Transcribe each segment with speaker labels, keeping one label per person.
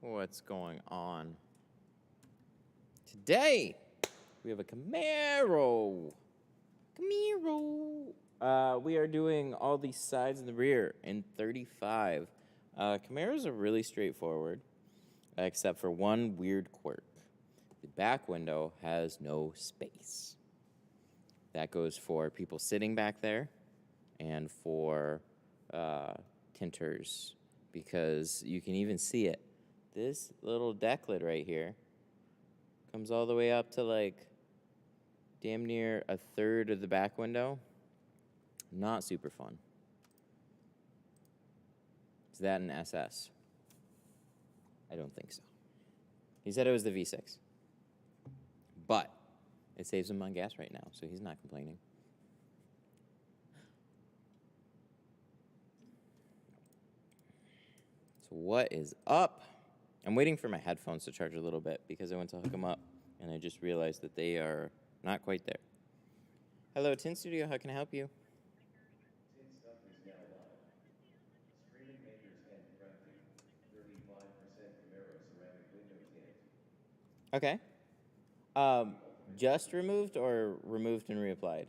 Speaker 1: What's going on? Today, we have a Camaro. We are doing all the sides and the rear in 35. Camaros are really straightforward, except for one weird quirk. The back window has no space. That goes for people sitting back there and for tinters, because you can even see it. This little deck lid right here comes all the way up to like damn near a third of the back window. Not super fun. Is that an SS? I don't think so. He said it was the V6. But it saves him on gas right now, so he's not complaining. So what is up? I'm waiting for my headphones to charge a little bit because I went to hook them up and I just realized that they are not quite there. Hello, Tint Studio. How can I help you?
Speaker 2: Tint stuff is now live. Streaming makers and crafty. 35% Camaro ceramic window tint.
Speaker 1: Okay. Just removed or removed and reapplied?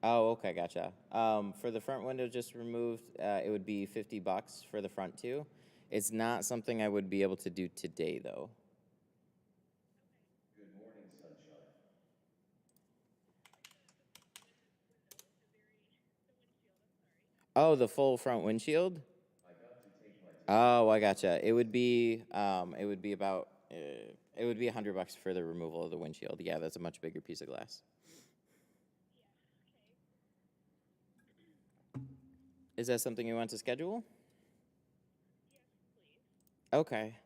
Speaker 1: Oh, okay, gotcha. For the front window just removed, it would be $50 for the front two. It's not something I would be able to do today, though.
Speaker 2: Good morning, sunshine.
Speaker 1: Oh, the full front windshield?
Speaker 2: I got to take my time.
Speaker 1: Oh, I gotcha. It would be about it would be $100 for the removal of the windshield. Yeah, that's a much bigger piece of glass. Is that something you want to schedule?
Speaker 3: Yes, please.
Speaker 1: Okay.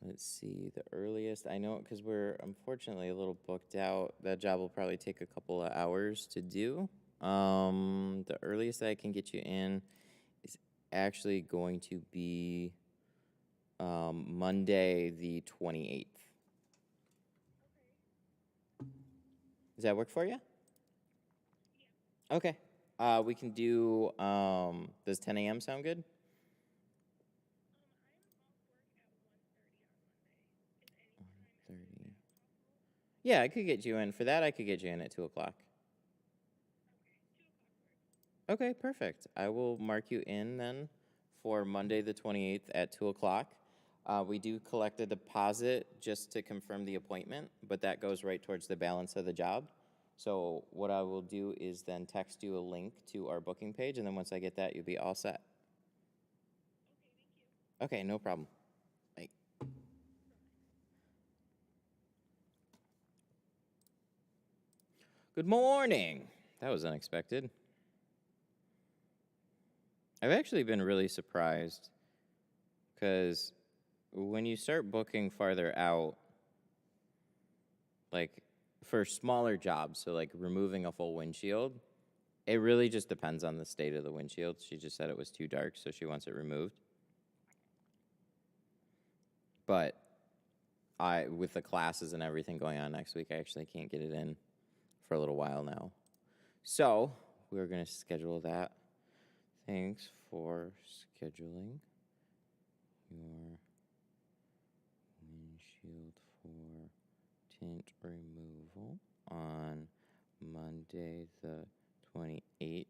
Speaker 1: Let's see, the earliest, I know, because we're unfortunately a little booked out. That job will probably take a couple of hours to do. The earliest that I can get you in is actually going to be Monday the 28th.
Speaker 3: Okay.
Speaker 1: Does that work for you?
Speaker 3: Yeah.
Speaker 1: Okay. We can do, does 10 a.m. sound good?
Speaker 3: I'm off work at 1:30 on Monday. Is any time after
Speaker 1: 1:30.
Speaker 3: that possible?
Speaker 1: Yeah, I could get you in. For that, I could get you in at 2 o'clock.
Speaker 3: Okay, 2 o'clock works.
Speaker 1: Okay, perfect. I will mark you in then for Monday the 28th at 2 o'clock. We do collect a deposit just to confirm the appointment, but that goes right towards the balance of the job. So what I will do is then text you a link to our booking page, and then once I get that, you'll be all set.
Speaker 3: Okay, thank you.
Speaker 1: Okay, no problem. Bye. Good morning. That was unexpected. I've actually been really surprised because when you start booking farther out, like for smaller jobs, so like removing a full windshield, it really just depends on the state of the windshield. She just said it was too dark, so she wants it removed. But with the classes and everything going on next week, I actually can't get it in for a little while now. So we're going to schedule that. Thanks for scheduling your windshield for tint removal on Monday the 28th.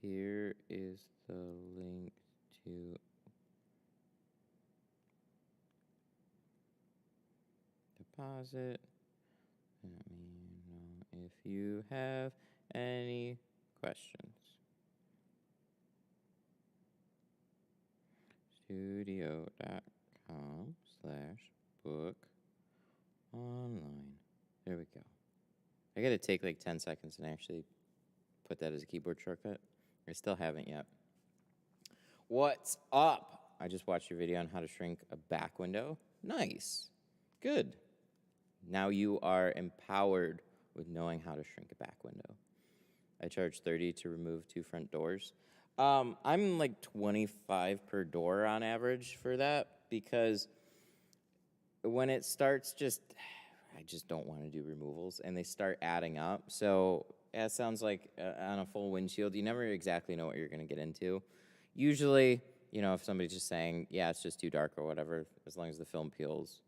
Speaker 1: Here is the link to deposit. Let me know if you have any questions. Studio.com/book online. There we go. I gotta take like 10 seconds and actually put that as a keyboard shortcut. I still haven't yet. What's up? I just watched your video on how to shrink a back window. Nice. Good. Now you are empowered with knowing how to shrink a back window. I charge $30 to remove 2 front doors. I'm like 25 per door on average for that, because when it starts I just don't want to do removals, and they start adding up. So Yeah, it sounds like on a full windshield, you never exactly know what you're going to get into. Usually, you know, if somebody's just saying, yeah, it's just too dark or whatever, as long as the film peels,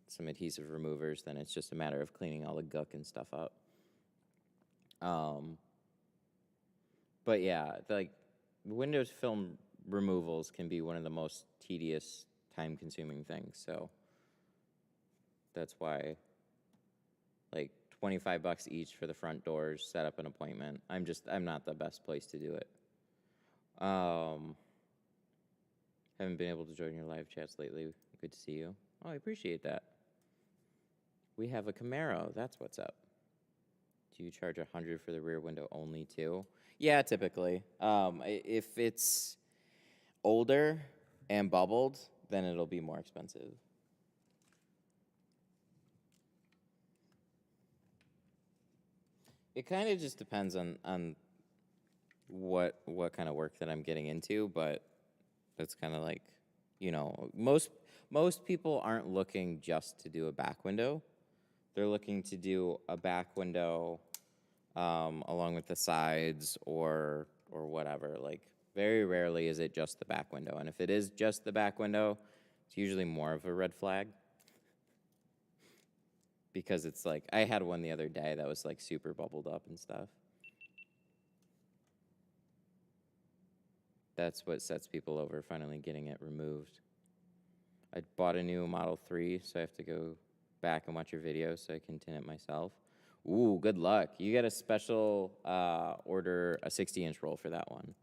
Speaker 1: some adhesive removers, then it's just a matter of cleaning all the guck and stuff up. But yeah, like Windows film removals can be one of the most tedious, time-consuming things. So that's why, like, $25 each for the front doors, set up an appointment. I'm not the best place to do it. Haven't been able to join your live chats lately. Good to see you. Oh, I appreciate that. We have a Camaro. That's what's up. Do you charge $100 for the rear window only too? Yeah, typically. If it's older and bubbled, then it'll be more expensive. It kind of just depends on what kind of work that I'm getting into, but that's kind of like, you know, most people aren't looking just to do a back window. They're looking to do a back window along with the sides or whatever. Like, very rarely is it just the back window. And if it is just the back window, it's usually more of a red flag. Because it's like, I had one the other day that was like super bubbled up and stuff. That's what sets people over finally getting it removed. I bought a new Model 3, so I have to go back and watch your videos so I can tint it myself. Ooh, good luck. You get a special order, a 60-inch roll for that one.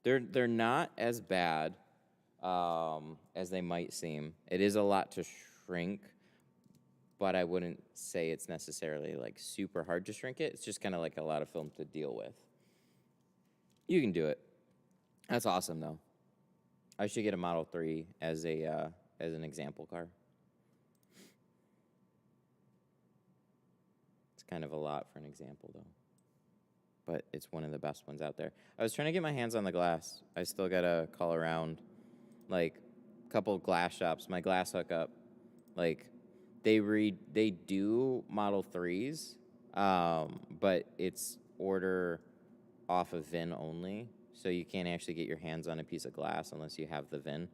Speaker 1: They're not as bad as they might seem. It is a lot to shrink, but I wouldn't say it's necessarily like super hard to shrink it. It's just kind of like a lot of film to deal with. You can do it. That's awesome, though. I should get a Model 3 as an example car. It's kind of a lot for an example, though. But it's one of the best ones out there. I was trying to get my hands on the glass. I still got to call around, like, a couple of glass shops. My glass hookup, like, they do Model 3s, but it's order off of VIN only. So you can't actually get your hands on a piece of glass unless you have the VIN.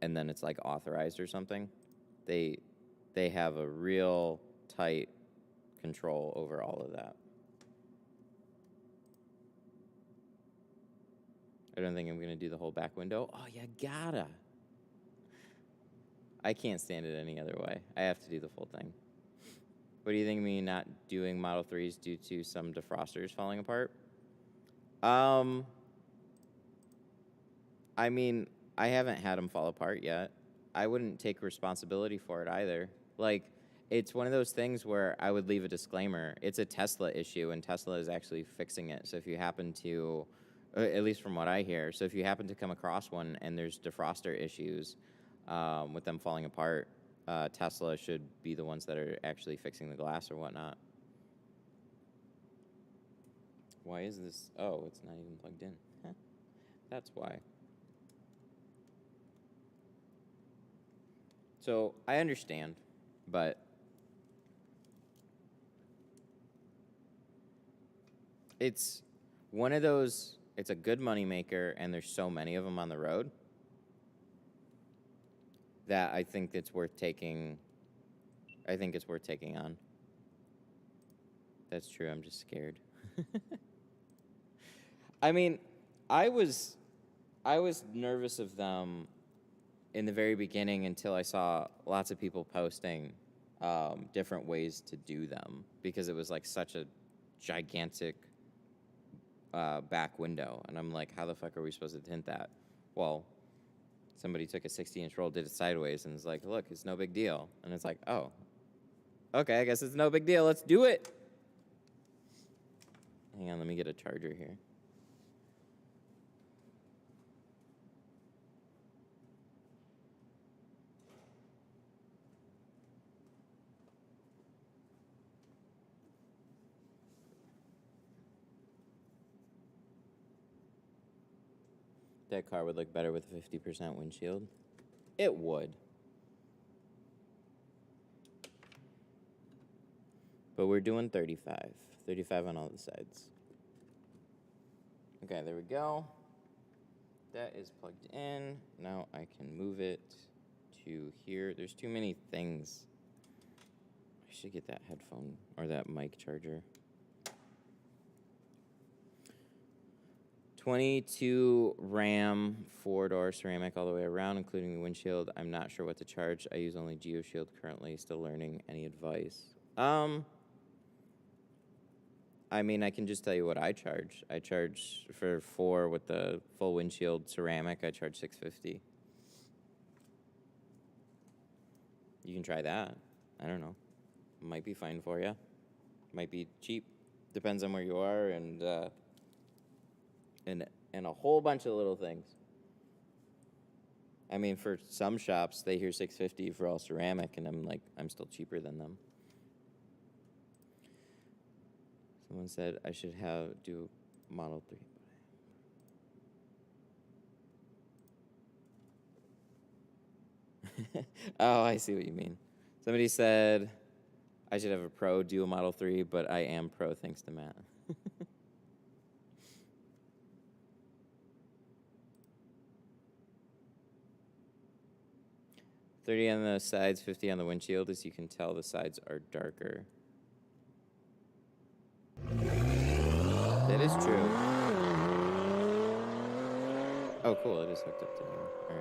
Speaker 1: And then it's like authorized or something. They have a real tight control over all of that. I don't think I'm going to do the whole back window. Oh, you gotta. I can't stand it any other way. I have to do the full thing. What do you think of me not doing Model 3s due to some defrosters falling apart? I mean, I haven't had them fall apart yet. I wouldn't take responsibility for it either. Like, it's one of those things where I would leave a disclaimer. It's a Tesla issue, and Tesla is actually fixing it. So if you happen to, at least from what I hear, so if you happen to come across one and there's defroster issues with them falling apart, Tesla should be the ones that are actually fixing the glass or whatnot. Why is this? Oh, it's not even plugged in. Huh. That's why. So I understand, but it's one of those, it's a good moneymaker, and there's so many of them on the road that I think it's worth taking. I think it's worth taking on. That's true. I'm just scared. I mean, I was nervous of them in the very beginning until I saw lots of people posting different ways to do them, because it was like such a gigantic back window, and I'm like, how the fuck are we supposed to tint that? Well, somebody took a 60-inch roll, did it sideways, and was like, look, it's no big deal. And it's like, oh, okay, I guess it's no big deal. Let's do it. Hang on, let me get a charger here. That car would look better with a 50% windshield. It would. but we're doing 35. 35 on all the sides. Okay, there we go. That is plugged in. Now I can move it to here. There's too many things. I should get that headphone or that mic charger. 22 RAM, 4-door ceramic all the way around, including the windshield. I'm not sure what to charge. I use only GeoShield currently. Still learning. Any advice? I mean, I can just tell you what I charge. I charge for 4 with the full windshield ceramic. I charge $650. You can try that. I don't know. Might be fine for you. Might be cheap. Depends on where you are and a whole bunch of little things. I mean, for some shops, they hear $650 for all ceramic, and I'm like, I'm still cheaper than them. Someone said I should do Model 3. Oh, I see what you mean. Somebody said I should have a Pro do a Model 3, but I am Pro thanks to Matt. 30 on the sides, 50 on the windshield. As you can tell, the sides are darker. That is true. Oh, cool. It is hooked up to here. All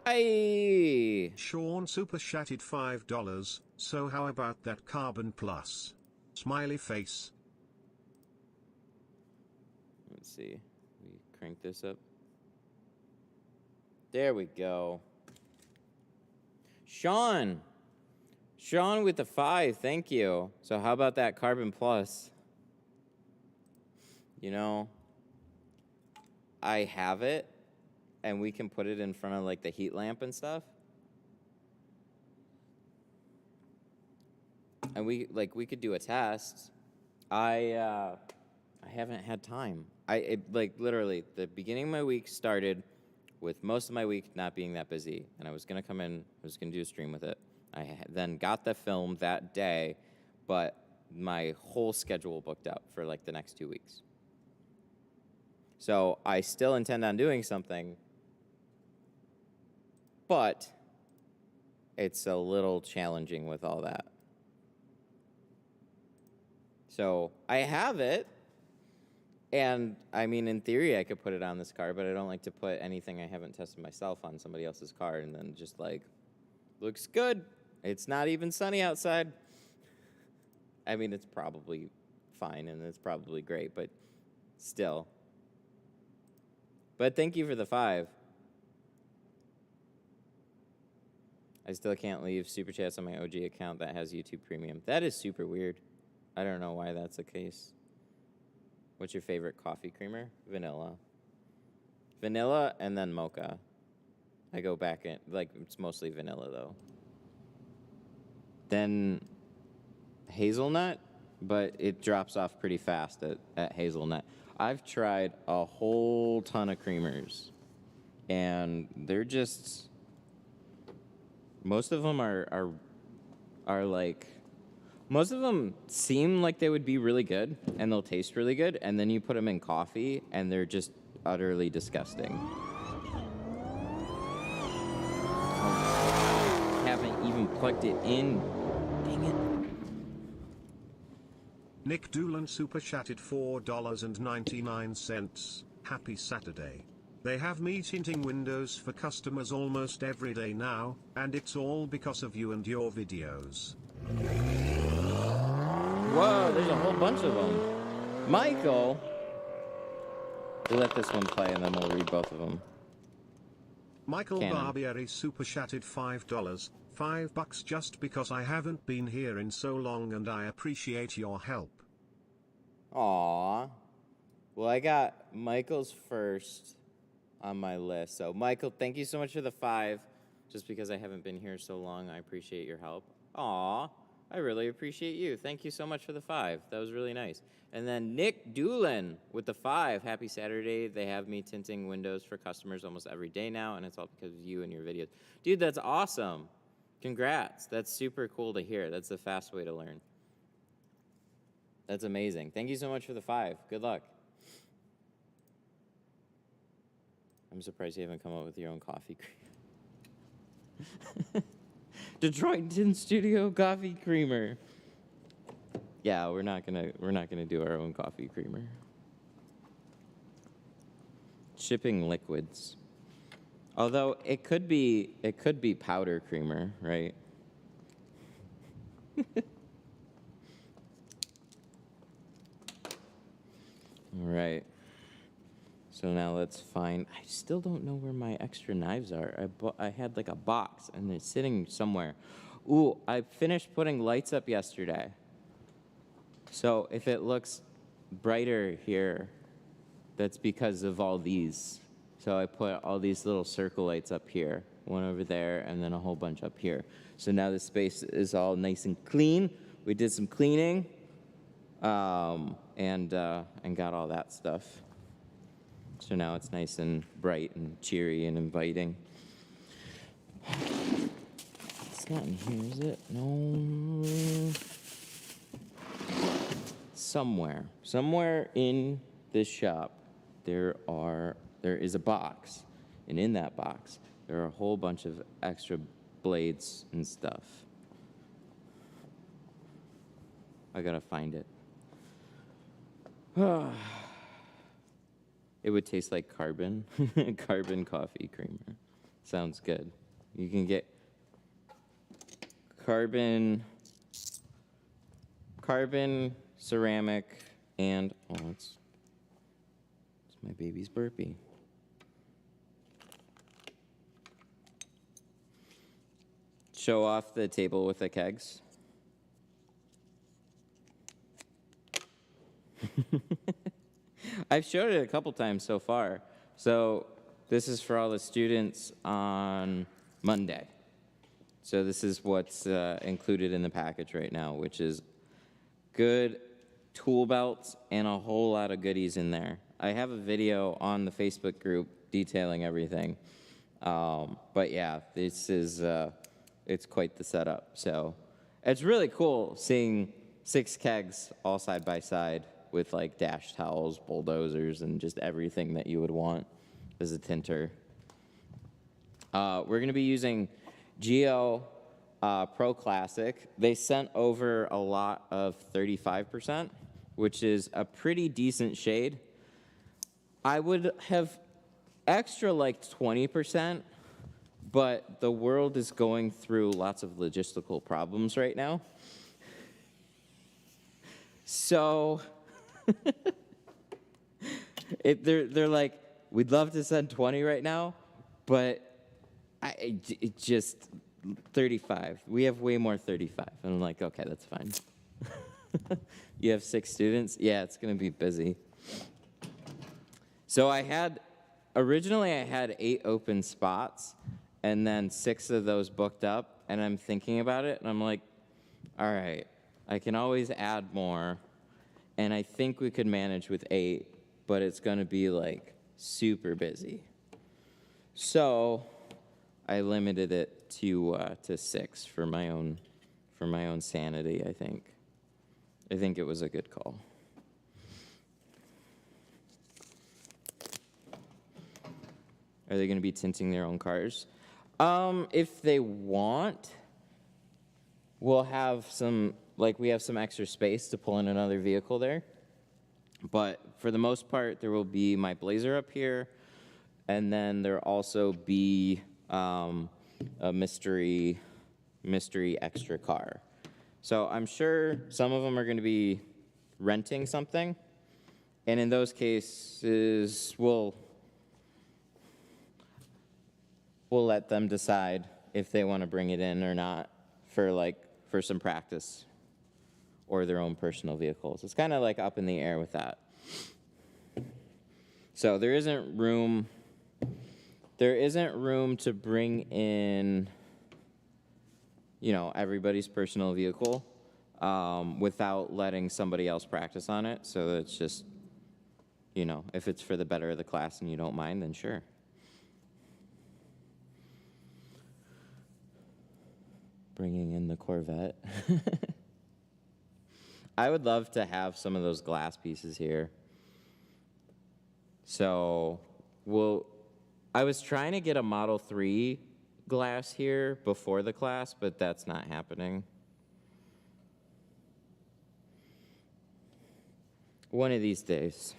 Speaker 1: right. Hey!
Speaker 4: Sean super chatted $5. So how about that Carbon Plus? Smiley face.
Speaker 1: Let's see. We crank this up. There we go. Sean with the 5, thank you. So how about that Carbon Plus? You know, I have it, and we can put it in front of like the heat lamp and stuff. And we could do a test. I haven't had time. Literally the beginning of my week started with most of my week not being that busy, and I was gonna come in, I was gonna do a stream with it. I then got the film that day, but my whole schedule booked out for like the next 2 weeks. So I still intend on doing something, but it's a little challenging with all that. So I have it. And, I mean, in theory, I could put it on this car, but I don't like to put anything I haven't tested myself on somebody else's car and then just, like, looks good. It's not even sunny outside. I mean, it's probably fine and it's probably great, but still. But thank you for the 5. I still can't leave Super Chats on my OG account that has YouTube Premium. That is super weird. I don't know why that's the case. What's your favorite coffee creamer? Vanilla. Vanilla and then mocha. I go back in, like, it's mostly vanilla, though. Then hazelnut, but it drops off pretty fast at hazelnut. I've tried a whole ton of creamers, and they're just, most of them are like, most of them seem like they would be really good, and they'll taste really good, and then you put them in coffee, and they're just utterly disgusting. I haven't even plugged it in. Dang it.
Speaker 4: Nick Doolan super chatted $4.99. Happy Saturday. They have me tinting windows for customers almost every day now, and it's all because of you and your videos.
Speaker 1: Whoa, there's a whole bunch of them. Michael! We'll let this one play and then we'll read both of them.
Speaker 4: Michael
Speaker 1: Canon.
Speaker 4: Barbieri super chatted $5. $5 just because I haven't been here in so long and I appreciate your help.
Speaker 1: Aw. Well, I got Michael's first on my list. So, Michael, thank you so much for the 5. Just because I haven't been here so long, I appreciate your help. Aw. I really appreciate you. Thank you so much for the 5. That was really nice. And then Nick Doolan with the 5. Happy Saturday. They have me tinting windows for customers almost every day now, and it's all because of you and your videos. Dude, that's awesome. Congrats. That's super cool to hear. That's a fast way to learn. That's amazing. Thank you so much for the 5. Good luck. I'm surprised you haven't come up with your own coffee creamer. Detroit Tint Studio coffee creamer. Yeah, we're not gonna do our own coffee creamer. Shipping liquids. Although it could be powder creamer, right? All right. So now let's find. I still don't know where my extra knives are. I had like a box and they're sitting somewhere. Ooh, I finished putting lights up yesterday. So if it looks brighter here, that's because of all these. So I put all these little circle lights up here, one over there, and then a whole bunch up here. So now the space is all nice and clean. We did some cleaning, and got all that stuff. So now it's nice and bright and cheery and inviting. It's not in here, is it? No. Somewhere in this shop, there is a box, and in that box, there are a whole bunch of extra blades and stuff. I gotta find it. It would taste like carbon. Carbon coffee creamer. Sounds good. You can get carbon, ceramic, and it's my baby's burpee. Show off the table with the kegs. I've showed it a couple times so far. So this is for all the students on Monday. So this is what's included in the package right now, which is good tool belts and a whole lot of goodies in there. I have a video on the Facebook group detailing everything. But yeah, this is, it's quite the setup. So it's really cool seeing 6 kegs all side by side with like dash towels, bulldozers, and just everything that you would want as a tinter. We're gonna be using Geo Pro Classic. They sent over a lot of 35%, which is a pretty decent shade. I would have extra like 20%, but the world is going through lots of logistical problems right now. So they're like, we'd love to send 20 right now, but it just 35. We have way more 35. And I'm like, okay, that's fine. You have 6 students? Yeah, it's going to be busy. So originally I had 8 open spots, and then 6 of those booked up, and I'm thinking about it, and I'm like, all right, I can always add more, and I think we could manage with 8, but it's going to be like super busy. So I limited it to 6 for my own sanity, I think. I think it was a good call. Are they going to be tinting their own cars? If they want, we'll have we have some extra space to pull in another vehicle there. But for the most part, there will be my Blazer up here, and then there'll also be a mystery extra car. So I'm sure some of them are going to be renting something, and in those cases, we'll let them decide if they want to bring it in or not for some practice or their own personal vehicles. It's kind of like up in the air with that. So there isn't room to bring in, everybody's personal vehicle without letting somebody else practice on it. So it's just, if it's for the better of the class and you don't mind, then sure. bringing in the Corvette. I would love to have some of those glass pieces here. So, I was trying to get a Model 3 glass here before the class, but that's not happening. One of these days.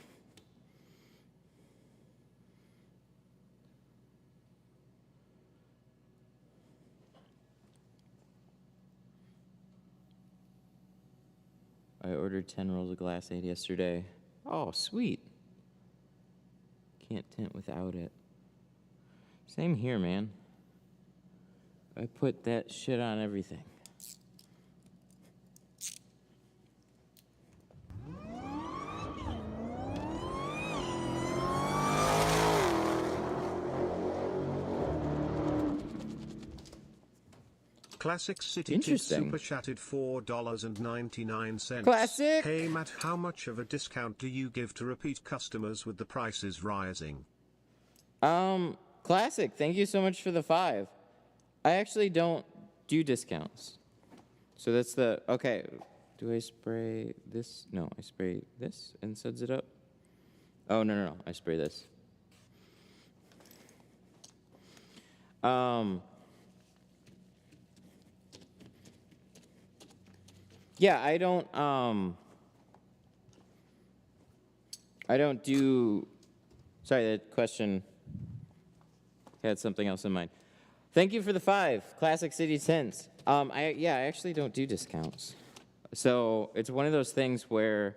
Speaker 1: I ordered 10 rolls of glass 8 yesterday. Oh, sweet. Can't tint without it. Same here, man. I put that shit on everything.
Speaker 4: Classic City Tint
Speaker 1: Interesting.
Speaker 4: super chatted $4.99.
Speaker 1: Classic.
Speaker 4: Hey Matt, how much of a discount do you give to repeat customers with the prices rising?
Speaker 1: Classic. Thank you so much for the 5. I actually don't do discounts. So that's the, okay. Do I spray this? No, I spray this and suds it up. Oh, no. I spray this. Yeah, I don't do, sorry, that question had something else in mind. Thank you for the 5, Classic City Tints. I actually don't do discounts. So it's one of those things where,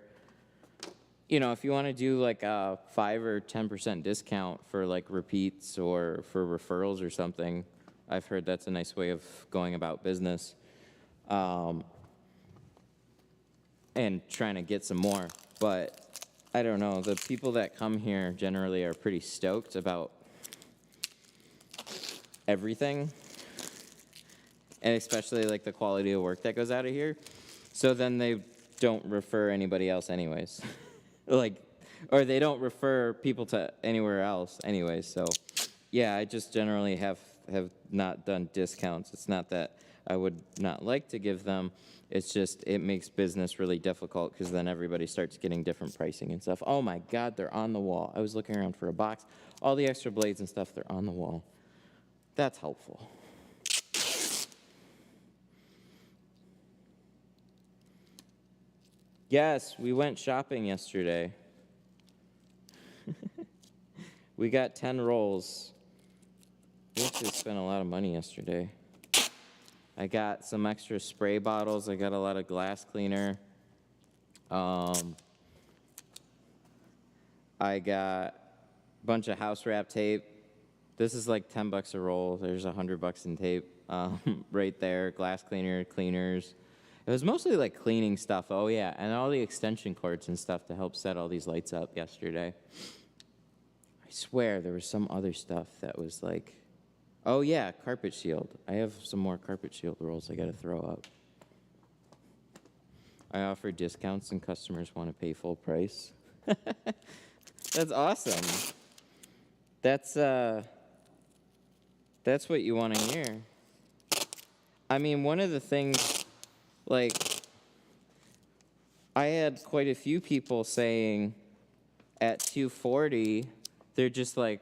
Speaker 1: you know, if you want to do like a 5 or 10% discount for like repeats or for referrals or something, I've heard that's a nice way of going about business. And trying to get some more. But I don't know, the people that come here generally are pretty stoked about everything. And especially like the quality of work that goes out of here. So then they don't refer anybody else anyways. Or they don't refer people to anywhere else anyways. So yeah, I just generally have not done discounts. It's not that I would not like to give them. It's just, it makes business really difficult because then everybody starts getting different pricing and stuff. Oh my God, they're on the wall. I was looking around for a box. All the extra blades and stuff, they're on the wall. That's helpful. Yes, we went shopping yesterday. We got 10 rolls. We actually spent a lot of money yesterday. I got some extra spray bottles. I got a lot of glass cleaner. I got a bunch of house wrap tape. This is like $10 a roll. There's $100 in tape right there. Glass cleaner, cleaners. It was mostly like cleaning stuff. Oh yeah, and all the extension cords and stuff to help set all these lights up yesterday. I swear there was some other stuff that was like, oh yeah, carpet shield. I have some more carpet shield rolls I gotta throw up. I offer discounts and customers want to pay full price. That's awesome. That's what you want to hear. I mean, one of the things, like, I had quite a few people saying at $240, they're just like,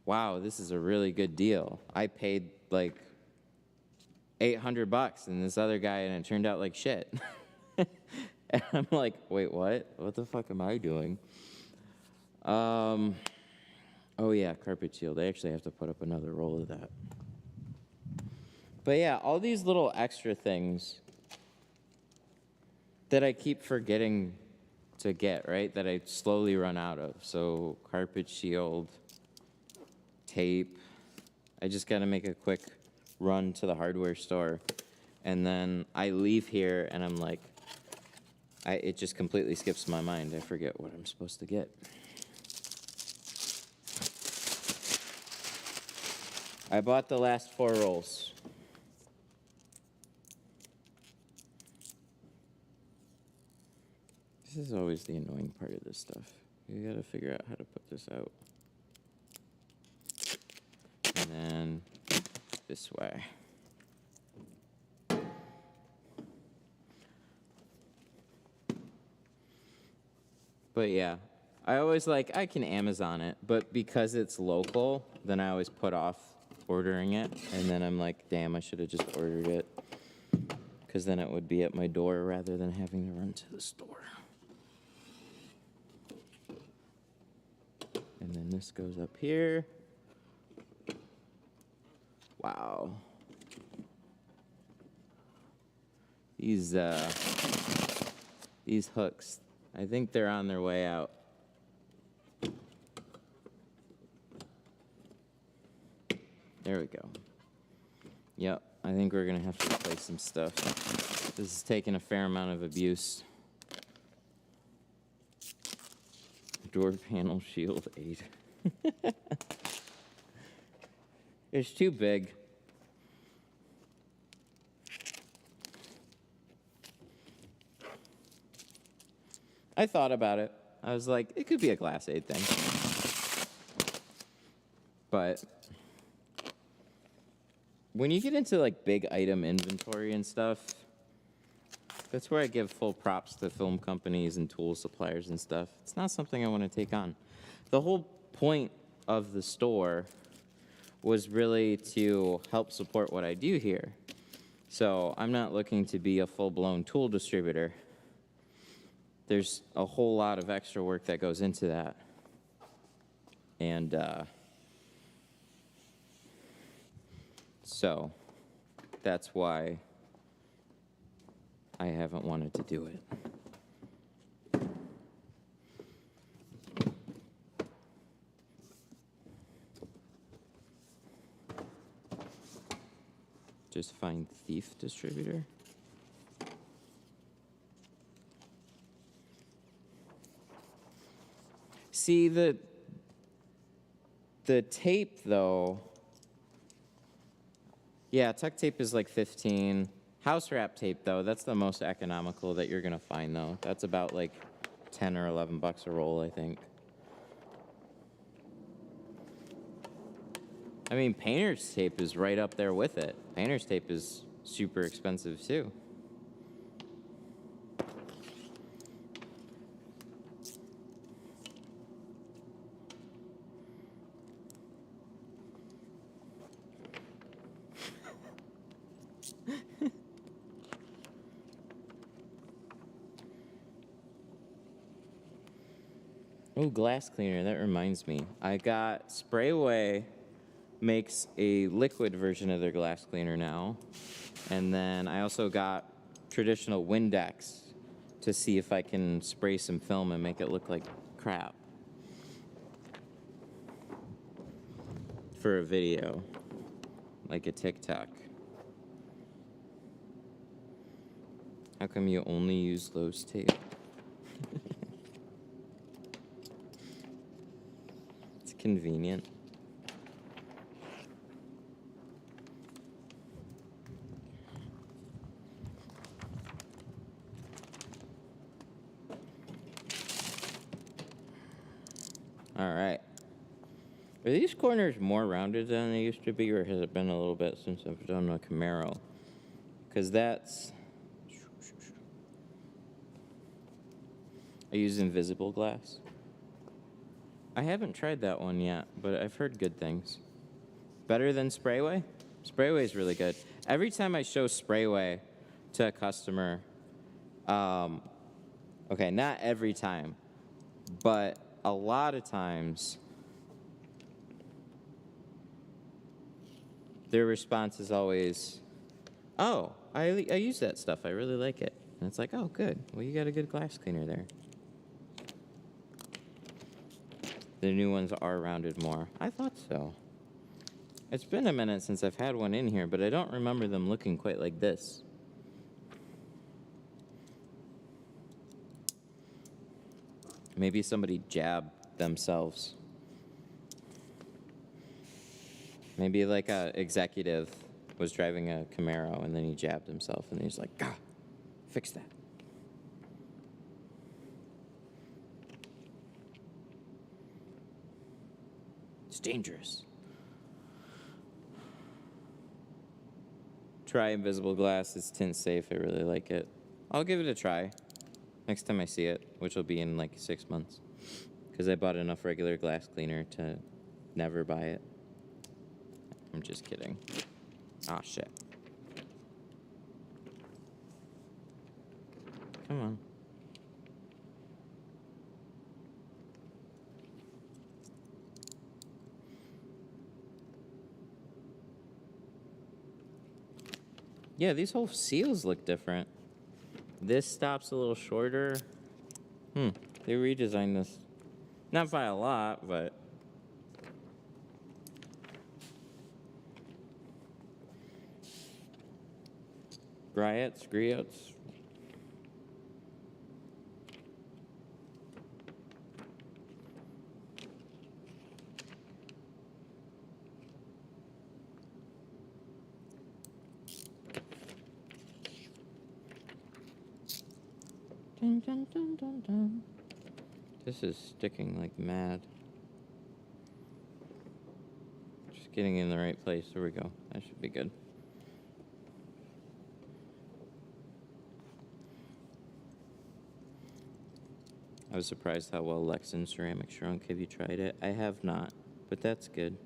Speaker 1: wow, this is a really good deal. I paid like $800 and this other guy, and it turned out like shit. And I'm like, wait, what? What the fuck am I doing? Oh yeah, carpet shield. I actually have to put up another roll of that. But yeah, all these little extra things that I keep forgetting to get, right? That I slowly run out of. So carpet shield, tape. I just got to make a quick run to the hardware store. And then I leave here and I'm like, it just completely skips my mind. I forget what I'm supposed to get. I bought the last 4 rolls. This is always the annoying part of this stuff. You gotta figure out how to put this out. And then this way. But yeah, I always like, I can Amazon it, but because it's local, then I always put off ordering it. And then I'm like, damn, I should have just ordered it. Because then it would be at my door rather than having to run to the store. And then this goes up here. Wow. These hooks, I think they're on their way out. There we go. Yep, I think we're gonna have to replace some stuff. This is taking a fair amount of abuse. Door panel shield 8. It's too big. I thought about it. I was like, it could be a glass 8 thing. But when you get into like big item inventory and stuff, that's where I give full props to film companies and tool suppliers and stuff. It's not something I want to take on. The whole point of the store was really to help support what I do here. So I'm not looking to be a full-blown tool distributor. There's a whole lot of extra work that goes into that. And so that's why I haven't wanted to do it. Just find thief distributor. See, the tape though, yeah, tuck tape is like 15. House wrap tape though, that's the most economical that you're gonna find though. That's about like 10 or 11 bucks a roll, I think. I mean, painter's tape is right up there with it. Painter's tape is super expensive too. Oh, glass cleaner, that reminds me. I got Sprayway makes a liquid version of their glass cleaner now. And then I also got traditional Windex to see if I can spray some film and make it look like crap for a video, like a TikTok. How come you only use Lowe's tape? It's convenient. All right. Are these corners more rounded than they used to be, or has it been a little bit since I've done a Camaro? Because that's... I use invisible glass. I haven't tried that one yet, but I've heard good things. Better than Sprayway? Sprayway is really good. Every time I show Sprayway to a customer, okay, not every time, but a lot of times, their response is always, oh, I use that stuff. I really like it. And it's like, oh, good. Well, you got a good glass cleaner there. The new ones are rounded more. I thought so. It's been a minute since I've had one in here, but I don't remember them looking quite like this. Maybe somebody jabbed themselves. Maybe like a executive was driving a Camaro and then he jabbed himself and he's like, "Gah, fix that." It's dangerous. Try invisible glass. It's tint safe. I really like it. I'll give it a try. next time I see it, which will be in like 6 months. Because I bought enough regular glass cleaner to never buy it. I'm just kidding. Ah, shit. Come on. Yeah, these whole seals look different. This stop's a little shorter. They redesigned this. Not by a lot, but... Griots, griots. Dun, dun, dun, dun, dun. This is sticking like mad. Just getting in the right place. There we go. That should be good. I was surprised how well Lexan ceramic shrunk. Have you tried it? I have not, but that's good.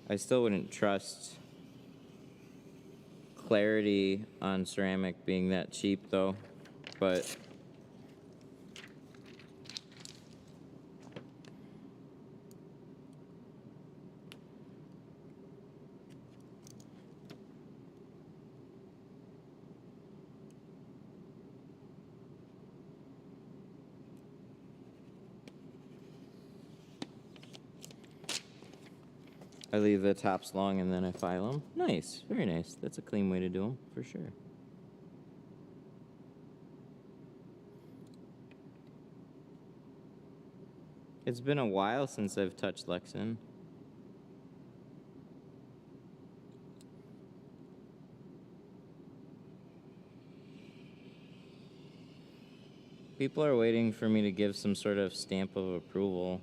Speaker 1: I still wouldn't trust clarity on ceramic being that cheap though, but I leave the tops long and then I file them. Nice, very nice. That's a clean way to do them, for sure. It's been a while since I've touched Lexan. People are waiting for me to give some sort of stamp of approval.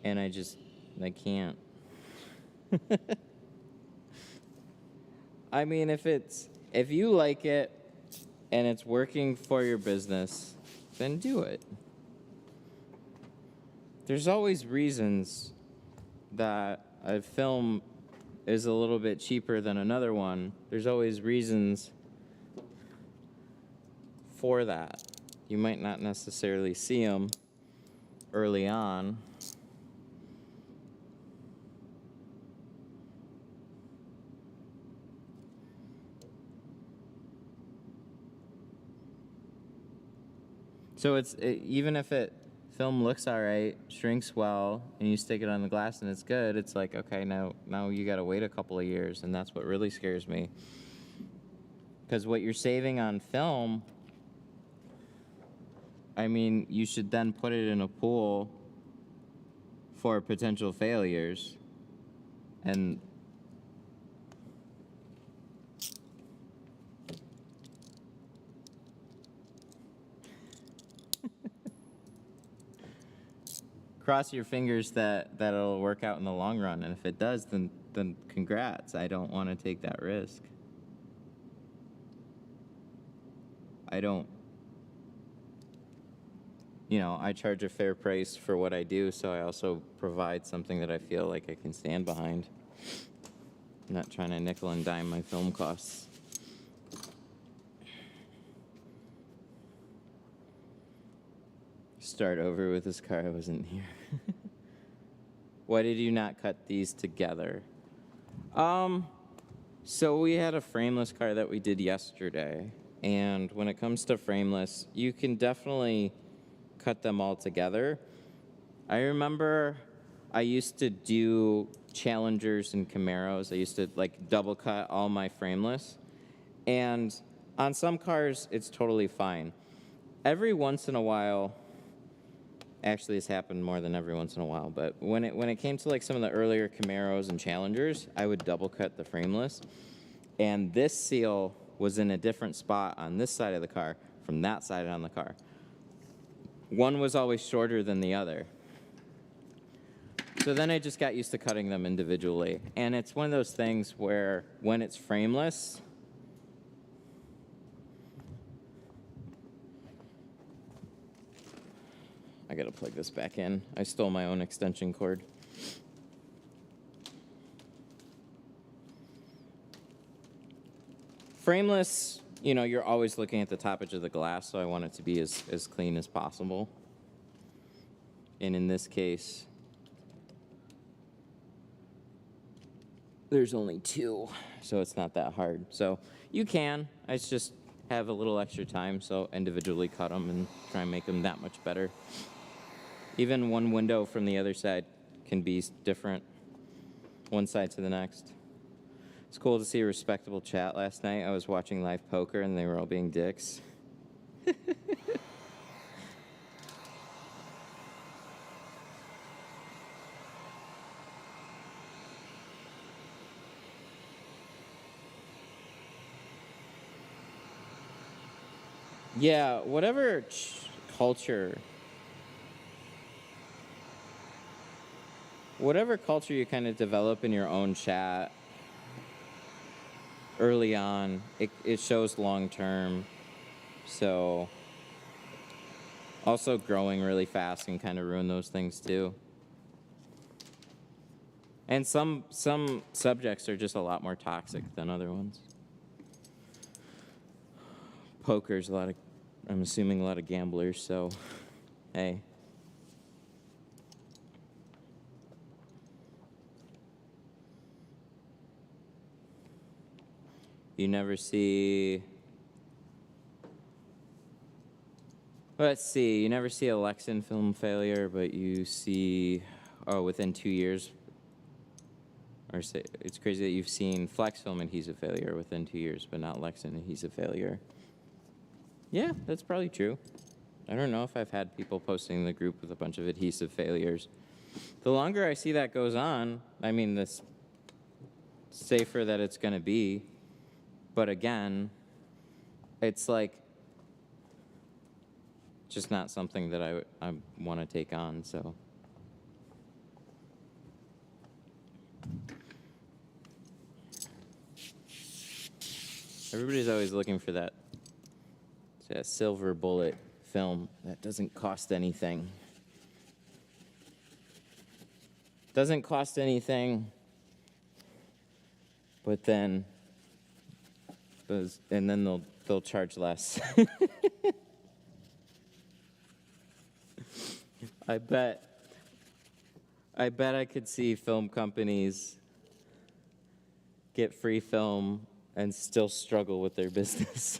Speaker 1: And I can't. I mean, if you like it and it's working for your business, then do it. There's always reasons that a film is a little bit cheaper than another one. There's always reasons for that. You might not necessarily see them early on. So even if film looks all right, shrinks well, and you stick it on the glass and it's good, it's like, okay, now you got to wait a couple of years, and that's what really scares me. Because what you're saving on film, I mean, you should then put it in a pool for potential failures, and cross your fingers that it'll work out in the long run. And if it does, then congrats. I don't want to take that risk. I don't, I charge a fair price for what I do, so I also provide something that I feel like I can stand behind. I'm not trying to nickel and dime my film costs. Start over with this car. I wasn't here. Why did you not cut these together? So we had a frameless car that we did yesterday, and when it comes to frameless, you can definitely cut them all together. I remember I used to do Challengers and Camaros. I used to like double cut all my frameless, and on some cars it's totally fine. Every once in a while, actually it's happened more than every once in a while, but when it came to like some of the earlier Camaros and Challengers, I would double cut the frameless, and this seal was in a different spot on this side of the car from that side on the car. One was always shorter than the other. So then I just got used to cutting them individually. And it's one of those things where when it's frameless, I gotta plug this back in. I stole my own extension cord. Frameless, you know, you're always looking at the top edge of the glass, so I want it to be as clean as possible. And in this case, there's only 2, so it's not that hard. So you can. I just have a little extra time, so individually cut them and try and make them that much better. Even one window from the other side can be different, one side to the next. It's cool to see a respectable chat last night. I was watching live poker, and they were all being dicks. Yeah, whatever culture you kind of develop in your own chat early on, it shows long term. So also growing really fast can kind of ruin those things too. And some subjects are just a lot more toxic than other ones. Poker's I'm assuming a lot of gamblers, so hey. You never see, let's see, you never see a Lexan film failure, but you see, within 2 years, or say, it's crazy that you've seen Flex film adhesive failure within 2 years, but not Lexan adhesive failure. Yeah, that's probably true. I don't know if I've had people posting in the group with a bunch of adhesive failures. The longer I see that goes on, I mean, the safer that it's going to be. But again, it's like just not something that I want to take on, so. Everybody's always looking for that silver bullet film that doesn't cost anything. Doesn't cost anything, but then they'll charge less. I bet I could see film companies get free film and still struggle with their business.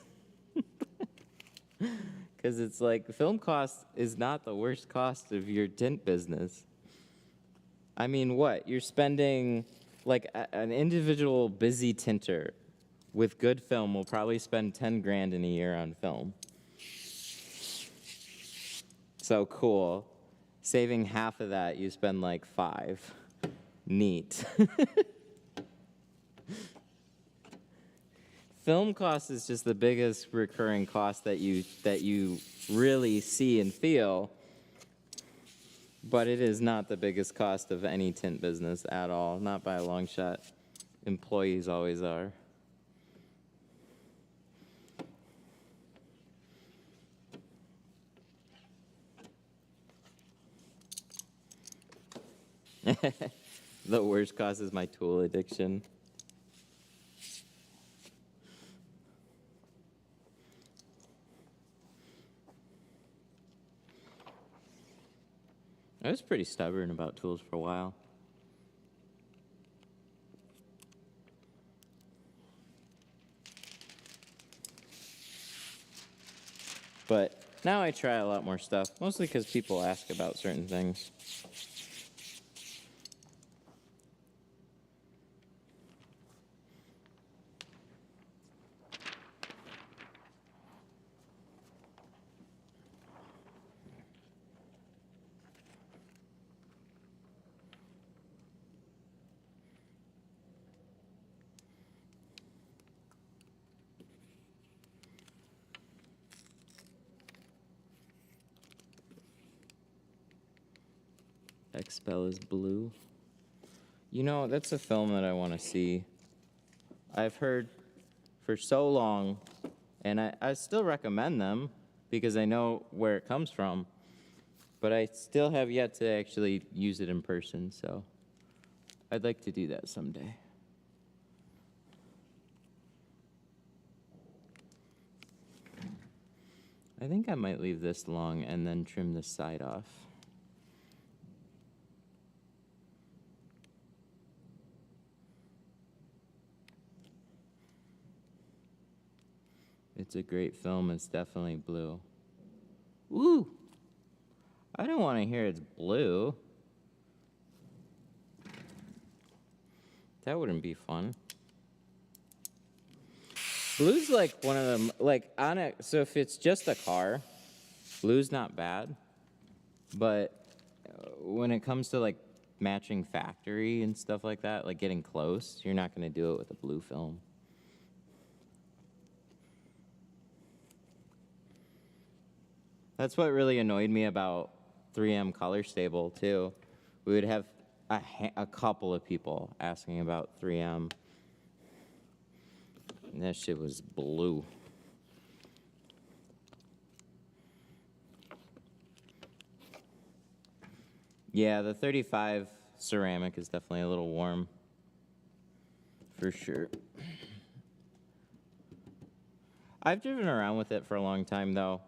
Speaker 1: Because it's like, film cost is not the worst cost of your tint business. I mean, what? You're spending, like, an individual busy tinter with good film will probably spend 10 grand in a year on film. So cool. Saving half of that, you spend like 5. Neat. Film cost is just the biggest recurring cost that you really see and feel, but it is not the biggest cost of any tint business at all, not by a long shot. Employees always are. The worst cost is my tool addiction. I was pretty stubborn about tools for a while. But now I try a lot more stuff, mostly because people ask about certain things. Expel is blue. You know, that's a film that I want to see. I've heard for so long, and I still recommend them because I know where it comes from, but I still have yet to actually use it in person, so I'd like to do that someday. I think I might leave this long and then trim this side off. It's a great film. It's definitely blue. Woo! I don't want to hear it's blue. That wouldn't be fun. Blue's like one of them, like on it. So if it's just a car, blue's not bad. But when it comes to like matching factory and stuff like that, like getting close, you're not going to do it with a blue film. That's what really annoyed me about 3M Color Stable, too. We would have a couple of people asking about 3M. And that shit was blue. Yeah, the 35 ceramic is definitely a little warm. For sure. I've driven around with it for a long time, though.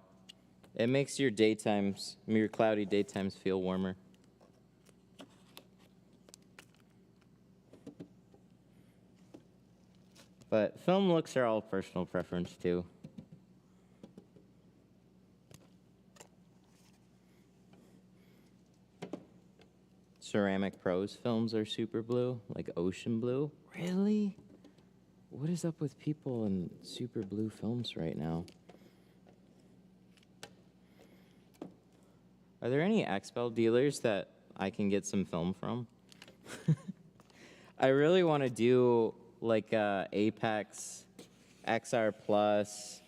Speaker 1: It makes your daytimes, your cloudy daytimes feel warmer. But film looks are all personal preference, too. Ceramic Pros films are super blue, like ocean blue. Really? What is up with people in super blue films right now? Are there any Expel dealers that I can get some film from? I really want to do like Apex, XR Plus,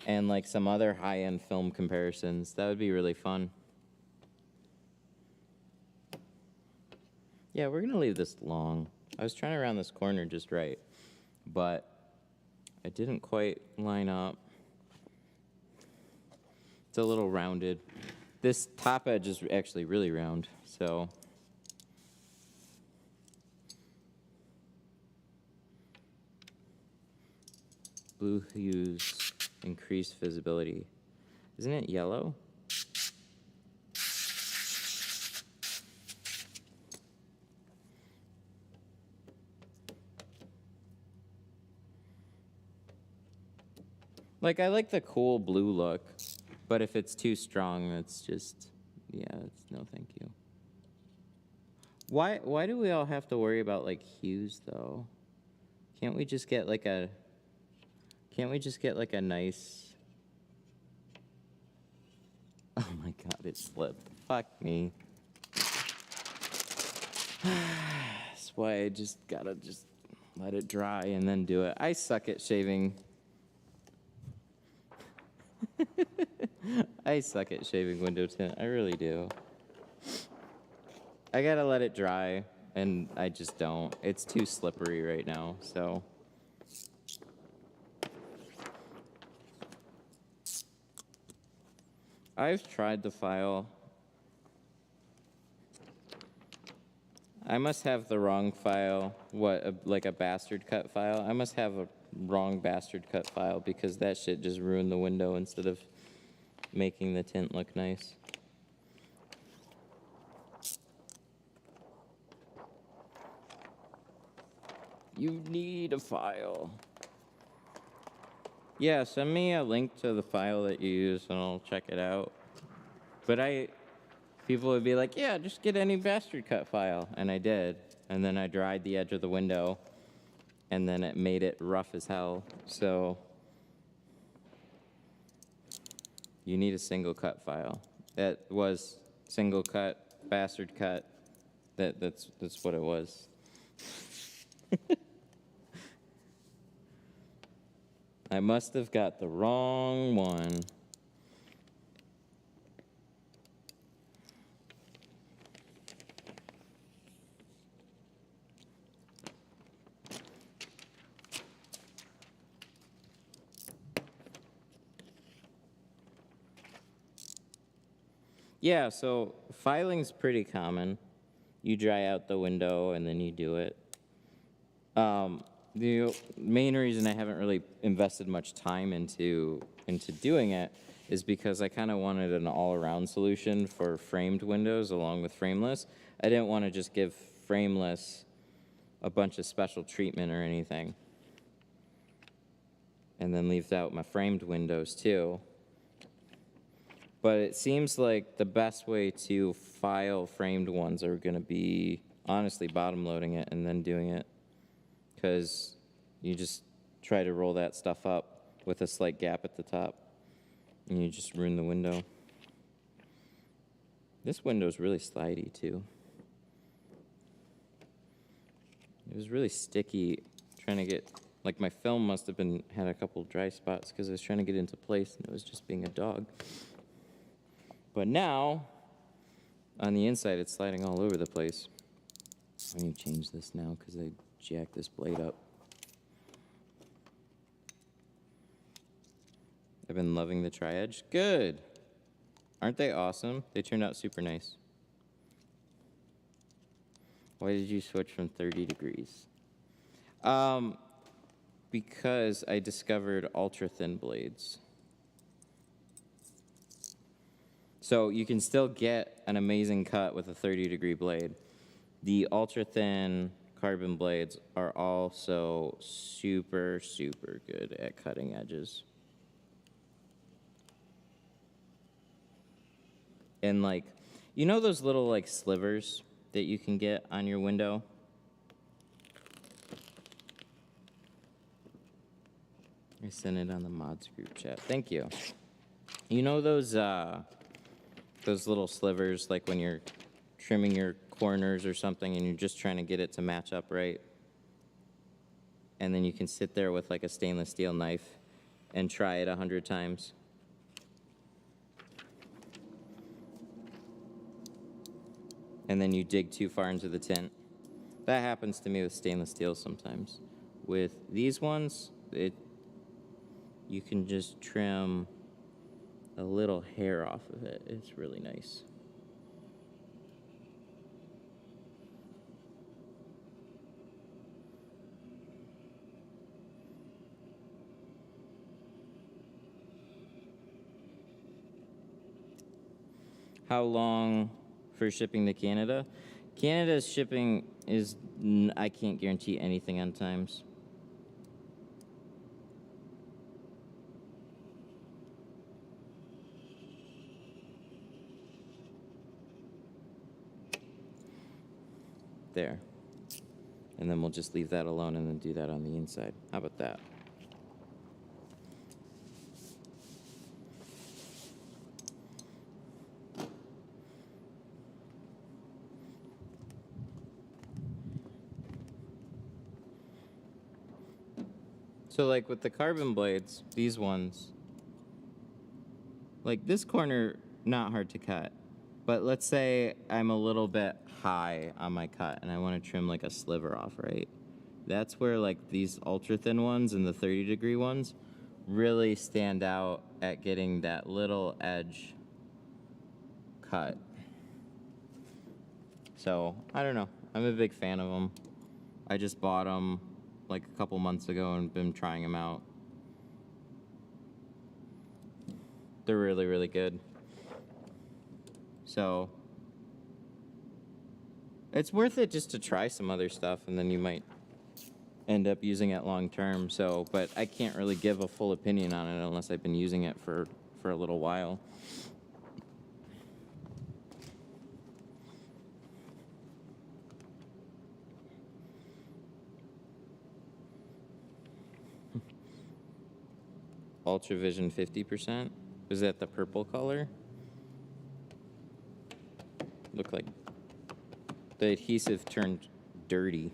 Speaker 1: and like some other high-end film comparisons. That would be really fun. Yeah, we're gonna leave this long. I was trying to round this corner just right, but I didn't quite line up. It's a little rounded. This top edge is actually really round, so. Blue hues increase visibility. Isn't it yellow? Like, I like the cool blue look, but if it's too strong, it's just, yeah, it's no thank you. Why do we all have to worry about, like, hues, though? Can't we just get, like, a nice... Oh, my God, it slipped. Fuck me. That's why I just gotta just let it dry and then do it. I suck at shaving... I suck at shaving window tint. I really do. I gotta let it dry, and I just don't. It's too slippery right now, so. I've tried the file. I must have the wrong file. Like a bastard cut file? I must have a wrong bastard cut file because that shit just ruined the window instead of making the tint look nice. You need a file. Yeah, send me a link to the file that you use and I'll check it out. But people would be like, yeah, just get any bastard cut file. And I did. And then I dried the edge of the window. And then it made it rough as hell. So you need a single cut file. That was single cut, bastard cut. That's what it was. I must have got the wrong one. Yeah, so filing's pretty common. You dry out the window and then you do it. The main reason I haven't really invested much time into doing it is because I kind of wanted an all-around solution for framed windows along with frameless. I didn't want to just give frameless a bunch of special treatment or anything, and then leave out my framed windows too. But it seems like the best way to file framed ones are going to be, honestly, bottom loading it and then doing it. Because you just try to roll that stuff up with a slight gap at the top, and you just ruin the window. This window's really slidey, too. It was really sticky trying to get, like my film must have had a couple dry spots because I was trying to get into place and it was just being a dog. But now, on the inside, it's sliding all over the place. I need to change this now because I jacked this blade up. I've been loving the tri-edge. Good. Aren't they awesome? They turned out super nice. Why did you switch from 30 degrees? Because I discovered ultra-thin blades. So you can still get an amazing cut with a 30-degree blade. The ultra-thin carbon blades are also super, super good at cutting edges. And like, you know those little like slivers that you can get on your window? I sent it on the mods group chat. Thank you. You know those little slivers, like when you're trimming your corners or something and you're just trying to get it to match up right? And then you can sit there with like a stainless steel knife and try it 100 times. And then you dig too far into the tint. That happens to me with stainless steel sometimes. With these ones, you can just trim a little hair off of it. It's really nice. How long for shipping to Canada? Canada's shipping is, I can't guarantee anything on times. There. And then we'll just leave that alone and then do that on the inside. How about that? So like with the carbon blades, these ones, like this corner, not hard to cut. But let's say I'm a little bit high on my cut and I want to trim like a sliver off, right? That's where like these ultra thin ones and the 30-degree ones really stand out at getting that little edge cut. So, I don't know. I'm a big fan of them. I just bought them like a couple months ago and been trying them out. They're really, really good. So, it's worth it just to try some other stuff, and then you might end up using it long term. So, but I can't really give a full opinion on it unless I've been using it for a little while. Ultravision 50%. Is that the purple color? Looked like the adhesive turned dirty.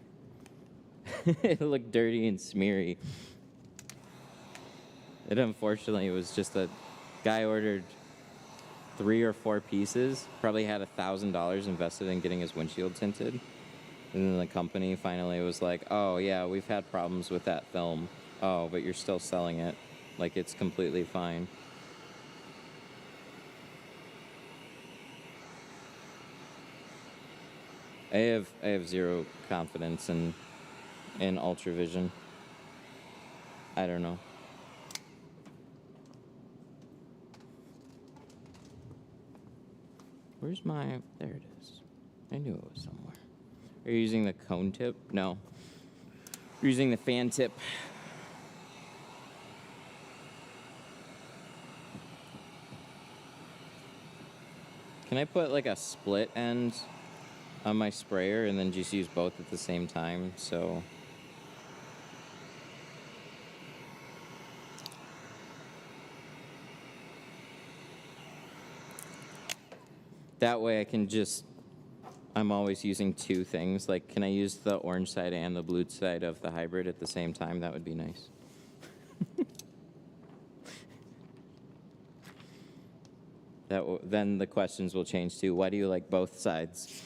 Speaker 1: It looked dirty and smeary. It unfortunately was just a guy ordered 3 or 4 pieces, probably had $1,000 invested in getting his windshield tinted. And then the company finally was like, oh yeah, we've had problems with that film. Oh, but you're still selling it. Like it's completely fine. I have zero confidence in ultravision. I don't know. Where's my... There it is. I knew it was somewhere. Are you using the cone tip? No. You're using the fan tip. Can I put like a split end on my sprayer and then just use both at the same time? So... that way I can just... I'm always using two things. Like, can I use the orange side and the blue side of the hybrid at the same time? That would be nice. Then the questions will change too. Why do you like both sides?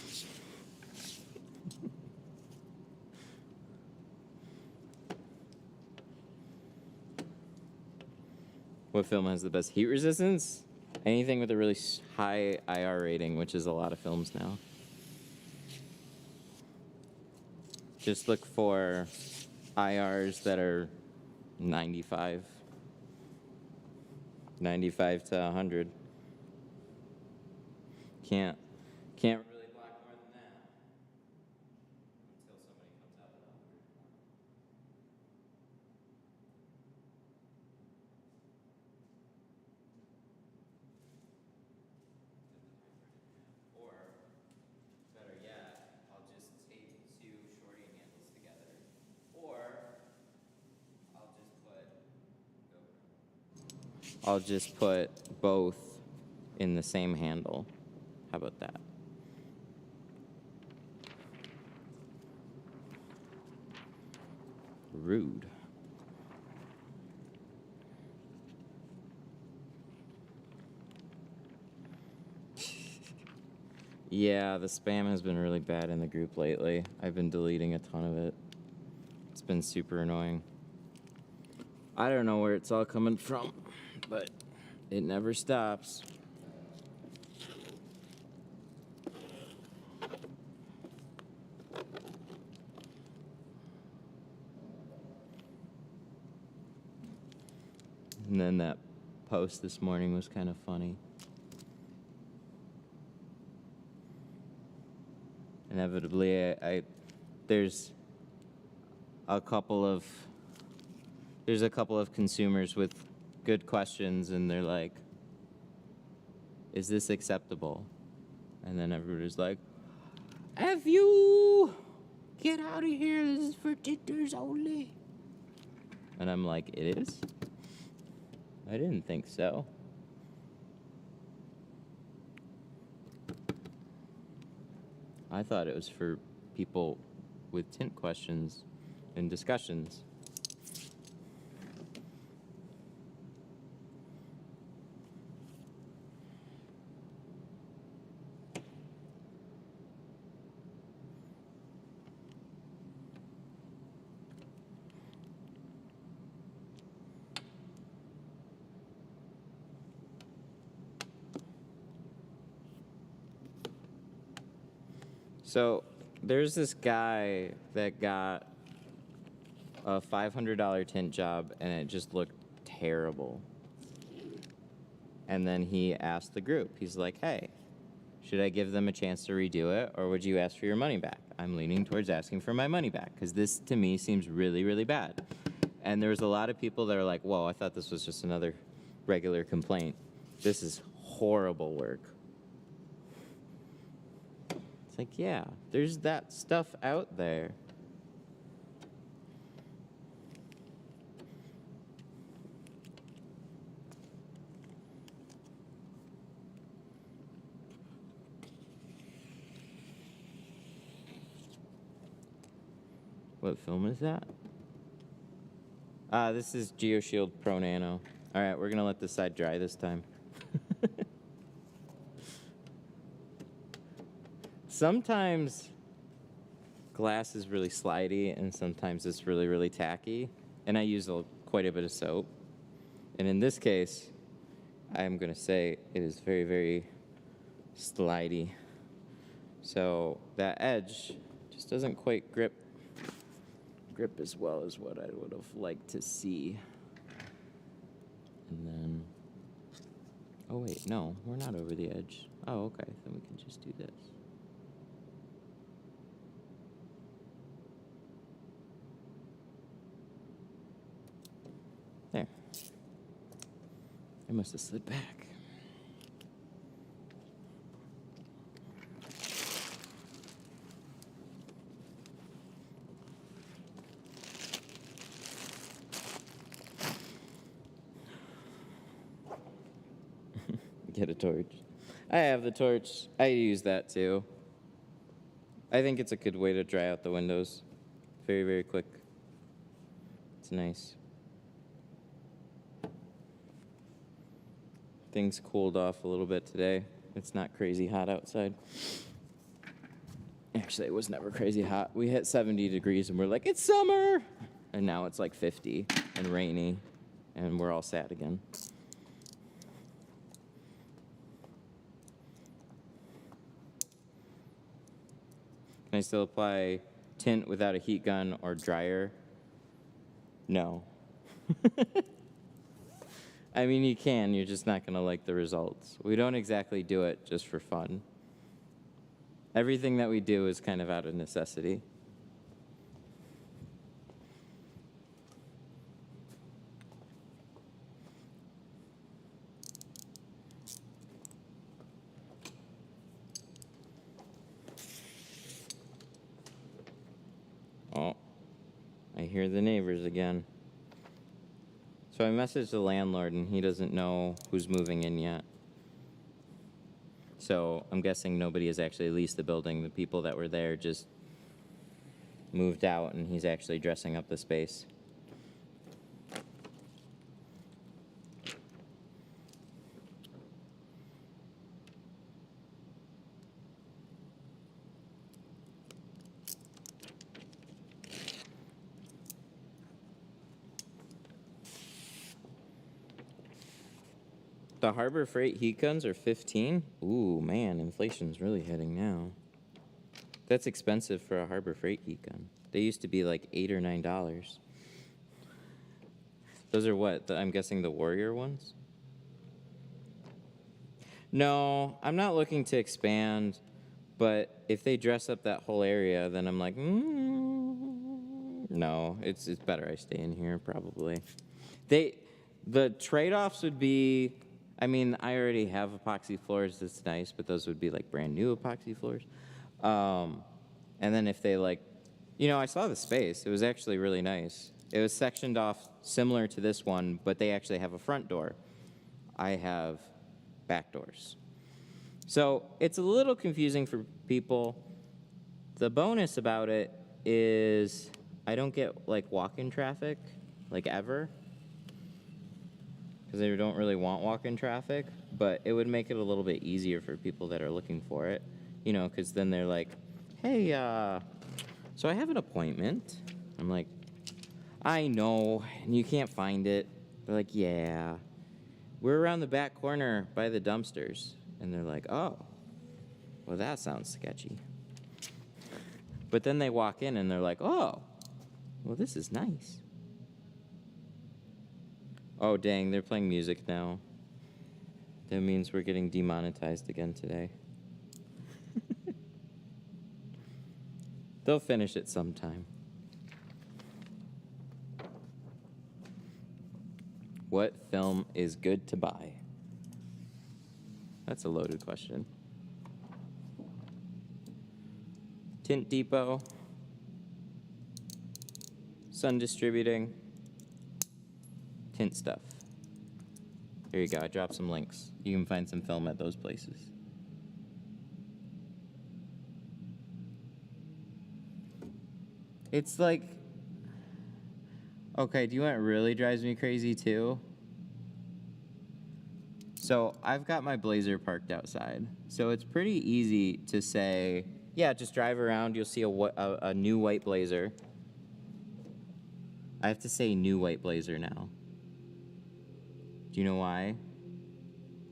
Speaker 1: What film has the best heat resistance? Anything with a really high IR rating, which is a lot of films now. Just look for IRs that are 95 to 100. Can't really block more than that until somebody comes out with 100. Or better yet, I'll just tape two shorting handles together. Or I'll just put both in the same handle. How about that? Rude. Yeah, the spam has been really bad in the group lately. I've been deleting a ton of it. It's been super annoying. I don't know where it's all coming from, but it never stops. And then that post this morning was kind of funny. Inevitably, there's a couple of consumers with good questions, and they're like, "Is this acceptable?" And then everybody's like, "F you! Get out of here! This is for tinters only." And I'm like, "It is? I didn't think so." I thought it was for people with tint questions and discussions. So there's this guy that got a $500 tint job, and it just looked terrible. And then he asked the group, he's like, "Hey, should I give them a chance to redo it, or would you ask for your money back?" I'm leaning towards asking for my money back, because this, to me, seems really, really bad. And there was a lot of people that are like, "Whoa, I thought this was just another regular complaint. This is horrible work." It's like, yeah, there's that stuff out there. What film is that? This is GeoShield Pro Nano. All right, we're gonna let this side dry this time. Sometimes glass is really slidey, and sometimes it's really, really tacky. And I use quite a bit of soap. And in this case, I'm gonna say it is very, very slidey. So that edge just doesn't quite grip as well as what I would have liked to see. And then, oh wait, no, we're not over the edge. Oh, okay, then we can just do this. There. I must have slid back. Get a torch. I have the torch. I use that too. I think it's a good way to dry out the windows. Very, very quick. It's nice. Things cooled off a little bit today. It's not crazy hot outside. Actually, it was never crazy hot. We hit 70 degrees and we're like, it's summer! And now it's like 50 and rainy, and we're all sad again. Can I still apply tint without a heat gun or dryer? No. I mean, you can, you're just not gonna like the results. We don't exactly do it just for fun. Everything that we do is kind of out of necessity. Oh, I hear the neighbors again. So I messaged the landlord and he doesn't know who's moving in yet. So I'm guessing nobody has actually leased the building. The people that were there just moved out and he's actually dressing up the space. The Harbor Freight heat guns are 15. Ooh, man, inflation's really hitting now. That's expensive for a Harbor Freight heat gun. They used to be like $8 or $9. Those are what? I'm guessing the Warrior ones? No, I'm not looking to expand, but if they dress up that whole area, then I'm like, no, it's better I stay in here probably. The trade-offs would be, I mean, I already have epoxy floors, that's nice, but those would be like brand new epoxy floors. And then if they like, I saw the space, it was actually really nice. It was sectioned off similar to this one, but they actually have a front door. I have back doors. So it's a little confusing for people. The bonus about it is I don't get like walk-in traffic, like ever. Because they don't really want walk-in traffic, but it would make it a little bit easier for people that are looking for it, because then they're like, hey, so I have an appointment. I'm like, I know, and you can't find it. They're like, yeah, we're around the back corner by the dumpsters. And they're like, oh, well, that sounds sketchy. But then they walk in and they're like, oh, well, this is nice. Oh, dang, they're playing music now. That means we're getting demonetized again today. They'll finish it sometime. What film is good to buy? That's a loaded question. Tint Depot. Sun Distributing. Tint Stuff. There you go, I dropped some links. You can find some film at those places. It's like, okay, do you know what really drives me crazy too? So I've got my Blazer parked outside. So it's pretty easy to say, yeah, just drive around, you'll see a new white Blazer. I have to say new white Blazer now. Do you know why?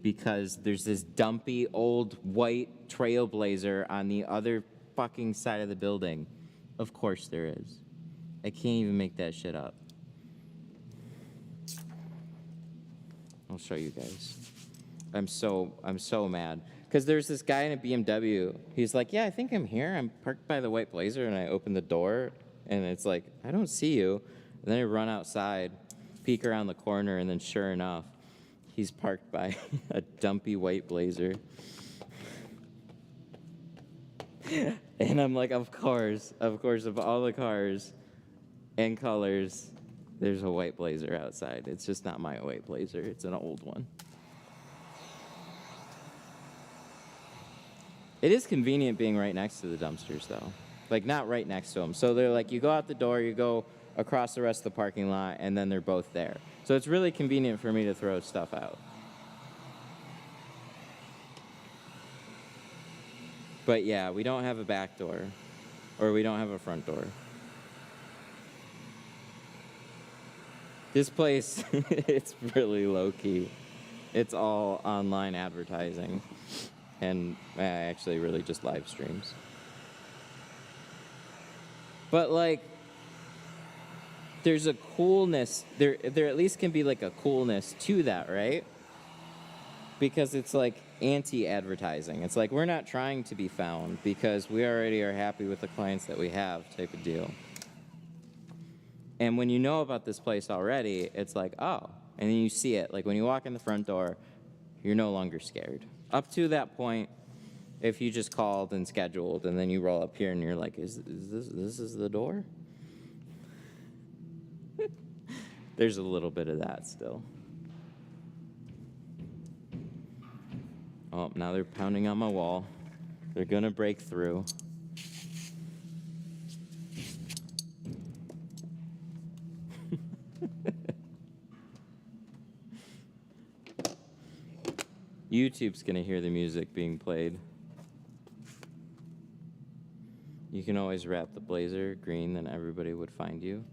Speaker 1: Because there's this dumpy old white trailblazer on the other fucking side of the building. Of course there is. I can't even make that shit up. I'll show you guys. I'm so mad. Because there's this guy in a BMW. He's like, yeah, I think I'm here. I'm parked by the white Blazer, and I open the door, and it's like, I don't see you. And then I run outside, peek around the corner, and then sure enough, he's parked by a dumpy white Blazer. And I'm like, of course, of all the cars and colors, there's a white Blazer outside. It's just not my white Blazer. It's an old one. It is convenient being right next to the dumpsters, though. Like, not right next to them. So they're like, you go out the door, you go across the rest of the parking lot, and then they're both there. So it's really convenient for me to throw stuff out. But yeah, we don't have a back door, or we don't have a front door. This place, it's really low-key. It's all online advertising. And actually really just live streams. But like, there's a coolness, there at least can be like a coolness to that, right? Because it's like anti-advertising. It's like, we're not trying to be found because we already are happy with the clients that we have, type of deal. And when you know about this place already, it's like, oh, and then you see it. Like when you walk in the front door, you're no longer scared. Up to that point, if you just called and scheduled, and then you roll up here and you're like, is this is the door? There's a little bit of that still. Oh, now they're pounding on my wall. They're gonna break through. YouTube's gonna hear the music being played. You can always wrap the Blazer green, then everybody would find you.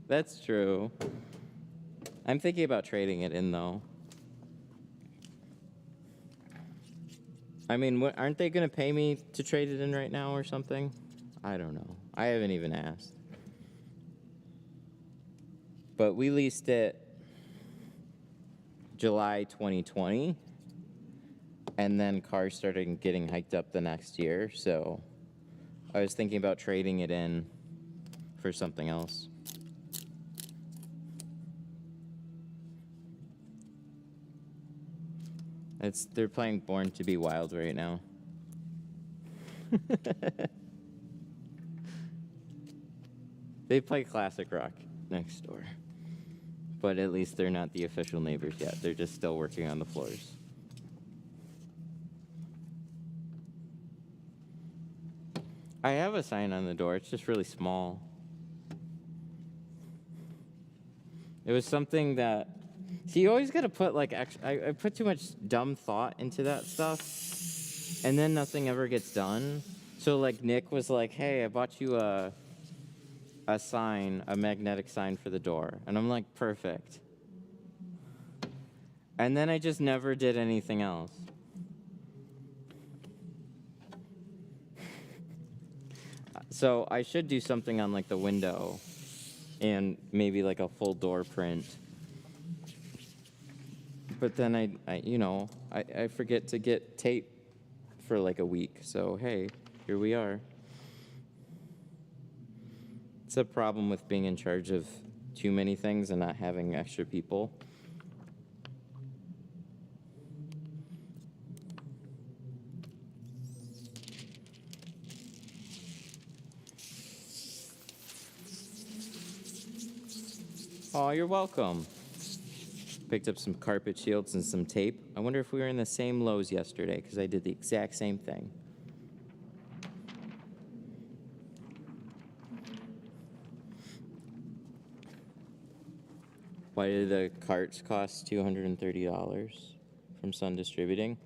Speaker 1: That's true. I'm thinking about trading it in, though. I mean, aren't they gonna pay me to trade it in right now or something? I don't know. I haven't even asked. But we leased it July 2020, and then cars started getting hiked up the next year, so I was thinking about trading it in for something else. They're playing Born to Be Wild right now. They play classic rock next door. But at least they're not the official neighbors yet. They're just still working on the floors. I have a sign on the door. It's just really small. It was something that... See, you always got to put, like... I put too much dumb thought into that stuff. And then nothing ever gets done. So, like, Nick was like, hey, I bought you a sign, a magnetic sign for the door. And I'm like, perfect. And then I just never did anything else. So I should do something on like the window and maybe like a full door print. But then I forget to get tape for like a week. So hey, here we are. It's a problem with being in charge of too many things and not having extra people. Oh, you're welcome. Picked up some carpet shields and some tape. I wonder if we were in the same Lowe's yesterday, because I did the exact same thing. Why did the carts cost $230 from Sun Distributing?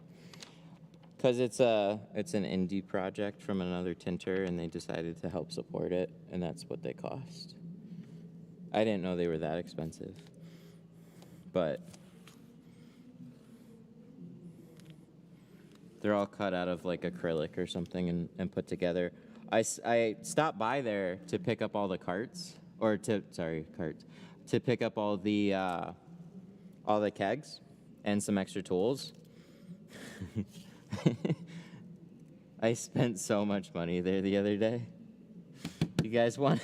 Speaker 1: Because it's an indie project from another tinter, and they decided to help support it, and that's what they cost. I didn't know they were that expensive, but They're all cut out of like acrylic or something and put together. I stopped by there to pick up all the carts, or to pick up all the kegs and some extra tools. I spent so much money there the other day. You guys want?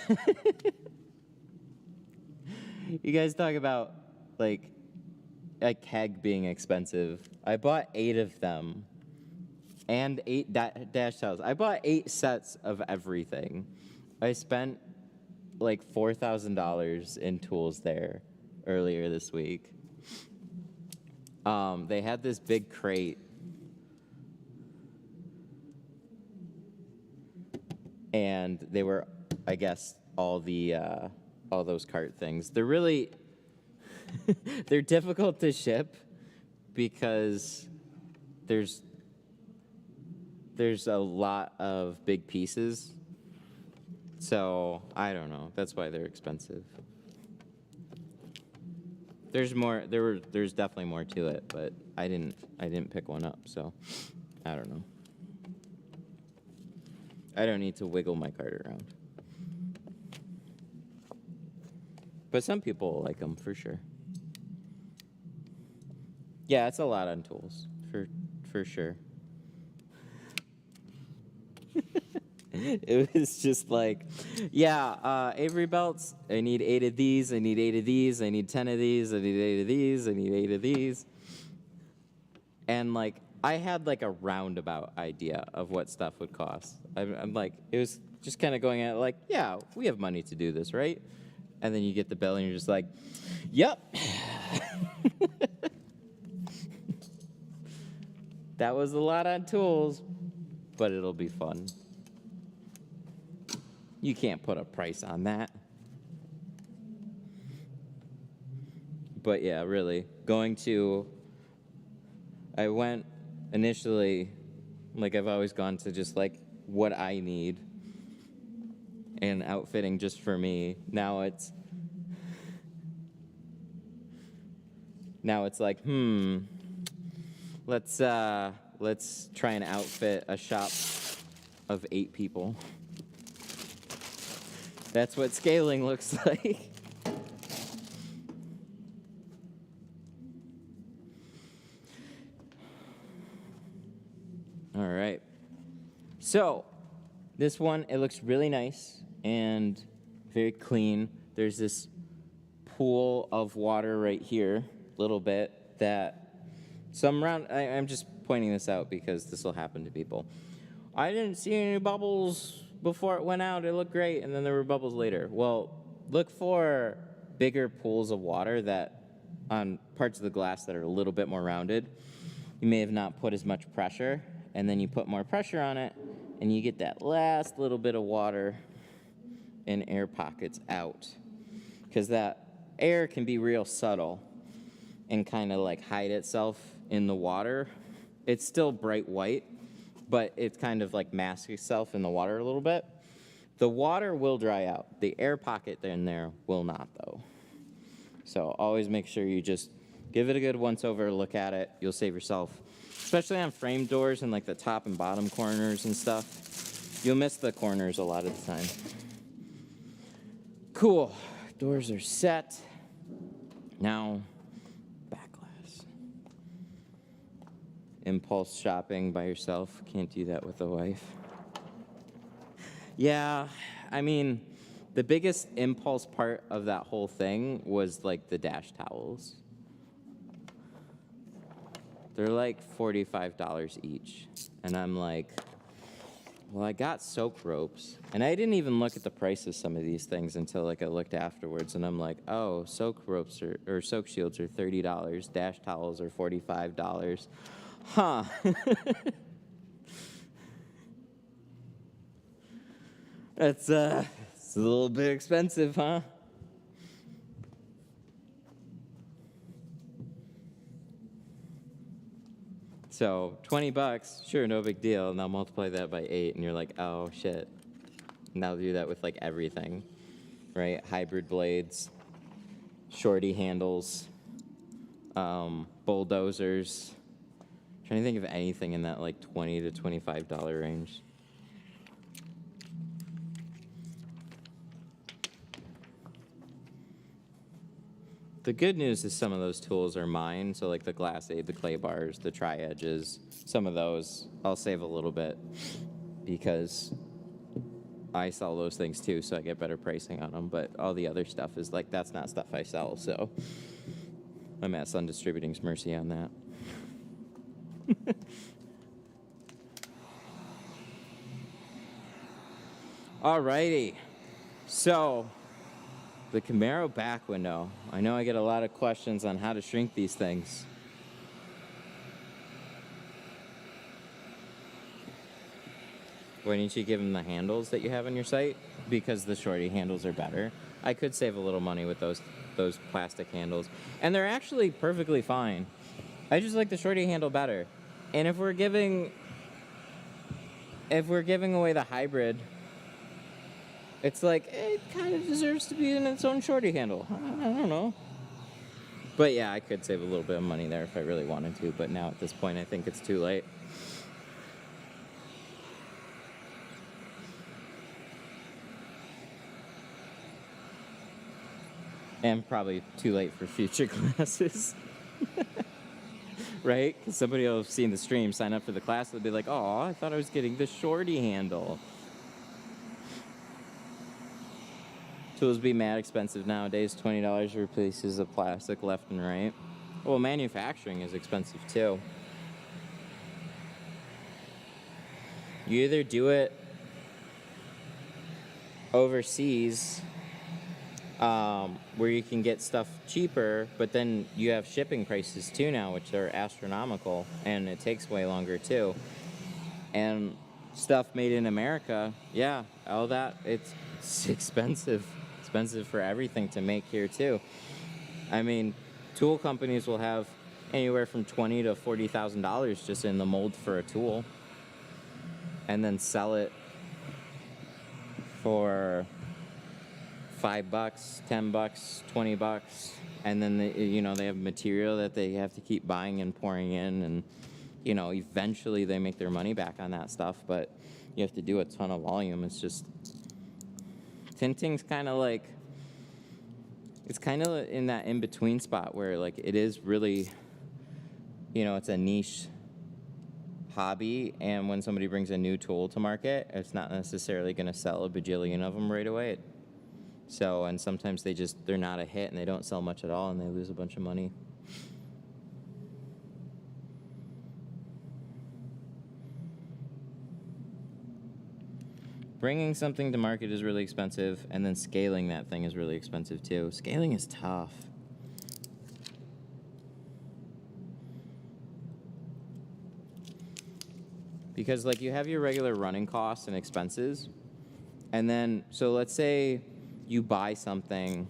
Speaker 1: You guys talk about like a keg being expensive. I bought 8 of them and 8 dash towels. I bought 8 sets of everything. I spent like $4,000 in tools there earlier this week. They had this big crate. And they were, I guess, all those cart things. They're really, they're difficult to ship because there's a lot of big pieces. So I don't know. That's why they're expensive. There's definitely more to it, but I didn't pick one up, so I don't know. I don't need to wiggle my cart around. But some people like them for sure. Yeah, it's a lot on tools for sure. It was just like, yeah, Avery belts, I need 8 of these, I need 8 of these, I need 10 of these, I need 8 of these, I need 8 of these. And like, I had like a roundabout idea of what stuff would cost. I'm like, it was just kind of going at it like, yeah, we have money to do this, right? And then you get the bill and you're just like, yep. That was a lot on tools, but it'll be fun. You can't put a price on that. But yeah, really, I went initially, like I've always gone to just like what I need and outfitting just for me. Now it's like, let's try and outfit a shop of 8 people. That's what scaling looks like. All right. So, this one, it looks really nice and very clean. There's this pool of water right here, a little bit, that I'm just pointing this out because this will happen to people. I didn't see any bubbles before it went out. It looked great, and then there were bubbles later. Well, look for bigger pools of water that on parts of the glass that are a little bit more rounded. You may have not put as much pressure, and then you put more pressure on it, and you get that last little bit of water and air pockets out. Because that air can be real subtle and kind of like hide itself in the water. It's still bright white, but it kind of like masks itself in the water a little bit. The water will dry out. The air pocket in there will not, though. So always make sure you just give it a good once-over look at it. You'll save yourself, especially on frame doors and like the top and bottom corners and stuff. You'll miss the corners a lot of the time. Cool. Doors are set. Now, back glass. Impulse shopping by yourself. Can't do that with a wife. Yeah, I mean, the biggest impulse part of that whole thing was like the dash towels. They're like $45 each. And I'm like, well, I got soak ropes. And I didn't even look at the price of some of these things until like I looked afterwards. And I'm like, oh, soak ropes or soak shields are $30. Dash towels are $45. Huh. It's a little bit expensive, huh? So $20, sure, no big deal. Now multiply that by 8, and you're like, oh shit. Now do that with like everything, right? Hybrid blades, shorty handles, bulldozers, Trying to think of anything in that like $20 to $25 range. The good news is some of those tools are mine, so like the glass aid, the clay bars, the tri-edges, some of those I'll save a little bit because I sell those things too, so I get better pricing on them. But all the other stuff is like, that's not stuff I sell, so I'm at Sun Distributing's mercy on that. Alrighty, so the Camaro back window. I know I get a lot of questions on how to shrink these things. Why didn't you give them the handles that you have on your site? Because the shorty handles are better. I could save a little money with those plastic handles, and they're actually perfectly fine. I just like the shorty handle better. And if we're giving away the hybrid, it's like, it kind of deserves to be in its own shorty handle. I don't know. But yeah, I could save a little bit of money there if I really wanted to, but now at this point I think it's too late. And probably too late for future classes. Right? Because somebody will have seen the stream, sign up for the class, they'll be like, oh, I thought I was getting the shorty handle. Tools be mad expensive nowadays. $20 replaces the plastic left and right. Well, manufacturing is expensive too. You either do it overseas, where you can get stuff cheaper, but then you have shipping prices too now, which are astronomical, and it takes way longer too. And stuff made in America, yeah, all that, it's expensive. Expensive for everything to make here too. I mean, tool companies will have anywhere from $20,000 to $40,000 just in the mold for a tool, and then sell it for $5, $10, $20, and then they have material that they have to keep buying and pouring in, and eventually they make their money back on that stuff, but you have to do a ton of volume. It's just, tinting's kind of like, it's kind of in that in-between spot where like it is really, it's a niche hobby, and when somebody brings a new tool to market, it's not necessarily going to sell a bajillion of them right away. So, and sometimes they're not a hit and they don't sell much at all and they lose a bunch of money. Bringing something to market is really expensive, and then scaling that thing is really expensive too. Scaling is tough. Because like you have your regular running costs and expenses, and then, so let's say you buy something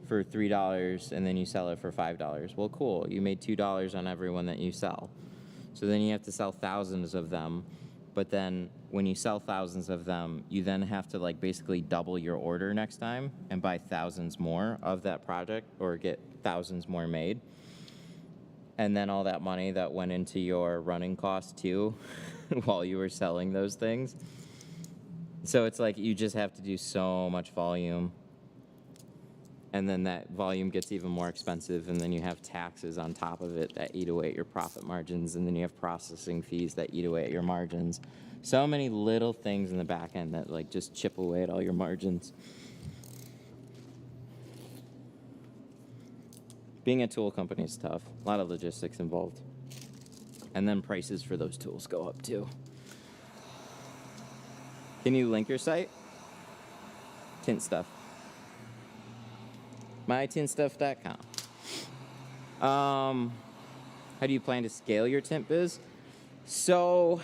Speaker 1: for $3 and then you sell it for $5. Well, cool, you made $2 on every one that you sell. So then you have to sell thousands of them. But then when you sell thousands of them, you then have to like basically double your order next time and buy thousands more of that project, or get thousands more made. And then all that money that went into your running costs too while you were selling those things. So it's like you just have to do so much volume. And then that volume gets even more expensive, and then you have taxes on top of it that eat away at your profit margins, and then you have processing fees that eat away at your margins. So many little things in the back end that like just chip away at all your margins. Being a tool company is tough. A lot of logistics involved. And then prices for those tools go up too. Can you link your site? Tint stuff. mytintstuff.com. How do you plan to scale your tint biz? So,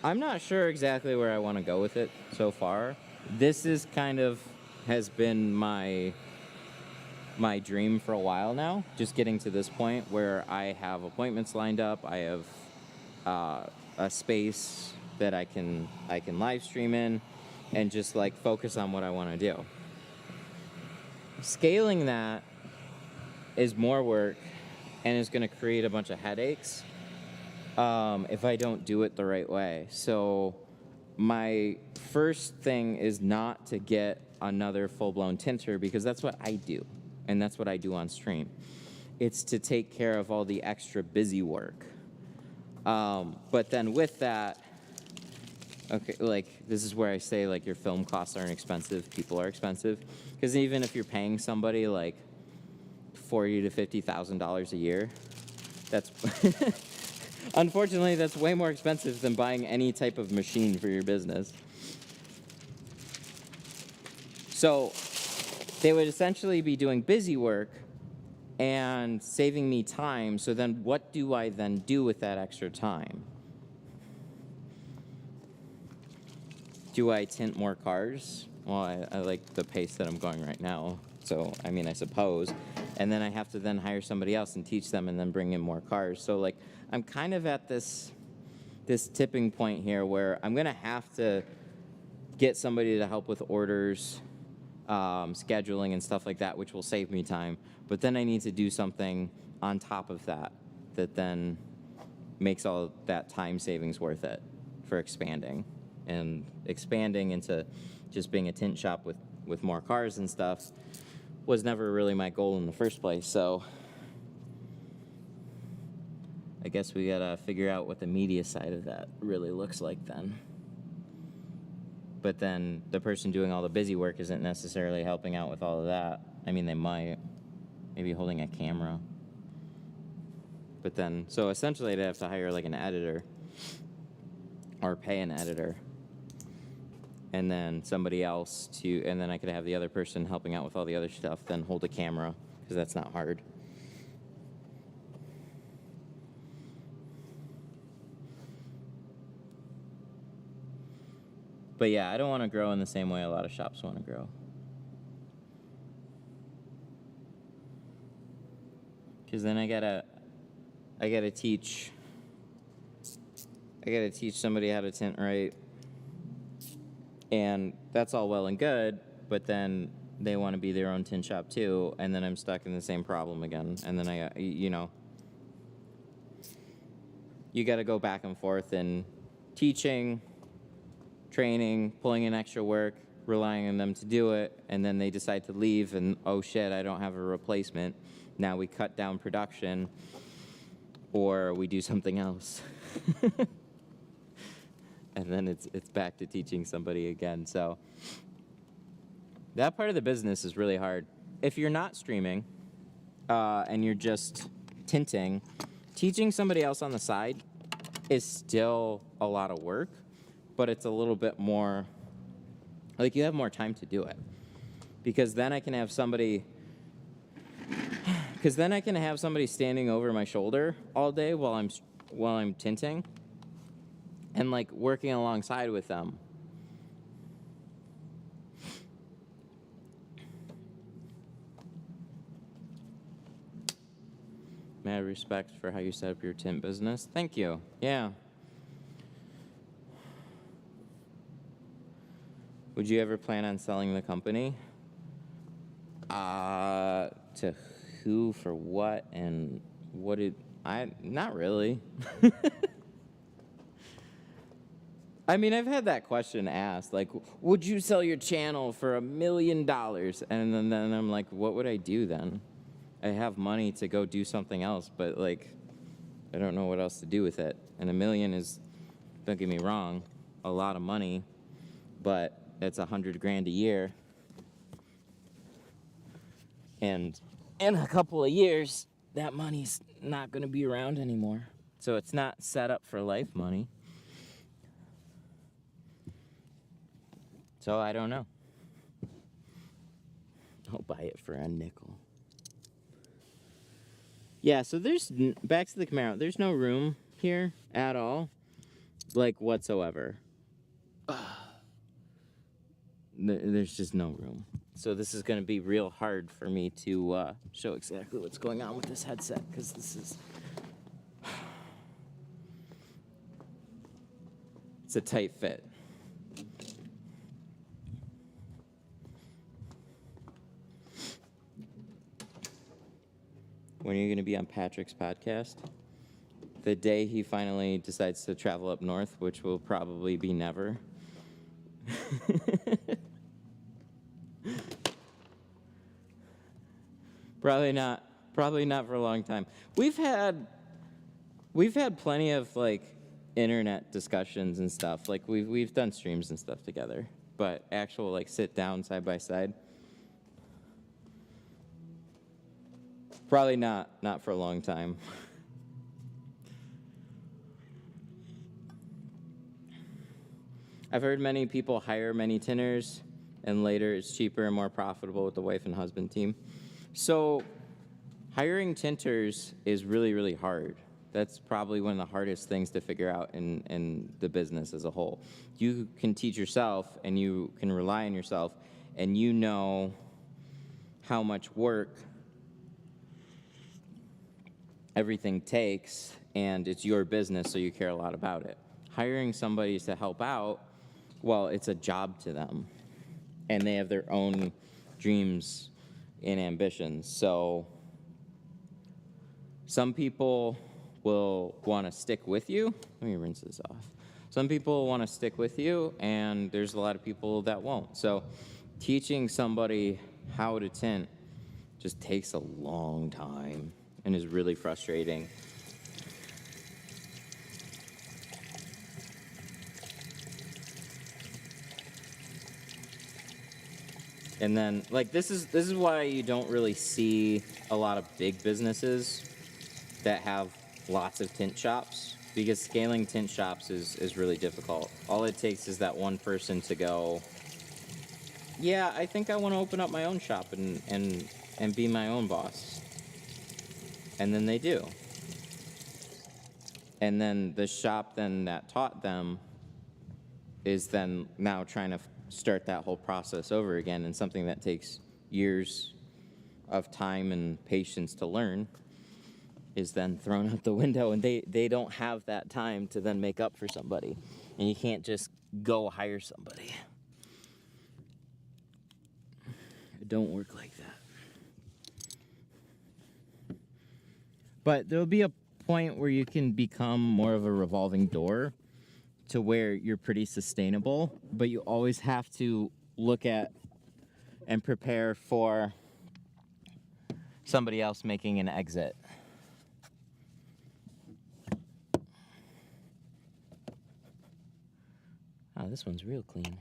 Speaker 1: I'm not sure exactly where I want to go with it so far. This is kind of has been my dream for a while now, just getting to this point where I have appointments lined up. I have a space that I can live stream in and just like focus on what I want to do. Scaling that is more work, and it's going to create a bunch of headaches if I don't do it the right way. So my first thing is not to get another full-blown tinter, because that's what I do, and that's what I do on stream. It's to take care of all the extra busy work. But then with that, okay, like, this is where I say, like, your film costs aren't expensive, people are expensive. Because even if you're paying somebody, like, $40,000 to $50,000 a year, that's, unfortunately, that's way more expensive than buying any type of machine for your business. So they would essentially be doing busy work and saving me time. So then what do I then do with that extra time? Do I tint more cars? Well, I like the pace that I'm going right now. So, I mean, I suppose. And then I have to then hire somebody else and teach them and then bring in more cars. So, like, I'm kind of at this tipping point here where I'm going to have to get somebody to help with orders, scheduling and stuff like that, which will save me time. But then I need to do something on top of that then makes all that time savings worth it for expanding. And expanding into just being a tint shop with more cars and stuff was never really my goal in the first place. So I guess we gotta figure out what the media side of that really looks like then. But then the person doing all the busy work isn't necessarily helping out with all of that. I mean, they might. Maybe holding a camera. But then, so essentially I'd have to hire like an editor or pay an editor. And then somebody else and then I could have the other person helping out with all the other stuff, then hold a camera, because that's not hard. But yeah, I don't want to grow in the same way a lot of shops want to grow. Because then I gotta teach somebody how to tint right. And that's all well and good, but then they want to be their own tint shop too, and then I'm stuck in the same problem again. And then you got to go back and forth in teaching, training, pulling in extra work, relying on them to do it, and then they decide to leave, and oh shit, I don't have a replacement. Now we cut down production, or we do something else. And then it's back to teaching somebody again. So that part of the business is really hard. If you're not streaming and you're just tinting, teaching somebody else on the side is still a lot of work, but it's a little bit more, like, you have more time to do it. Because then I can have somebody standing over my shoulder all day while I'm tinting, and like working alongside with them. Mad respect for how you set up your tint business. Thank you. Yeah. Would you ever plan on selling the company? To who, for what, and what did not really. I mean, I've had that question asked, like, would you sell your channel for $1 million? And then I'm like, what would I do then? I have money to go do something else, but, like, I don't know what else to do with it. And $1 million is, don't get me wrong, a lot of money, but it's $100,000 a year. And in a couple of years, that money's not going to be around anymore. So it's not set up for life money. So I don't know. I'll buy it for a nickel. Yeah, so back to the Camaro. There's no room here at all, like, whatsoever. There's just no room. So this is going to be real hard for me to show exactly what's going on with this headset, because this is... It's a tight fit. when are you going to be on Patrick's podcast? The day he finally decides to travel up north, which will probably be never. Probably not for a long time. We've had plenty of like internet discussions and stuff. Like we've done streams and stuff together, but actual like sit down side by side. Probably not for a long time. I've heard many people hire many tinters, and later it's cheaper and more profitable with the wife and husband team. So hiring tinters is really, really hard. That's probably one of the hardest things to figure out in the business as a whole. You can teach yourself, and you can rely on yourself, and you know how much work everything takes, and it's your business, so you care a lot about it. Hiring somebody to help out, well, it's a job to them, and they have their own dreams and ambitions. So some people will want to stick with you. Let me rinse this off. Some people want to stick with you, and there's a lot of people that won't. So teaching somebody how to tint just takes a long time and is really frustrating. And then, like, this is why you don't really see a lot of big businesses that have lots of tint shops, because scaling tint shops is really difficult. All it takes is that one person to go, yeah, I think I want to open up my own shop and be my own boss. And then they do. And then the shop then that taught them is then now trying to start that whole process over again, and something that takes years of time and patience to learn is then thrown out the window, and they don't have that time to then make up for somebody. And you can't just go hire somebody. It don't work like that. But there'll be a point where you can become more of a revolving door to where you're pretty sustainable, but you always have to look at and prepare for somebody else making an exit. Oh, this one's real clean.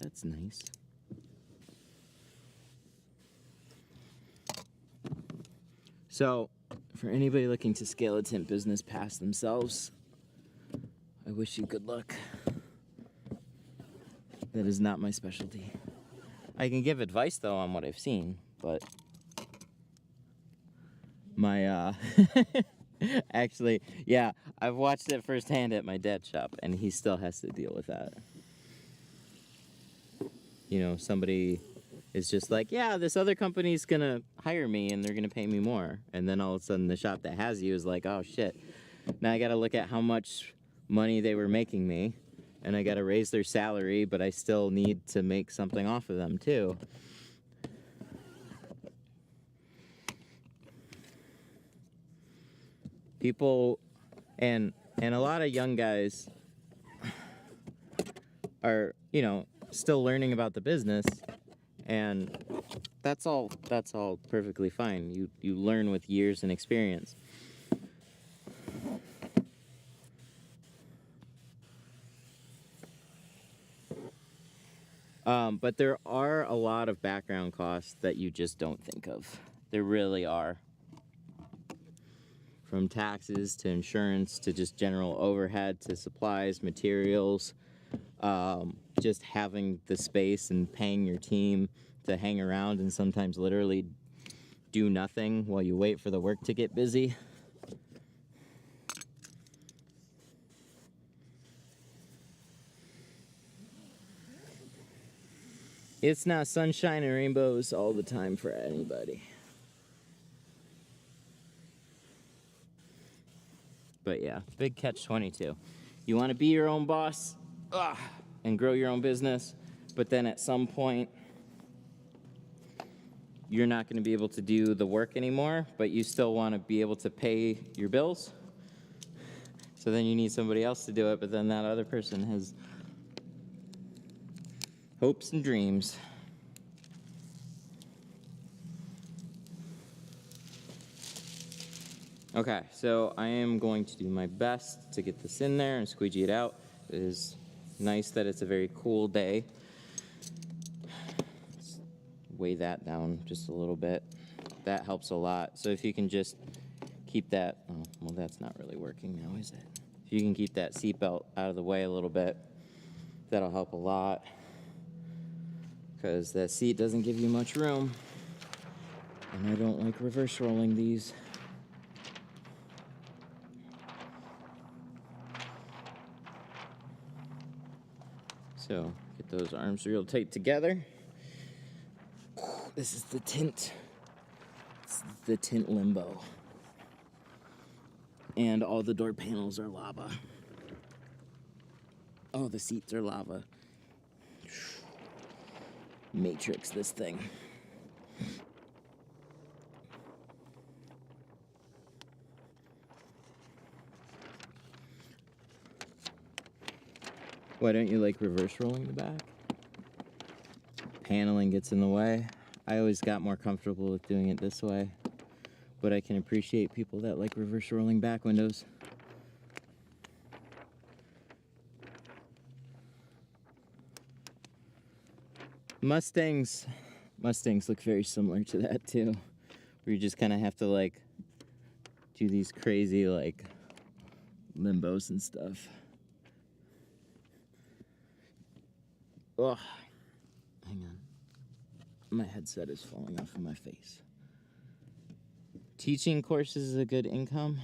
Speaker 1: That's nice. So, for anybody looking to scale a tint business past themselves, I wish you good luck. That is not my specialty. I can give advice, though, on what I've seen, but my, actually, yeah, I've watched it firsthand at my dad's shop, and he still has to deal with that. You know, somebody is just like, yeah, this other company's gonna hire me, and they're gonna pay me more. And then all of a sudden, the shop that has you is like, oh, shit. Now I gotta look at how much money they were making me, and I got to raise their salary, but I still need to make something off of them too. People and a lot of young guys are, you know, still learning about the business, and that's all perfectly fine. You learn with years and experience. But there are a lot of background costs that you just don't think of. There really are. From taxes to insurance to just general overhead to supplies, materials, just having the space and paying your team to hang around and sometimes literally do nothing while you wait for the work to get busy. It's not sunshine and rainbows all the time for anybody. But yeah, big catch-22. You want to be your own boss and grow your own business, but then at some point, you're not going to be able to do the work anymore, but you still want to be able to pay your bills. So then you need somebody else to do it, but then that other person has hopes and dreams. Okay, so I am going to do my best to get this in there and squeegee it out. It is nice that it's a very cool day. Let's weigh that down just a little bit. That helps a lot. So if you can just keep that, oh, well, that's not really working now, is it? If you can keep that seatbelt out of the way a little bit, that'll help a lot, because that seat doesn't give you much room, and I don't like reverse rolling these. So get those arms real tight together. This is the tint. It's the tint limbo. And all the door panels are lava. Oh, the seats are lava. Matrix this thing. Why don't you like reverse rolling the back? Paneling gets in the way. I always got more comfortable with doing it this way, but I can appreciate people that like reverse rolling back windows. Mustangs look very similar to that too, where you just kind of have to like do these crazy like limbos and stuff. Oh, hang on. My headset is falling off of my face. Teaching courses is a good income.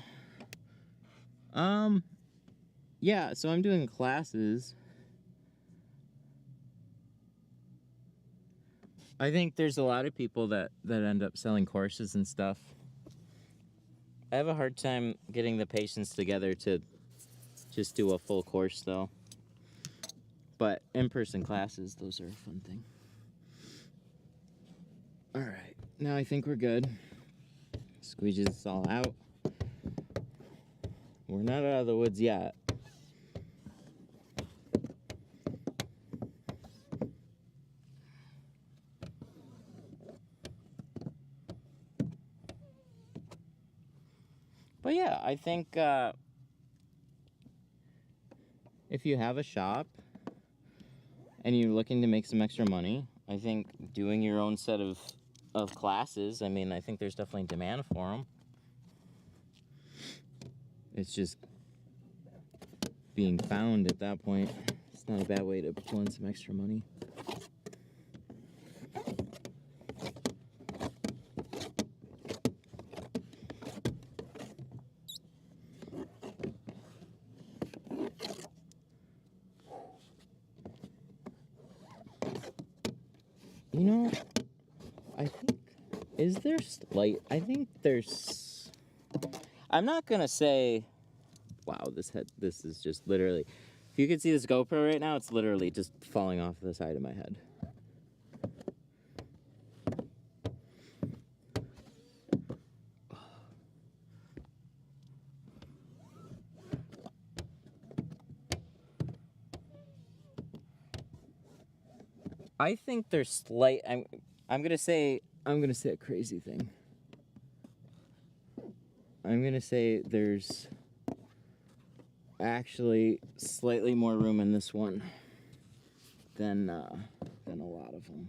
Speaker 1: Yeah, so I'm doing classes. I think there's a lot of people that end up selling courses and stuff. I have a hard time getting the patience together to just do a full course though. But in-person classes, those are a fun thing. All right, now I think we're good. Squeegee this all out. We're not out of the woods yet. But yeah, I think if you have a shop and you're looking to make some extra money, I think doing your own set of classes, I mean, I think there's definitely demand for them. It's just being found at that point. It's not a bad way to pull in some extra money. You know, I think, is there I think there's, I'm not gonna say, wow, this is just literally, if you could see this GoPro right now, it's literally just falling off the side of my head. I think there's I'm gonna say a crazy thing. I'm gonna say there's actually slightly more room in this one than a lot of them.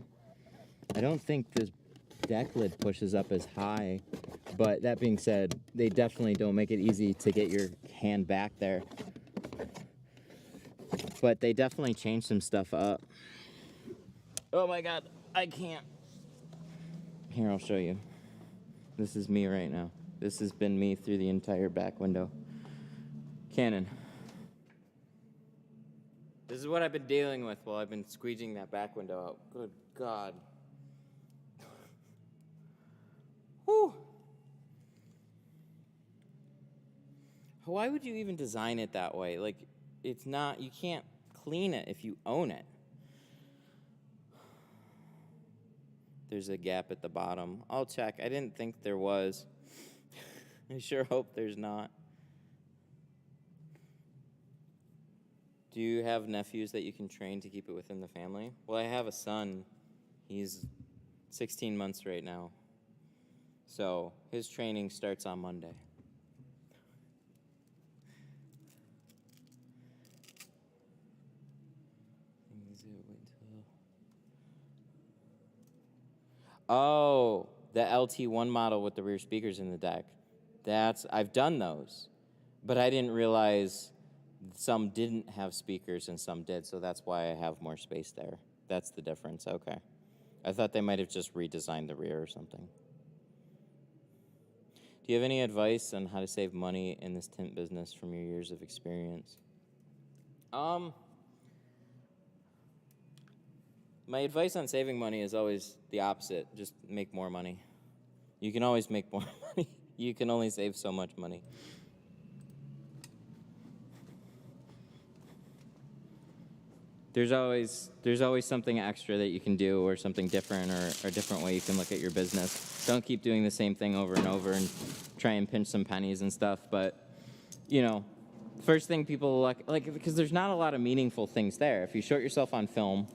Speaker 1: I don't think this deck lid pushes up as high, but that being said, they definitely don't make it easy to get your hand back there. But they definitely changed some stuff up. Oh my God, I can't. Here, I'll show you. This is me right now. This has been me through the entire back window. Canon. This is what I've been dealing with while I've been squeegeeing that back window out. Good God. Whew. Why would you even design it that way? Like, it's not, you can't clean it if you own it. there's a gap at the bottom. I'll check. I didn't think there was. I sure hope there's not. Do you have nephews that you can train to keep it within the family? Well, I have a son. He's 16 months right now. So his training starts on Monday. Oh, the LT1 model with the rear speakers in the deck. I've done those, but I didn't realize some didn't have speakers and some did, so that's why I have more space there. That's the difference, okay. I thought they might have just redesigned the rear or something. Do you have any advice on how to save money in this tint business from your years of experience? My advice on saving money is always the opposite. Just make more money. You can always make more money. You can only save so much money. There's always something extra that you can do, or something different, or a different way you can look at your business. Don't keep doing the same thing over and over and try and pinch some pennies and stuff. But, you know, first thing people like because there's not a lot of meaningful things there. If you short yourself on film,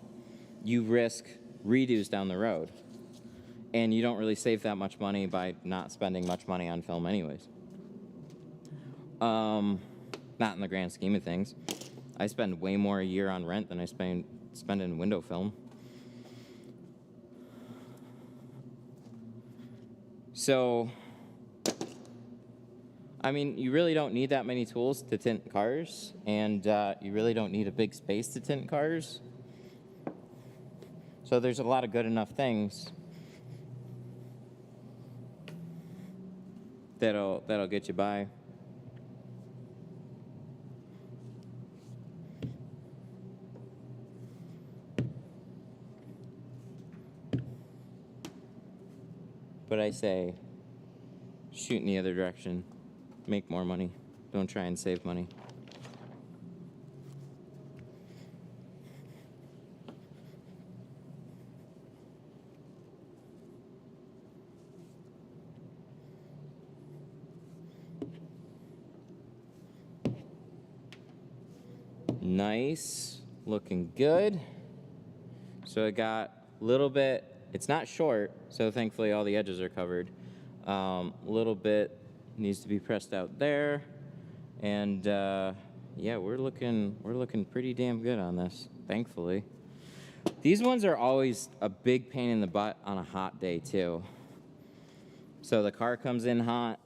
Speaker 1: you risk redos down the road. And you don't really save that much money by not spending much money on film anyways. Not in the grand scheme of things. I spend way more a year on rent than I spend in window film. So, I mean, you really don't need that many tools to tint cars, and you really don't need a big space to tint cars. So there's a lot of good enough things that'll get you by. But I say, shoot in the other direction. Make more money. Don't try and save money. Nice, looking good. So I got a little bit, it's not short, so thankfully all the edges are covered. Little bit needs to be pressed out there. And yeah, we're looking pretty damn good on this, thankfully. These ones are always a big pain in the butt on a hot day too. So the car comes in hot,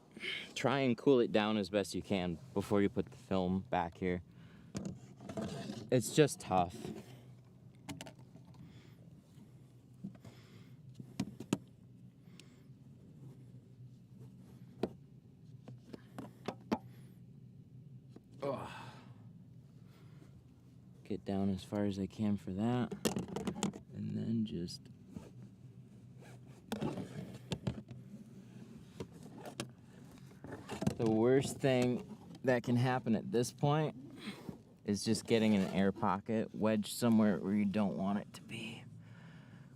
Speaker 1: try and cool it down as best you can before you put the film back here. It's just tough. Oh. Get down as far as I can for that. And then just... The worst thing that can happen at this point is just getting an air pocket wedged somewhere where you don't want it to be.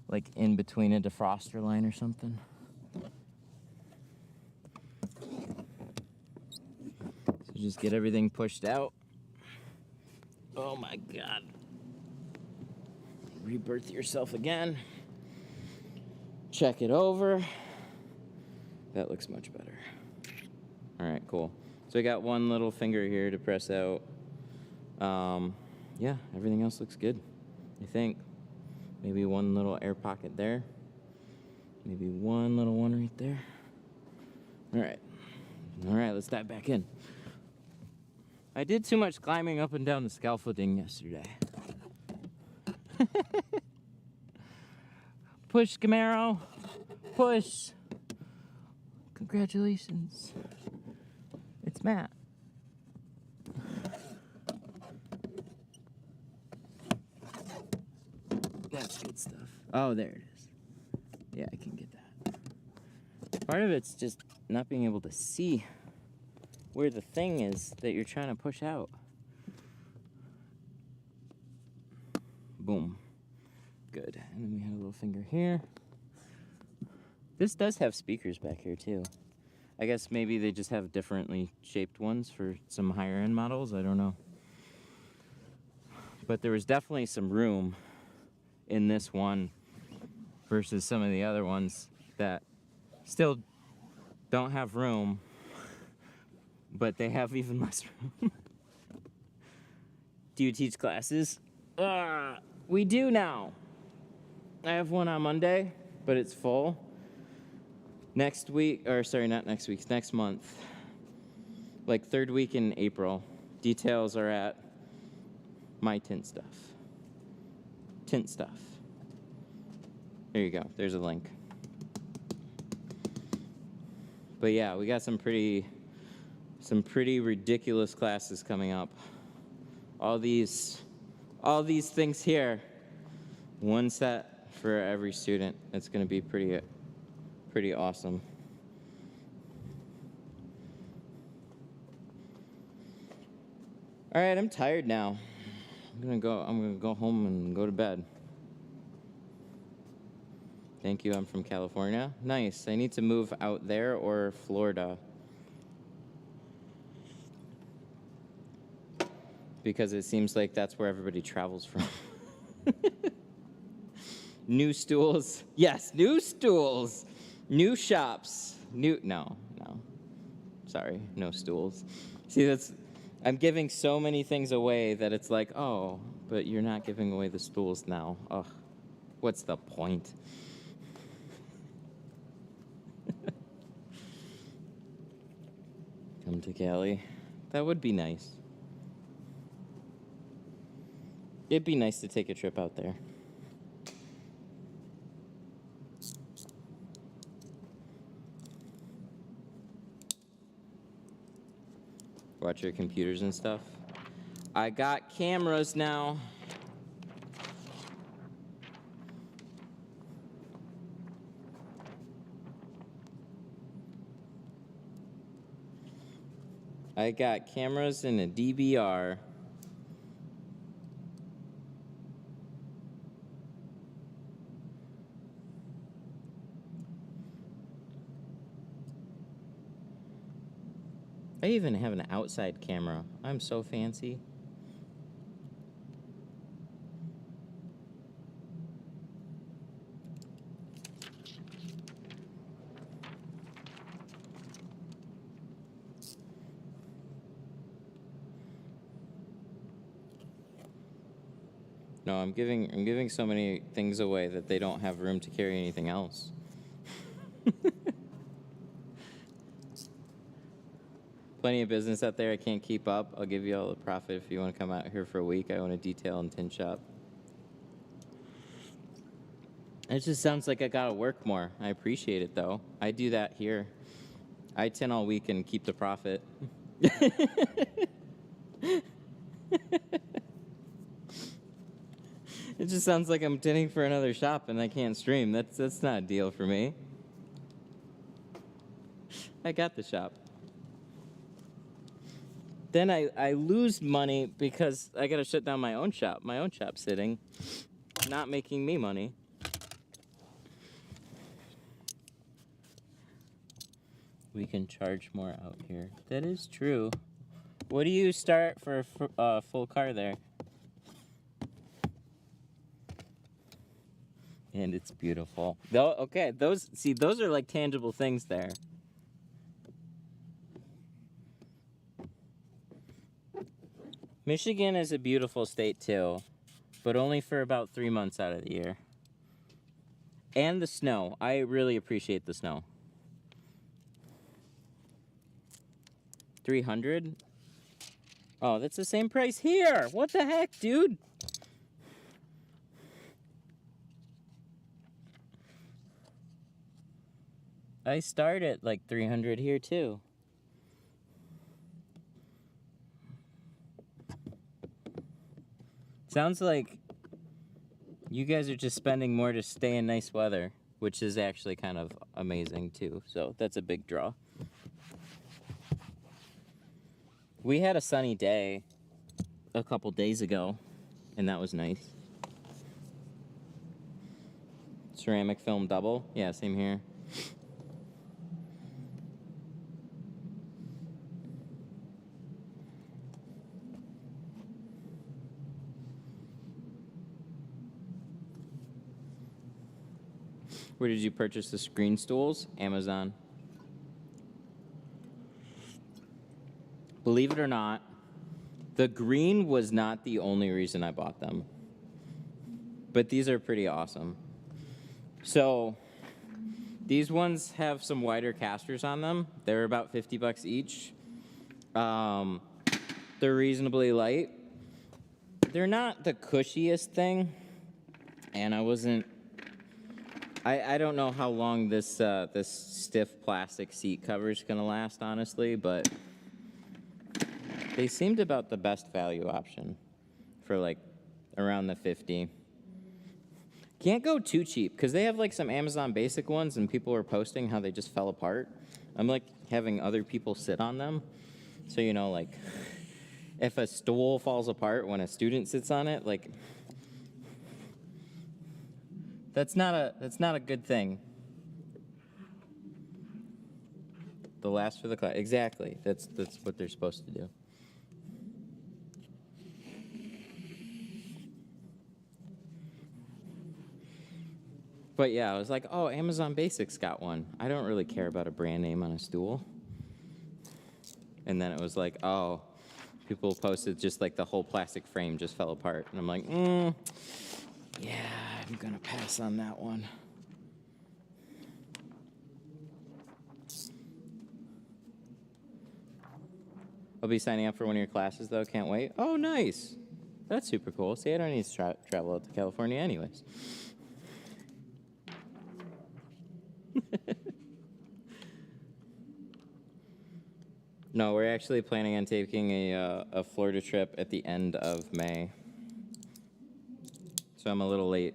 Speaker 1: Like in between a defroster line or something. So just get everything pushed out. Oh my God. Rebirth yourself again. Check it over. That looks much better. All right, cool. So I got one little finger here to press out. Yeah, everything else looks good, I think. Maybe one little air pocket there. Maybe one little one right there. All right, let's dive back in. I did too much climbing up and down the scaffolding yesterday. Push, Camaro. Push. Congratulations. It's Matt. That's good stuff. Oh, there it is. Yeah, I can get that. Part of it's just not being able to see where the thing is that you're trying to push out. Boom. Good. And then we had a little finger here. This does have speakers back here too. I guess maybe they just have differently shaped ones for some higher end models. I don't know. But there was definitely some room in this one versus some of the other ones that still don't have room, but they have even less room. Do you teach classes? We do now. I have one on Monday, but it's full. Next week, or sorry, not next week, next month. Like third week in April. Details are at my Tint Stuff. Tint Stuff. There you go, there's a link. But yeah, we got some pretty ridiculous classes coming up. All these things here. One set for every student. It's gonna be pretty awesome. All right, I'm tired now. I'm gonna go home and go to bed. Thank you, I'm from California. Nice, I need to move out there or Florida. Because it seems like that's where everybody travels from. New stools. Yes, new stools. New shops. No. Sorry, no stools. See, I'm giving so many things away that it's like, oh, but you're not giving away the stools now. Ugh, what's the point? Come to Cali. That would be nice. It'd be nice to take a trip out there. Watch your computers and stuff. I got cameras now. I got cameras and a DVR. I even have an outside camera. I'm so fancy. No, I'm giving so many things away that they don't have room to carry anything else. Plenty of business out there. I can't keep up. I'll give you all the profit if you want to come out here for a week. I own a detail and tint shop. It just sounds like I gotta work more. I appreciate it though. I do that here. I tint all week and keep the profit. It just sounds like I'm tinting for another shop and I can't stream. That's not a deal for me. I got the shop. Then I lose money because I gotta shut down my own shop. My own shop sitting, not making me money. We can charge more out here. That is true. What do you start for a full car there? And it's beautiful. Okay, those are like tangible things there. Michigan is a beautiful state too, but only for about 3 months out of the year. And the snow. I really appreciate the snow. 300? Oh, that's the same price here. What the heck, dude? I start at like 300 here too. Sounds like you guys are just spending more to stay in nice weather, which is actually kind of amazing too. So that's a big draw. We had a sunny day a couple days ago, and that was nice. Ceramic film double? Yeah, same here. Where did you purchase the screen stools? Amazon. Believe it or not, the green was not the only reason I bought them. But these are pretty awesome. So, these ones have some wider casters on them. They're about $50 each. They're reasonably light. They're not the cushiest thing. And I don't know how long this this stiff plastic seat cover is going to last, honestly, but they seemed about the best value option for like around the 50. Can't go too cheap because they have like some Amazon basic ones and people are posting how they just fell apart. I'm like having other people sit on them. So, you know, like if a stool falls apart when a student sits on it, like that's not a good thing. The last for the class. Exactly. That's what they're supposed to do. But yeah, I was like, oh, Amazon Basics got one. I don't really care about a brand name on a stool. And then it was like, oh, people posted just like the whole plastic frame just fell apart. And I'm like, yeah, I'm going to pass on that one. I'll be signing up for one of your classes, though. Can't wait. Oh, nice. That's super cool. See, I don't need to travel out to California anyways. No, we're actually planning on taking a Florida trip at the end of May. So I'm a little late.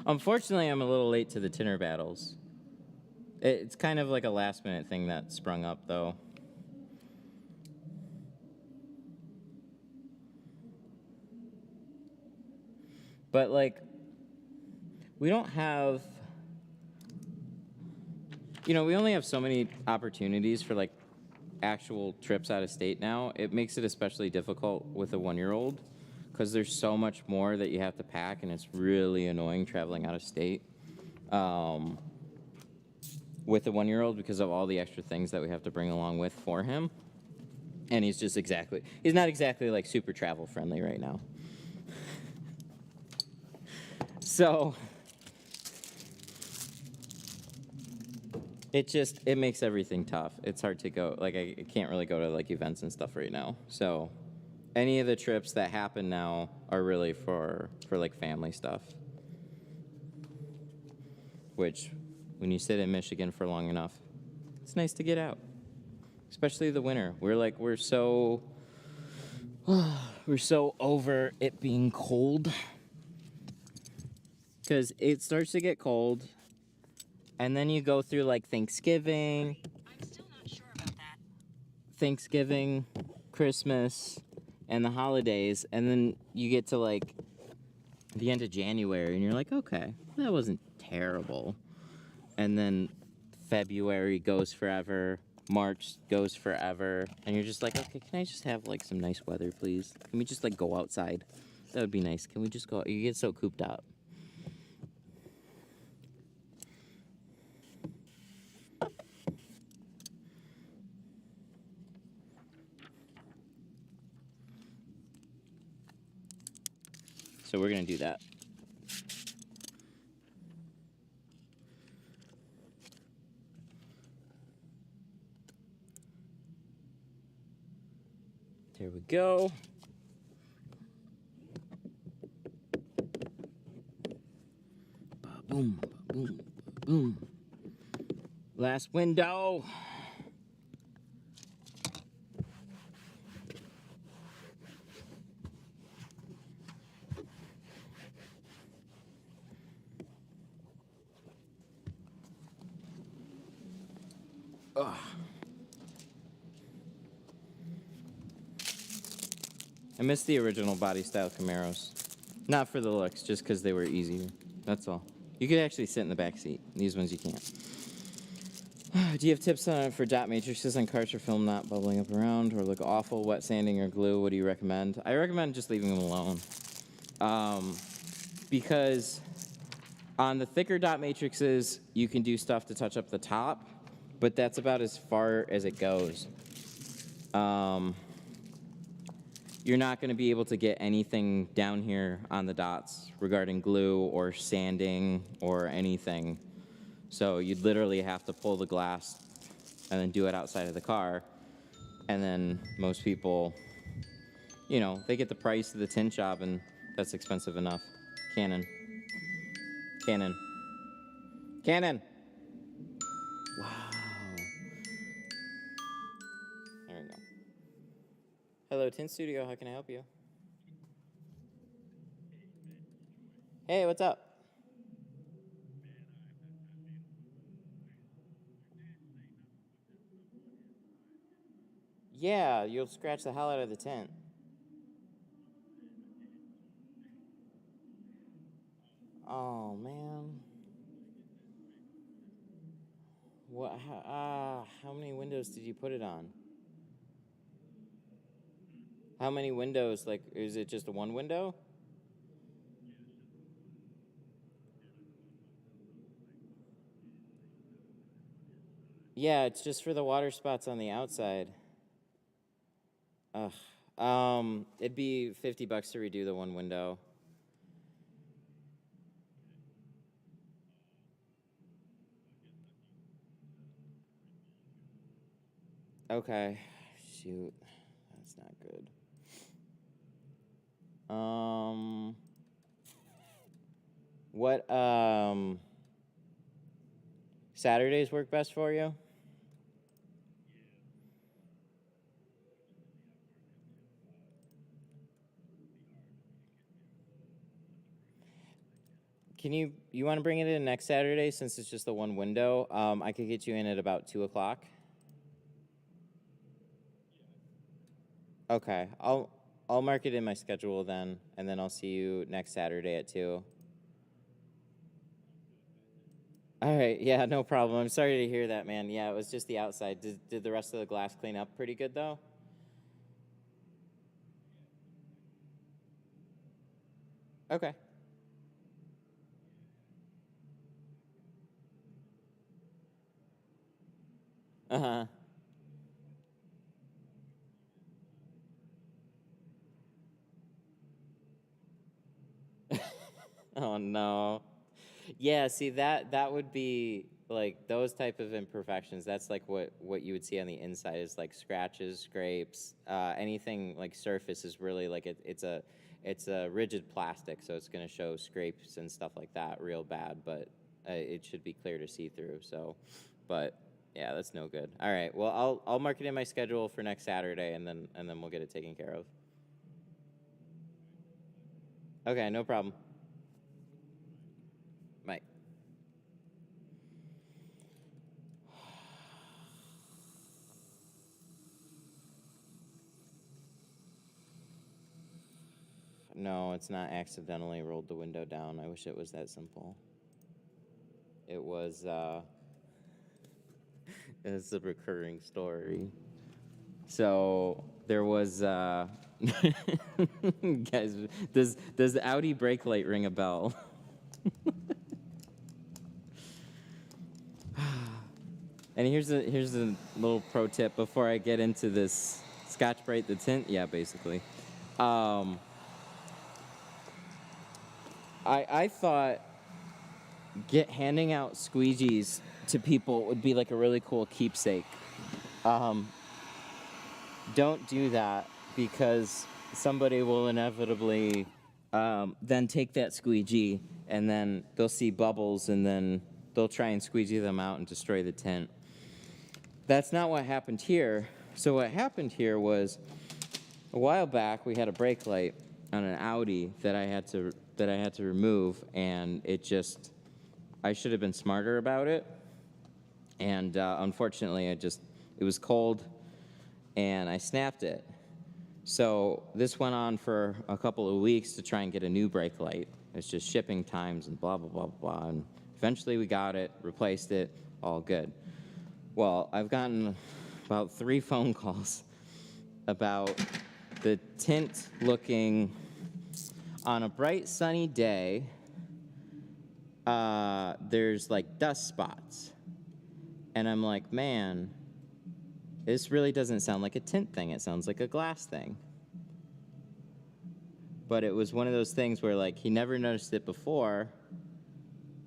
Speaker 1: Unfortunately, I'm a little late to the tinter battles. It's kind of like a last-minute thing that sprung up, though. But, like, we don't have... You know, we only have so many opportunities for, like, actual trips out of state now. It makes it especially difficult with a 1-year-old because there's so much more that you have to pack, and it's really annoying traveling out of state with a 1-year-old because of all the extra things that we have to bring along with for him. And he's not exactly like super travel friendly right now. So it makes everything tough. It's hard to go, like I can't really go to like events and stuff right now. So any of the trips that happen now are really for like family stuff. Which when you sit in Michigan for long enough, it's nice to get out. Especially the winter. We're so over it being cold. Cuz it starts to get cold. And then you go through like Thanksgiving.
Speaker 5: I'm still not sure about that.
Speaker 1: Thanksgiving, Christmas, and the holidays, and then you get to like the end of January and you're like, okay, that wasn't terrible. And then February goes forever, March goes forever, and you're just like, okay, can I just have like some nice weather, please? Can we just like go outside? That would be nice. Can we just go? You get so cooped up. So we're going to do that. There we go. Boom, boom, boom. Last window. Ugh. I miss the original body style Camaros. Not for the looks, just because they were easier. That's all. You could actually sit in the back seat. These ones you can't. Do you have tips for dot matrices on cars or film not bubbling up around or look awful, wet sanding or glue? What do you recommend? I recommend just leaving them alone. Because on the thicker dot matrices, you can do stuff to touch up the top, but that's about as far as it goes. You're not going to be able to get anything down here on the dots regarding glue or sanding or anything. So you'd literally have to pull the glass and then do it outside of the car. And then most people, you know, they get the price of the tint job and that's expensive enough. Canon. Canon. Canon! Wow. There we go. Hello, Tint Studio. How can I help you? Hey, what's up? Yeah, you'll scratch the hell out of the tint. Oh, man. What? How many windows did you put it on? How many windows? Like, is it just one window? Yeah, it's just for the water spots on the outside. Ugh. It'd be $50 to redo the one window. Okay. Shoot. That's not good. What, Saturdays work best for you? You want to bring it in next Saturday since it's just the one window? I could get you in at about 2 o'clock. Okay, I'll mark it in my schedule then, and then I'll see you next Saturday at 2. All right, yeah, no problem. I'm sorry to hear that, man. Yeah, it was just the outside. Did the rest of the glass clean up pretty good, though? Okay. Uh-huh. Oh, no. Yeah, see, that would be, like, those type of imperfections. That's, like, what you would see on the inside is, like, scratches, scrapes, anything, like, surface is really, like, it's a rigid plastic, so it's going to show scrapes and stuff like that real bad, but it should be clear to see through, so, but, yeah, that's no good. All right, well, I'll mark it in my schedule for next Saturday, and then we'll get it taken care of. Okay, no problem. Bye. No, it's not accidentally rolled the window down. I wish it was that simple. It was, it's a recurring story. So there was, guys, does the Audi brake light ring a bell? And here's a little pro tip before I get into this Scotch-Brite the tint. Yeah, basically. I thought handing out squeegees to people would be like a really cool keepsake. Don't do that because somebody will inevitably then take that squeegee and then they'll see bubbles and then they'll try and squeegee them out and destroy the tint. That's not what happened here. So what happened here was a while back we had a brake light on an Audi that I had to remove, and I should have been smarter about it. And unfortunately, it was cold, and I snapped it. So this went on for a couple of weeks to try and get a new brake light. It's just shipping times and blah, blah, blah, blah. And eventually we got it, replaced it, all good. Well, I've gotten about 3 phone calls about the tint looking on a bright sunny day. There's like dust spots. And I'm like, man, this really doesn't sound like a tint thing. It sounds like a glass thing. But it was one of those things where like he never noticed it before.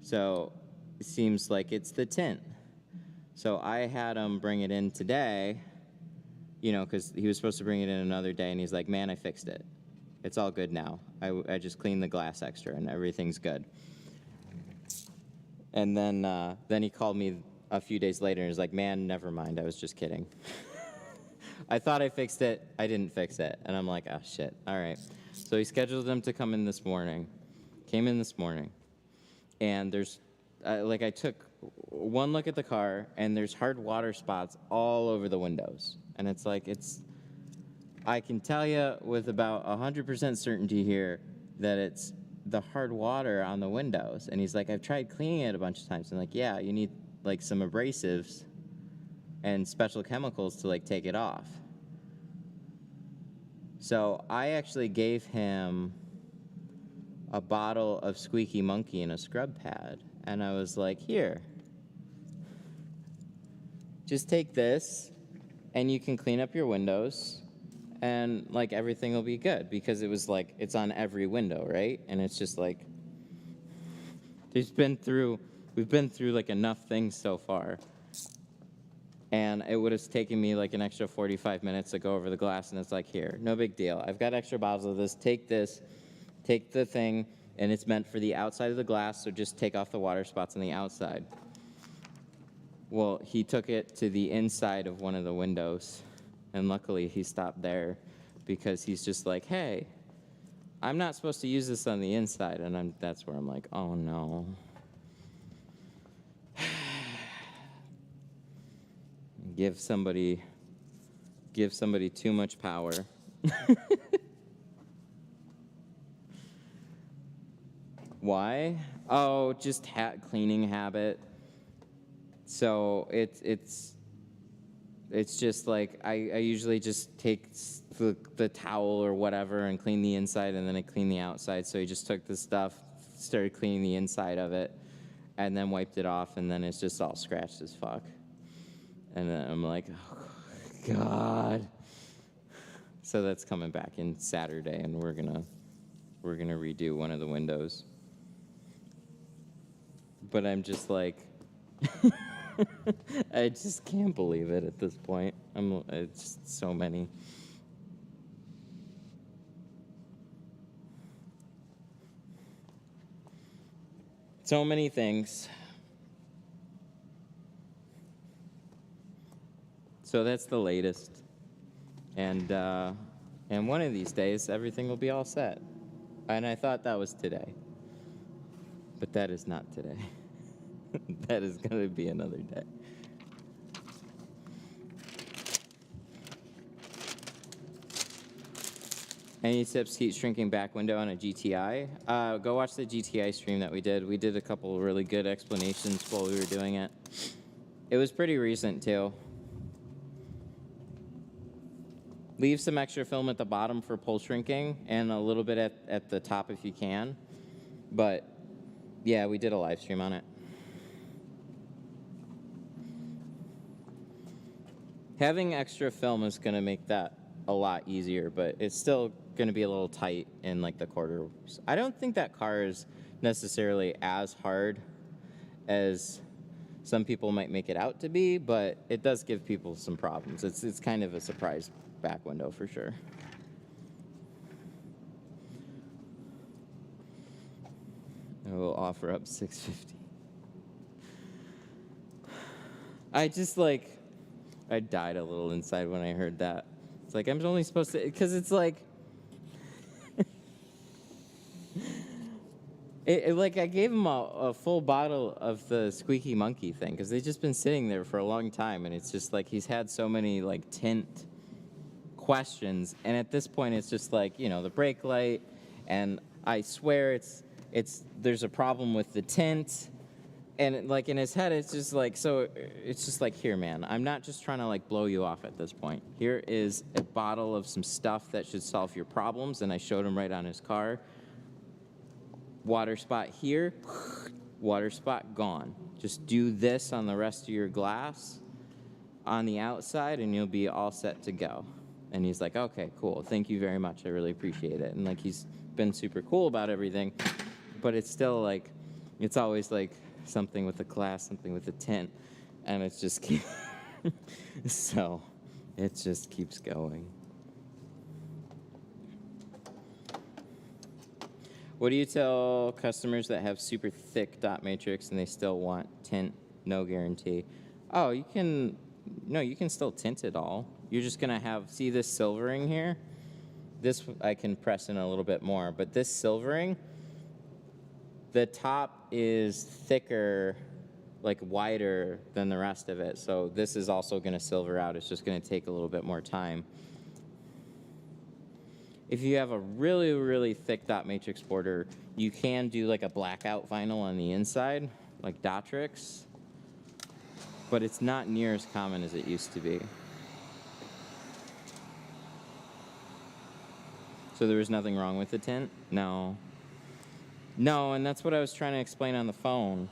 Speaker 1: So it seems like it's the tint. So I had him bring it in today, you know, because he was supposed to bring it in another day, and he's like, man, I fixed it. It's all good now. I just cleaned the glass extra, and everything's good. And then he called me a few days later, and he's like, man, never mind. I was just kidding. I thought I fixed it. I didn't fix it. And I'm like, oh, shit. All right. So he scheduled him to come in this morning. Came in this morning. And there's, I took one look at the car, and there's hard water spots all over the windows. And it's like, I can tell you with about 100% certainty here that it's the hard water on the windows. And he's like, I've tried cleaning it a bunch of times. I'm like, yeah, you need like some abrasives and special chemicals to like take it off. So I actually gave him a bottle of Squeaky Monkey and a scrub pad. And I was like, here, just take this and you can clean up your windows and like everything will be good, because it was like, it's on every window, right? And it's just like, we've been through like enough things so far. And it would have taken me like an extra 45 minutes to go over the glass, and it's like, here, no big deal. I've got extra bottles of this, take the thing, and it's meant for the outside of the glass, so just take off the water spots on the outside. Well, he took it to the inside of one of the windows, and luckily he stopped there, because he's just like, hey, I'm not supposed to use this on the inside, and that's where I'm like, oh no. Give somebody too much power. Why? Oh, just cleaning habit. So it's just like I usually just take the towel or whatever and clean the inside, and then I clean the outside. So he just took the stuff, started cleaning the inside of it, and then wiped it off, and then it's just all scratched as fuck. And then I'm like, oh, God. So that's coming back in Saturday, and we're gonna redo one of the windows. But I'm just like, I just can't believe it at this point. It's just so many. So many things. So that's the latest, and one of these days everything will be all set. And I thought that was today, but that is not today. That is going to be another day. Any tips to heat shrinking back window on a GTI? Go watch the GTI stream that we did. We did a couple really good explanations while we were doing it. It was pretty recent too. Leave some extra film at the bottom for pull shrinking, and a little bit at the top if you can. But yeah, we did a live stream on it. Having extra film is going to make that a lot easier, but it's still going to be a little tight in like the quarters. I don't think that car is necessarily as hard as some people might make it out to be, but it does give people some problems. It's kind of a surprise back window for sure. I will offer up $650. I died a little inside when I heard that. It's like, I'm only supposed to, because it's like, I gave him a full bottle of the Squeaky Monkey thing, because they've just been sitting there for a long time, and it's just like he's had so many like tint questions, and at this point it's just like, you know, the brake light, and I swear there's a problem with the tint, And like in his head, it's just like, so it's just like, here, man, I'm not just trying to like blow you off at this point. Here is a bottle of some stuff that should solve your problems. And I showed him right on his car. Water spot here, water spot gone. Just do this on the rest of your glass on the outside and you'll be all set to go. And he's like, okay, cool. Thank you very much. I really appreciate it. And like, he's been super cool about everything, but it's still like, it's always like something with the glass, something with the tint. And it's just, so it just keeps going. What do you tell customers that have super thick dot matrix and they still want tint, no guarantee? Oh, you can still tint it all. You're just gonna have, see this silvering here? This I can press in a little bit more, but this silvering, the top is thicker, like wider than the rest of it. So this is also gonna silver out. It's just gonna take a little bit more time. If you have a really, really thick dot matrix border, you can do like a blackout vinyl on the inside, like Dotrix, but it's not near as common as it used to be. So there was nothing wrong with the tint? No. No, and that's what I was trying to explain on the phone.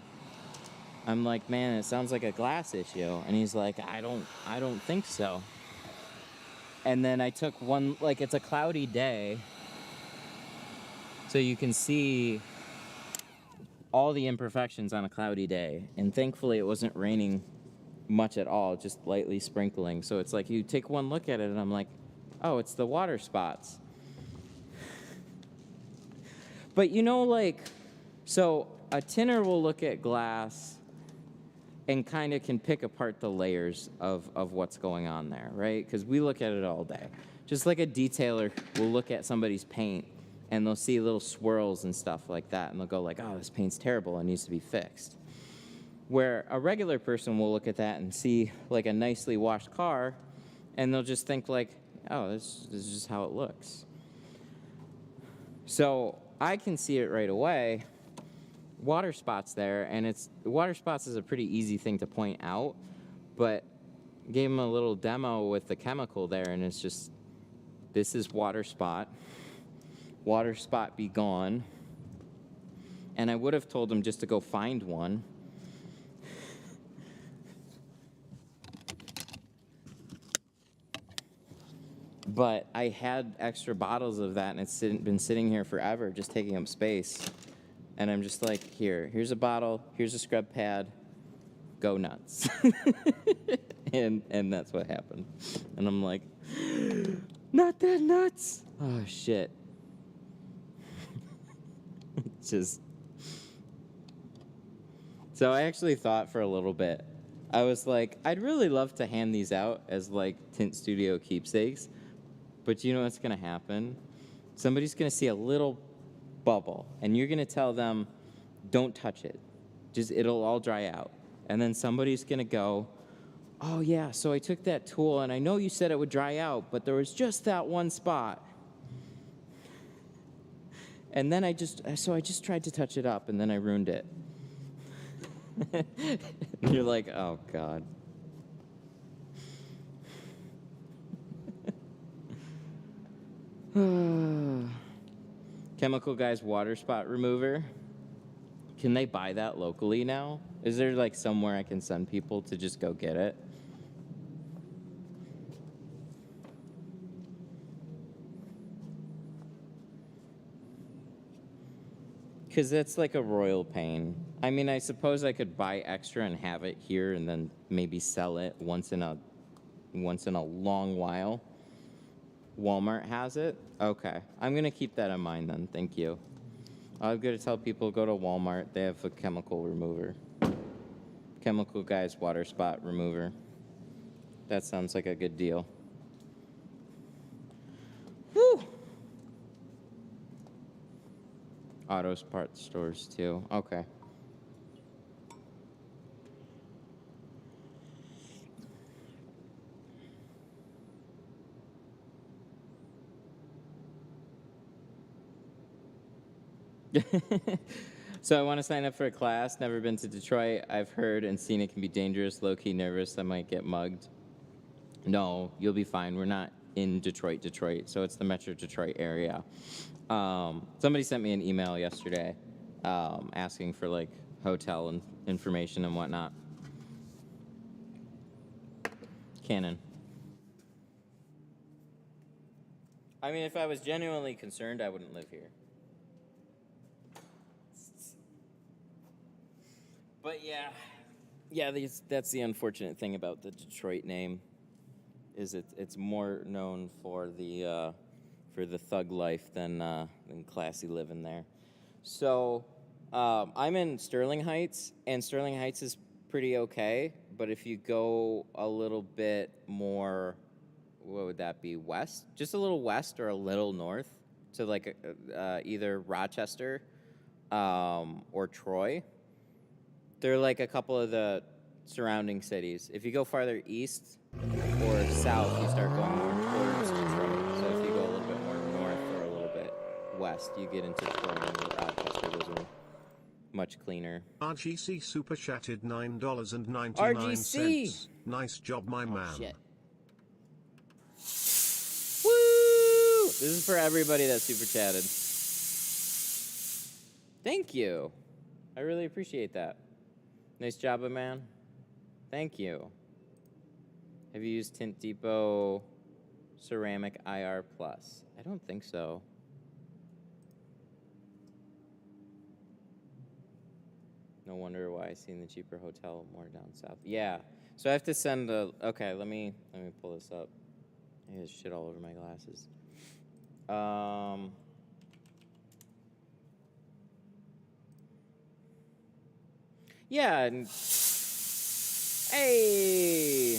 Speaker 1: I'm like, man, it sounds like a glass issue. And he's like, I don't think so. And then I took one, like it's a cloudy day, so you can see all the imperfections on a cloudy day. And thankfully it wasn't raining much at all, just lightly sprinkling. So it's like you take one look at it and I'm like, oh, it's the water spots. But you know, like, so a tinner will look at glass and kind of can pick apart the layers of what's going on there, right? Because we look at it all day. Just like a detailer will look at somebody's paint and they'll see little swirls and stuff like that, and they'll go like, oh, this paint's terrible, it needs to be fixed. Where a regular person will look at that and see like a nicely washed car, and they'll just think like, oh, this is just how it looks. So I can see it right away. Water spots there, and water spots is a pretty easy thing to point out, but gave him a little demo with the chemical there, and it's just, this is water spot be gone. And I would have told him just to go find one. But I had extra bottles of that, and it's been sitting here forever, just taking up space. And I'm just like, here's a bottle, here's a scrub pad, go nuts. and that's what happened. And I'm like, not that nuts. Oh, shit. Just. So I actually thought for a little bit, I was like, I'd really love to hand these out as like Tint Studio keepsakes. But you know what's going to happen? Somebody's going to see a little bubble, and you're going to tell them, don't touch it. It'll all dry out. And then somebody's going to go, oh, yeah, so I took that tool, and I know you said it would dry out, but there was just that one spot. And then I just tried to touch it up, and then I ruined it. And you're like, oh, God. Chemical Guy's water spot remover. Can they buy that locally now? Is there like somewhere I can send people to just go get it? Because that's like a royal pain. I mean, I suppose I could buy extra and have it here and then maybe sell it once in a long while. Walmart has it? Okay. I'm going to keep that in mind then. Thank you. I'm going to tell people go to Walmart. They have a chemical remover. Chemical Guy's water spot remover. That sounds like a good deal. Whew. Auto parts stores too. Okay. So I want to sign up for a class. Never been to Detroit. I've heard and seen it can be dangerous, low-key nervous. I might get mugged. No, you'll be fine. We're not in Detroit, so it's the Metro Detroit area. Somebody sent me an email yesterday asking for, like, hotel and information and whatnot. Canon. I mean, if I was genuinely concerned, I wouldn't live here. But yeah, that's the unfortunate thing about the Detroit name, is it's more known for the thug life than classy living there. So I'm in Sterling Heights, and Sterling Heights is pretty okay. But if you go a little bit more, what would that be? West, just a little west or a little north to like either Rochester or Troy. They're like a couple of the surrounding cities. If you go farther east or south, you start going more towards Detroit. So if you go a little bit more north or a little bit west, you get into Troy and Rochester. Those are much cleaner.
Speaker 4: RGC super chatted $9.99.
Speaker 1: RGC!
Speaker 4: Nice job, my man.
Speaker 1: Shit. Woo! This is for everybody that super chatted. Thank you. I really appreciate that. Nice job, man. Thank you. Have you used Tint Depot Ceramic IR Plus? I don't think so. No wonder why I seen the cheaper hotel more down south. Yeah. So I have to send a. Okay, let me pull this up. There's shit all over my glasses. Yeah. And, hey.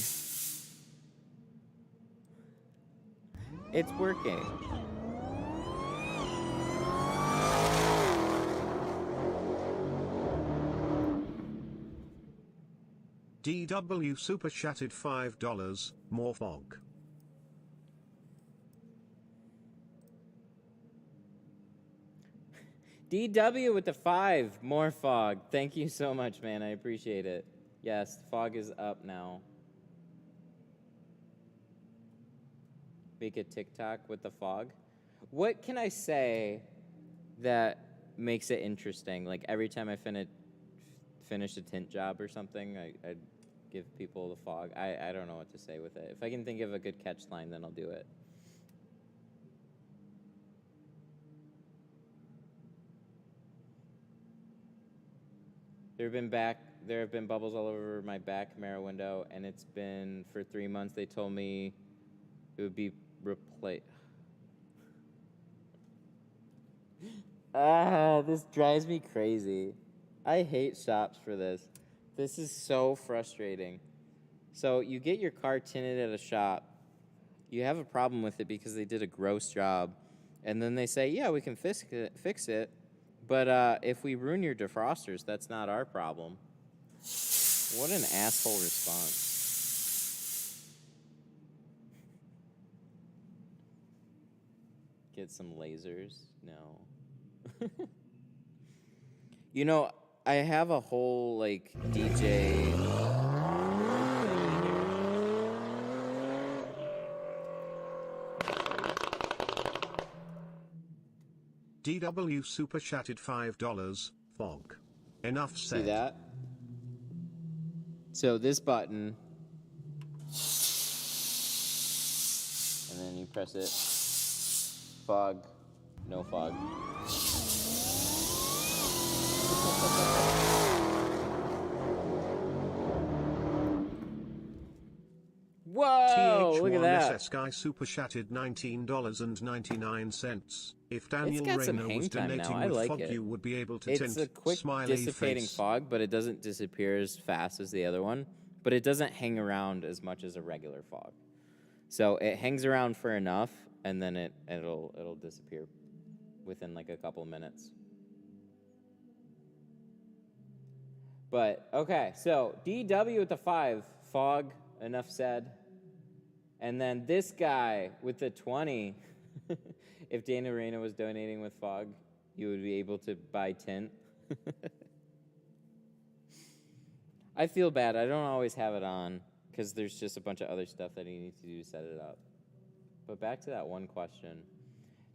Speaker 1: It's working.
Speaker 4: DW super chatted $5. More fog.
Speaker 1: DW with the 5, more fog. Thank you so much, man. I appreciate it. Yes, fog is up now. Make a TikTok with the fog. What can I say that makes it interesting? Like every time I finish a tint job or something, I'd give people the fog. I don't know what to say with it. If I can think of a good catch line, then I'll do it. There have been bubbles all over my back Camaro window, and it's been for 3 months. They told me it would be replaced. This drives me crazy. I hate shops for this. This is so frustrating. So you get your car tinted at a shop. You have a problem with it because they did a gross job. And then they say, yeah, we can fix it. But if we ruin your defrosters, that's not our problem. What an asshole response. Get some lasers? No. You know, I have a whole, like, DJ...
Speaker 4: DW super chatted $5. Fog. Enough said.
Speaker 1: See that? So this button, and then you press it. Fog. No fog. Whoa! Look at that.
Speaker 4: TH1SS guy super chatted $19.99. If Daniel
Speaker 1: got some
Speaker 4: Rayner
Speaker 1: hang
Speaker 4: was
Speaker 1: time now.
Speaker 4: donating
Speaker 1: I
Speaker 4: with
Speaker 1: like
Speaker 4: fog,
Speaker 1: it.
Speaker 4: you would be able to
Speaker 1: It's
Speaker 4: tint
Speaker 1: a quick
Speaker 4: smiley
Speaker 1: dissipating
Speaker 4: face.
Speaker 1: fog, but it doesn't disappear as fast as the other one. But it doesn't hang around as much as a regular fog. So it hangs around for enough, and then it'll disappear within like a couple minutes. But okay, so DW with the 5, fog, enough said. And then this guy with the 20, if Dana Reyna was donating with fog, you would be able to buy tint. I feel bad. I don't always have it on because there's just a bunch of other stuff that he needs to do to set it up. But back to that one question.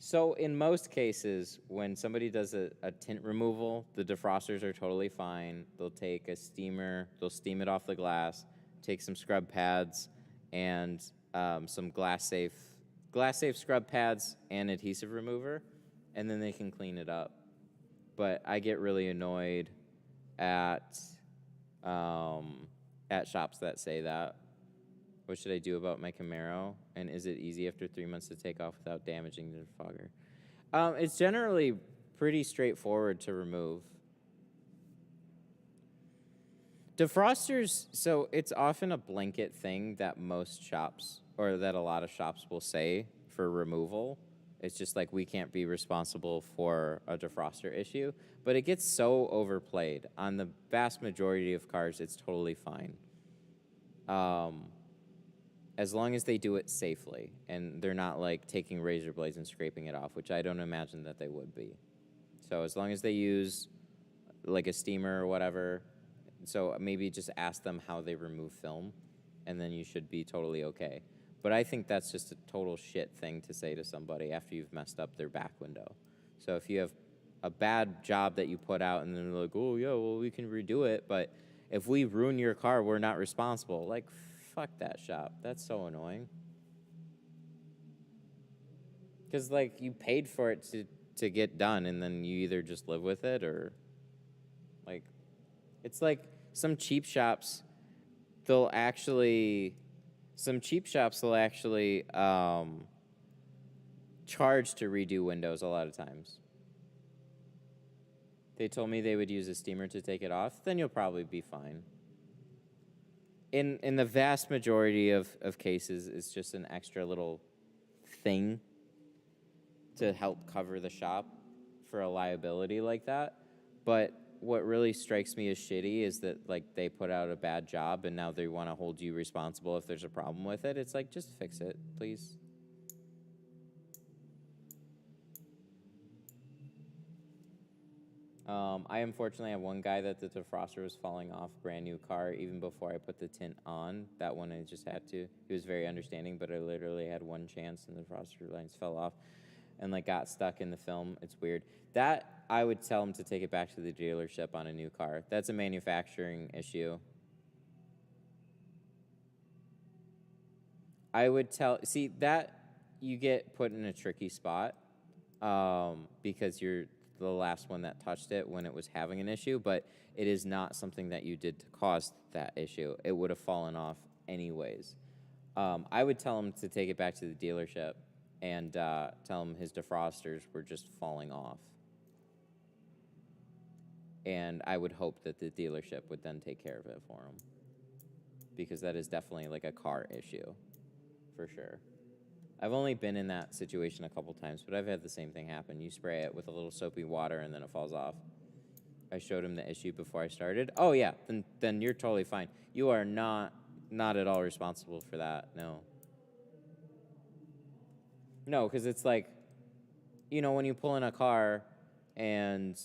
Speaker 1: So in most cases, when somebody does a tint removal, the defrosters are totally fine. They'll take a steamer, they'll steam it off the glass, take some scrub pads, and some glass safe scrub pads and adhesive remover, and then they can clean it up. But I get really annoyed at shops that say that. What should I do about my Camaro? And is it easy after 3 months to take off without damaging the defogger? It's generally pretty straightforward to remove. Defrosters, so it's often a blanket thing that most shops, or that a lot of shops will say for removal. It's just like, we can't be responsible for a defroster issue. But it gets so overplayed. On the vast majority of cars, it's totally fine. As long as they do it safely and they're not like taking razor blades and scraping it off, which I don't imagine that they would be. So as long as they use like a steamer or whatever, so maybe just ask them how they remove film, and then you should be totally okay. But I think that's just a total shit thing to say to somebody after you've messed up their back window. So if you have a bad job that you put out and then they're like, oh yeah, well we can redo it, but if we ruin your car, we're not responsible. Like, fuck that shop. That's so annoying. Because, like, you paid for it to get done, and then you either just live with it or, like, it's like some cheap shops, they'll actually charge to redo windows a lot of times. They told me they would use a steamer to take it off, then you'll probably be fine. In the vast majority of cases, it's just an extra little thing to help cover the shop for a liability like that. But what really strikes me as shitty is that, like, they put out a bad job and now they want to hold you responsible if there's a problem with it. It's like, just fix it, please. I unfortunately have one guy that the defroster was falling off, brand new car, even before I put the tint on. That one I just had to. He was very understanding, but I literally had one chance and the defroster lines fell off and like got stuck in the film. It's weird. That, I would tell him to take it back to the dealership on a new car. That's a manufacturing issue. I would see that you get put in a tricky spot because you're the last one that touched it when it was having an issue, but it is not something that you did to cause that issue. It would have fallen off anyways. I would tell him to take it back to the dealership and tell him his defrosters were just falling off. And I would hope that the dealership would then take care of it for him, because that is definitely like a car issue, for sure. I've only been in that situation a couple times, but I've had the same thing happen. You spray it with a little soapy water and then it falls off. I showed him the issue before I started. Oh yeah, then you're totally fine. You are not at all responsible for that, no. No, because it's like, you know, when you pull in a car and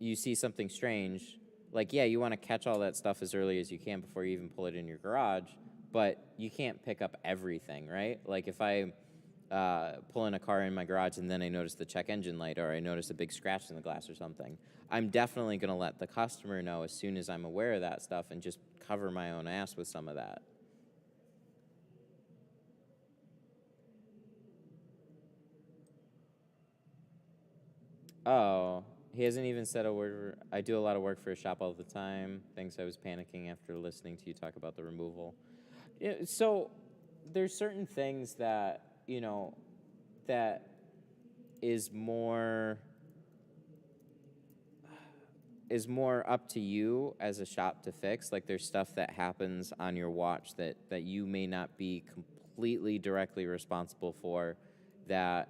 Speaker 1: you see something strange, like, yeah, you want to catch all that stuff as early as you can before you even pull it in your garage, but you can't pick up everything, right? Like if I pull in a car in my garage and then I notice the check engine light or I notice a big scratch in the glass or something, I'm definitely going to let the customer know as soon as I'm aware of that stuff and just cover my own ass with some of that. Oh, he hasn't even said a word. I do a lot of work for a shop all the time. Thinks I was panicking after listening to you talk about the removal. Yeah, so there's certain things that, you know, that is more up to you as a shop to fix. Like there's stuff that happens on your watch that you may not be completely directly responsible for, that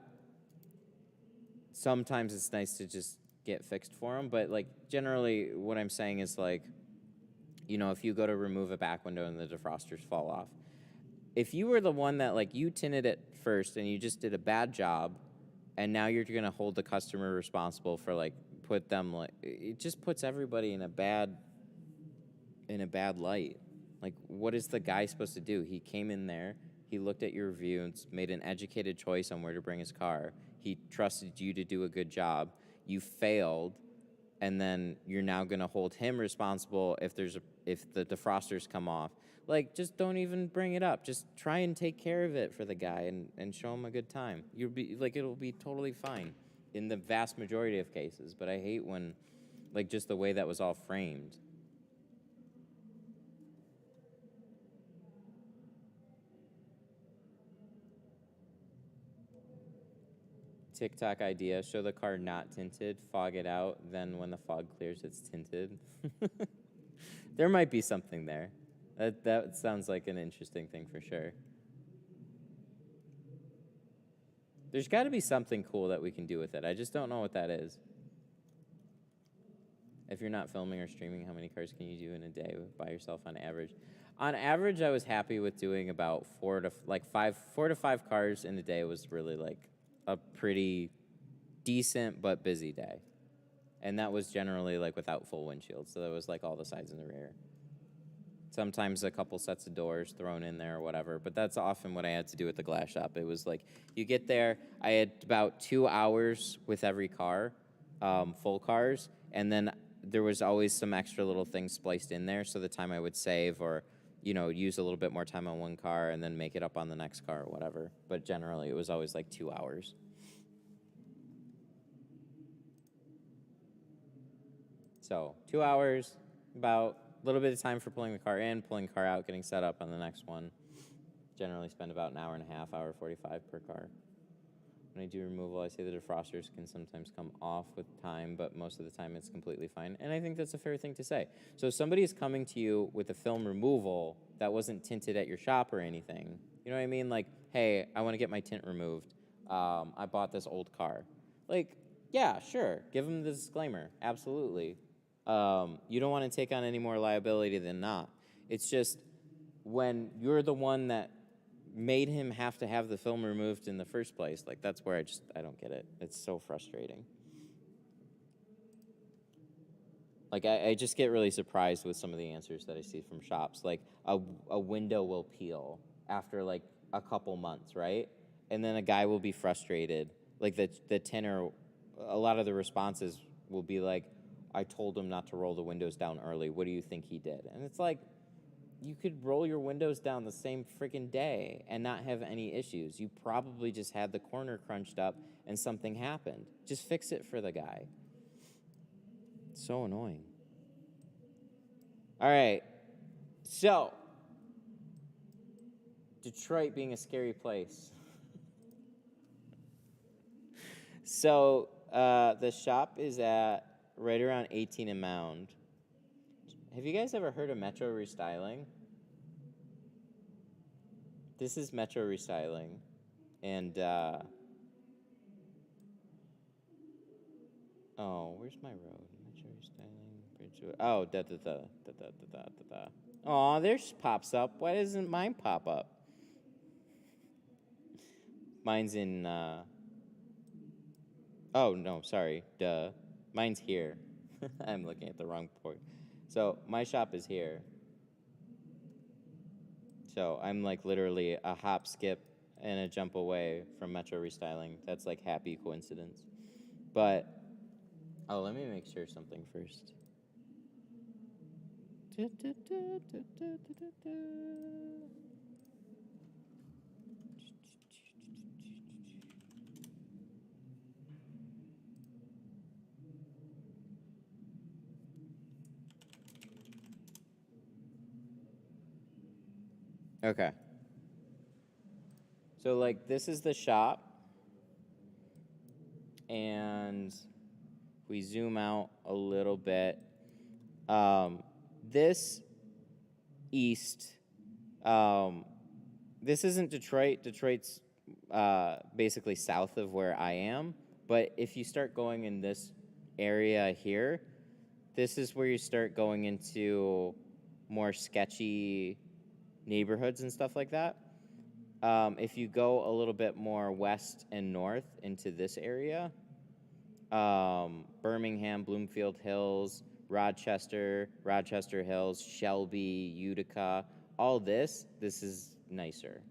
Speaker 1: sometimes it's nice to just get fixed for them. But like generally what I'm saying is, like, you know, if you go to remove a back window and the defrosters fall off, if you were the one that, like, you tinted it first and you just did a bad job and now you're going to hold the customer responsible for, like, put them like, it just puts everybody in a bad light. Like, what is the guy supposed to do? He came in there, he looked at your review and made an educated choice on where to bring his car. He trusted you to do a good job. You failed, and then you're now going to hold him responsible if the defrosters come off. Like, just don't even bring it up. Just try and take care of it for the guy and show him a good time. You'll be like, it'll be totally fine in the vast majority of cases. But I hate when, like, just the way that was all framed. TikTok idea, show the car not tinted, fog it out, then when the fog clears, it's tinted. There might be something there. That sounds like an interesting thing for sure. There's got to be something cool that we can do with it. I just don't know what that is. If you're not filming or streaming, how many cars can you do in a day by yourself on average? On average, I was happy with doing about 4 to 5 cars in a day was really like a pretty decent but busy day. And that was generally like without full windshield. So that was like all the sides and the rear. Sometimes a couple sets of doors thrown in there or whatever. But that's often what I had to do at the glass shop. It was like, you get there, I had about 2 hours with every car, full cars. And then there was always some extra little things spliced in there. So the time I would save or, you know, use a little bit more time on one car and then make it up on the next car or whatever. But generally, it was always like 2 hours. So 2 hours, about a little bit of time for pulling the car in, pulling the car out, getting set up on the next one. Generally spend about an hour and a half, hour 45 per car. When I do removal, I say the defrosters can sometimes come off with time, but most of the time it's completely fine. And I think that's a fair thing to say. So if somebody is coming to you with a film removal that wasn't tinted at your shop or anything, you know what I mean? Like, hey, I want to get my tint removed. I bought this old car. Like, yeah, sure. Give them the disclaimer. Absolutely. You don't want to take on any more liability than not. It's just when you're the one that made him have to have the film removed in the first place, like that's where I don't get it. It's so frustrating. Like I just get really surprised with some of the answers that I see from shops. Like a window will peel after like a couple months, right? And then a guy will be frustrated. Like the tenor, a lot of the responses will be like, I told him not to roll the windows down early. What do you think he did? And it's like, you could roll your windows down the same freaking day and not have any issues. You probably just had the corner crunched up and something happened. Just fix it for the guy. It's so annoying. All right. So, Detroit being a scary place. So, the shop is at right around 18 and Mound. Have you guys ever heard of Metro Restyling? This is Metro Restyling. And, oh, where's my road? Metro Restyling, Bridgewood. Oh, da. Aw, theirs pops up. Why doesn't mine pop up? Mine's in, oh, no, sorry, duh. Mine's here. I'm looking at the wrong point. So my shop is here. So I'm like literally a hop, skip, and a jump away from Metro Restyling. That's like happy coincidence. But, oh, let me make sure something first. Okay. So, like, this is the shop. And we zoom out a little bit. This east, this isn't Detroit. Detroit's basically south of where I am. But if you start going in this area here, this is where you start going into more sketchy neighborhoods and stuff like that. If you go a little bit more west and north into this area, Birmingham, Bloomfield Hills, Rochester Hills, Shelby, Utica. All this is nicer.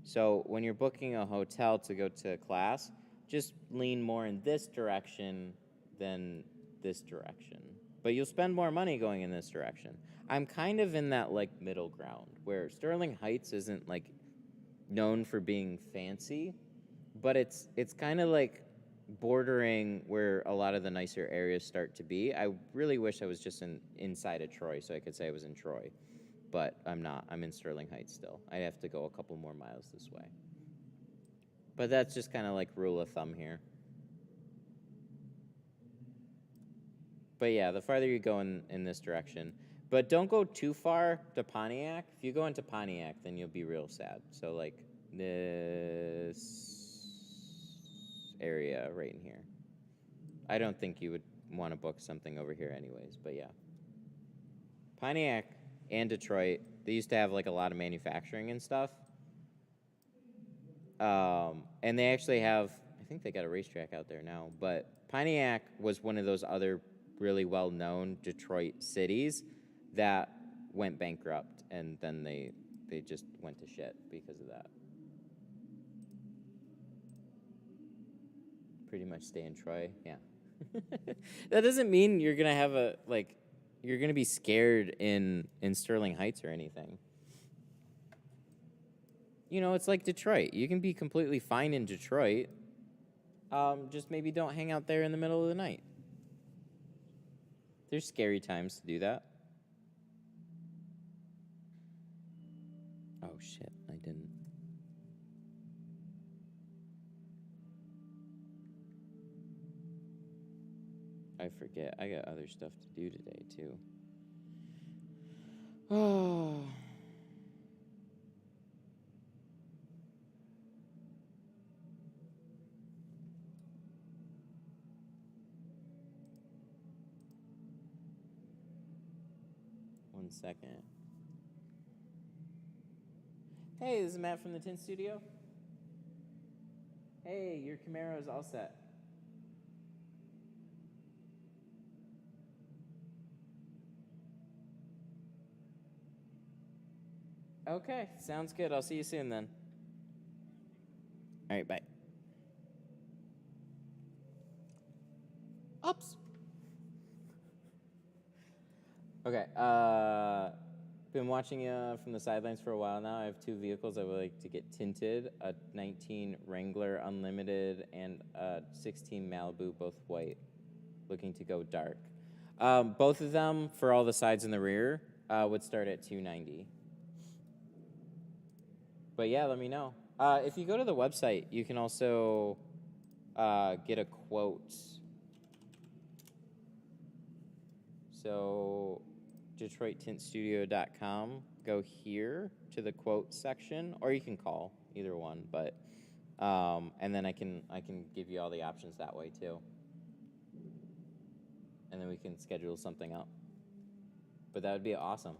Speaker 1: So when you're booking a hotel to go to class, just lean more in this direction than this direction. But you'll spend more money going in this direction. I'm kind of in that like middle ground where Sterling Heights isn't like known for being fancy, but it's kind of like bordering where a lot of the nicer areas start to be. I really wish I was just inside of Troy so I could say I was in Troy. But I'm not. I'm in Sterling Heights still. I have to go a couple more miles this way. But that's just kind of like rule of thumb here. But yeah, the farther you go in this direction. But don't go too far to Pontiac. If you go into Pontiac, then you'll be real sad. So like this area right in here. I don't think you would want to book something over here anyways, but yeah. Pontiac and Detroit, they used to have like a lot of manufacturing and stuff. And they actually have, I think they got a racetrack out there now, but Pontiac was one of those other really well-known Detroit cities that went bankrupt, and then they just went to shit because of that. Pretty much stay in Troy, yeah. That doesn't mean you're gonna have you're gonna be scared in Sterling Heights or anything. You know, it's like Detroit. You can be completely fine in Detroit. Just maybe don't hang out there in the middle of the night. There's scary times to do that. Oh shit, I didn't. I forget. I got other stuff to do today, too. Oh. One second. Hey, this is Matt from the Tint Studio. Hey, your Camaro is all set. Okay, sounds good. I'll see you soon then. All right, bye. Oops. Okay, been watching from the sidelines for a while now. I have two vehicles I would like to get tinted, a 19 Wrangler Unlimited and a 16 Malibu, both white, looking to go dark. Both of them, for all the sides and the rear, would start at $290. But yeah, let me know. If you go to the website, you can also get a quote. So DetroitTintStudio.com. Go here to the quote section, or you can call, either one. But and then I can give you all the options that way too. And then we can schedule something up. But that would be awesome.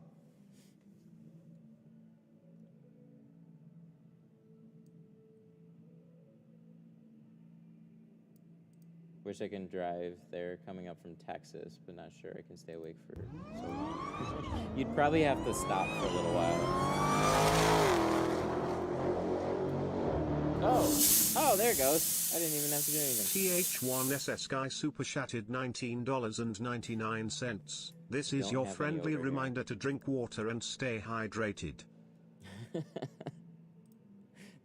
Speaker 1: Wish I can drive there coming up from Texas, but not sure I can stay awake for so long. You'd probably have to stop for a little while. Oh, there it goes. I didn't even have to do anything.
Speaker 4: TH1SS Guy Super Chatted $19.99. This is your friendly reminder to drink water and stay hydrated.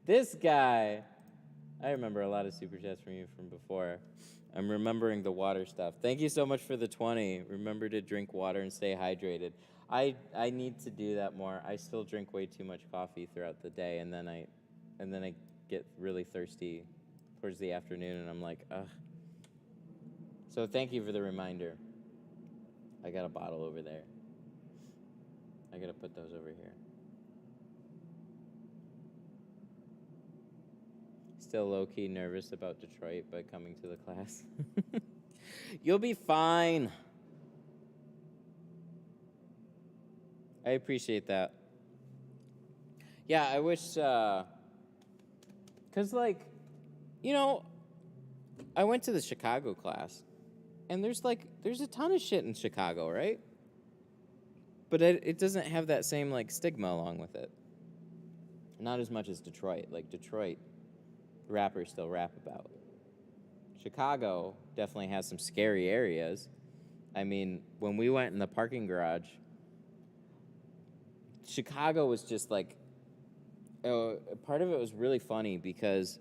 Speaker 1: This guy. I remember a lot of super chats from you from before. I'm remembering the water stuff. Thank you so much for the 20. Remember to drink water and stay hydrated. I need to do that more. I still drink way too much coffee throughout the day, and then I get really thirsty towards the afternoon, and I'm like, ugh. So thank you for the reminder. I got a bottle over there. I gotta put those over here. Still low-key nervous about Detroit, but coming to the class. You'll be fine. I appreciate that. Yeah, I wish, because, like, you know, I went to the Chicago class, and there's a ton of shit in Chicago, right? But it doesn't have that same like stigma along with it. Not as much as Detroit. Like Detroit, rappers still rap about. Chicago definitely has some scary areas. I mean, when we went in the parking garage, Chicago was just like, part of it was really funny because,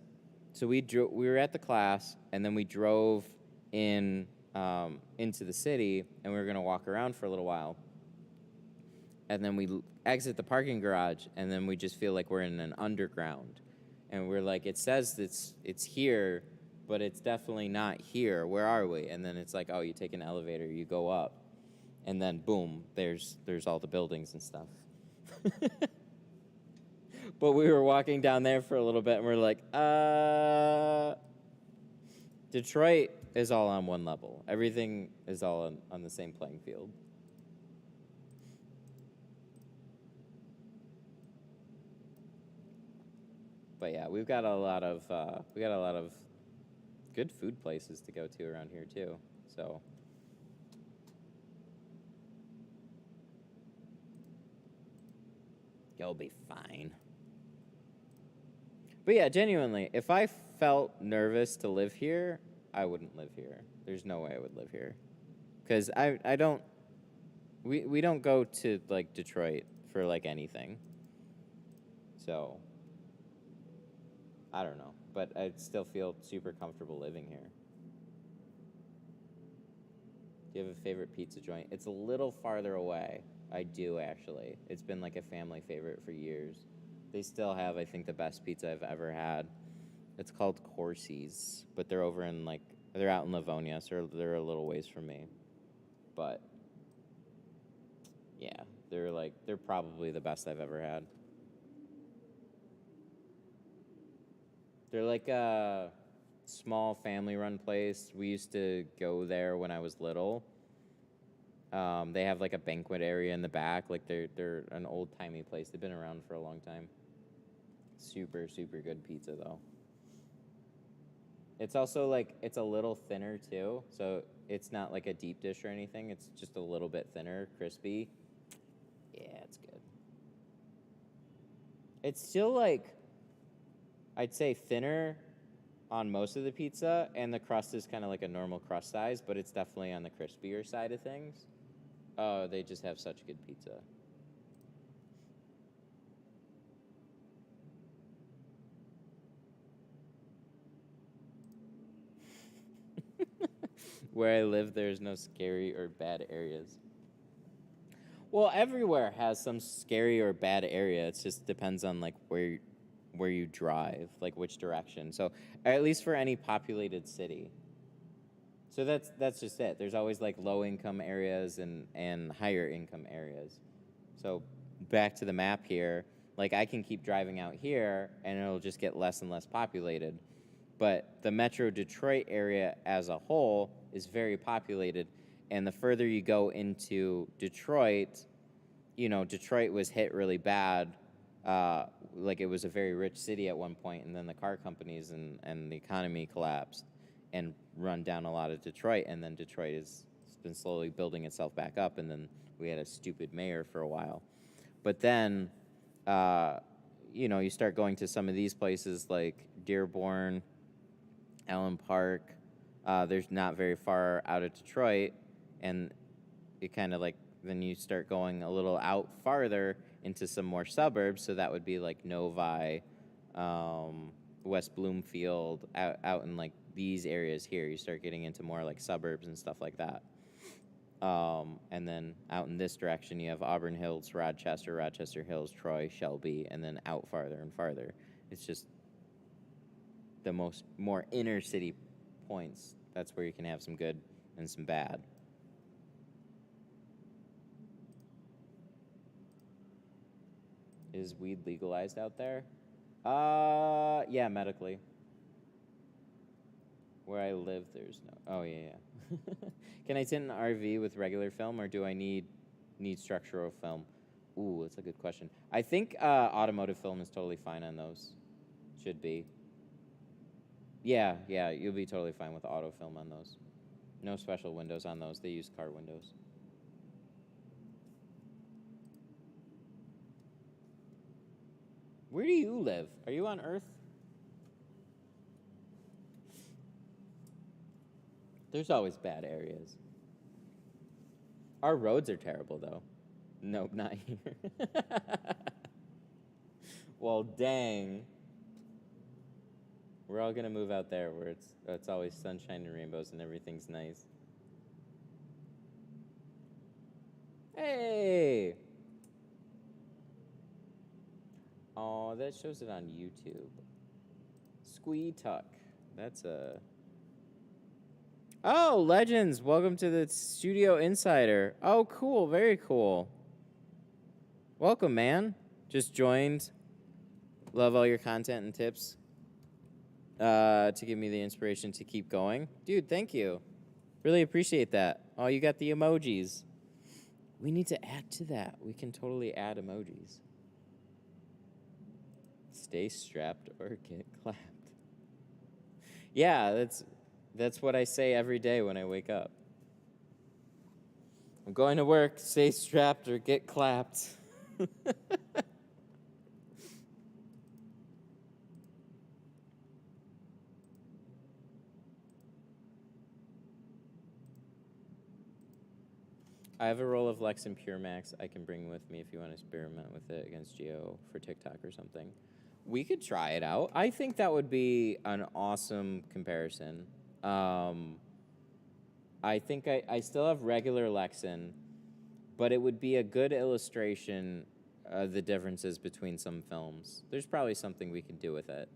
Speaker 1: so we were at the class and then we drove in into the city and we were gonna walk around for a little while, and then we exit the parking garage and then we just feel like we're in an underground, and we're like, it says it's here, but it's definitely not here. Where are we? And then it's like, oh, you take an elevator, you go up, and then boom, there's all the buildings and stuff. But we were walking down there for a little bit, and we're like, Detroit is all on one level. Everything is all on the same playing field. But yeah, we got a lot of good food places to go to around here too. So you'll be fine. But yeah, genuinely, if I felt nervous to live here, I wouldn't live here. There's no way I would live here. Because I don't, we don't go to, like, Detroit for, like, anything. So, I don't know. But I still feel super comfortable living here. Do you have a favorite pizza joint? It's a little farther away. I do, actually. It's been, like, a family favorite for years. They still have, I think, the best pizza I've ever had. It's called Corsi's, but they're over in, like, they're out in Livonia, so they're a little ways from me. But, yeah, they're probably the best I've ever had. They're like a small family-run place. We used to go there when I was little. They have, like, a banquet area in the back. Like, they're an old-timey place. They've been around for a long time. Super, super good pizza, though. It's also, like, it's a little thinner, too. So it's not, like, a deep dish or anything. It's just a little bit thinner, crispy. Yeah, it's good. It's still, like, I'd say thinner on most of the pizza, and the crust is kind of like a normal crust size, but it's definitely on the crispier side of things. Oh, they just have such good pizza. Where I live, there's no scary or bad areas. Well, everywhere has some scary or bad area. It just depends on, like, where you drive, like which direction. So at least for any populated city. So that's just it. There's always, like, low income areas and higher income areas. So back to the map here, like, I can keep driving out here and it'll just get less and less populated. But the Metro Detroit area as a whole is very populated. And the further you go into Detroit, you know, Detroit was hit really bad. Like, it was a very rich city at one point, and then the car companies and the economy collapsed and run down a lot of Detroit. And then Detroit has been slowly building itself back up. And then we had a stupid mayor for a while. But then, you know, you start going to some of these places like Dearborn, Allen Park. There's not very far out of Detroit, and it kind of, like, then you start going a little out farther into some more suburbs. So that would be like Novi, West Bloomfield, out in, like, these areas here. You start getting into more, like, suburbs and stuff like that. And then out in this direction, you have Auburn Hills, Rochester Hills, Troy, Shelby, and then out farther and farther. It's just the more inner city points. That's where you can have some good and some bad. Is weed legalized out there? Yeah, medically. Where I live, there's no. Oh, yeah. Can I tint an RV with regular film, or do I need structural film? Ooh, that's a good question. I think automotive film is totally fine on those. Should be. Yeah, you'll be totally fine with autofilm on those. No special windows on those. They use car windows. Where do you live? Are you on Earth? There's always bad areas. Our roads are terrible, though. Nope, not here. Well, dang. We're all gonna move out there where it's always sunshine and rainbows and everything's nice. Hey! Oh, that shows it on YouTube. Squee Tuck. That's a... Oh, Legends! Welcome to the Studio Insider. Oh, cool. Very cool. Welcome, man. Just joined. Love all your content and tips. To give me the inspiration to keep going. Dude, thank you. Really appreciate that. Oh, you got the emojis. We need to add to that. We can totally add emojis. Stay strapped or get clapped. Yeah, that's what I say every day when I wake up. I'm going to work, stay strapped or get clapped. I have a roll of Lex and Pure Max I can bring with me if you want to experiment with it against Geo for TikTok or something. We could try it out. I think that would be an awesome comparison. I think I still have regular Lexin, but it would be a good illustration of the differences between some films. There's probably something we can do with it.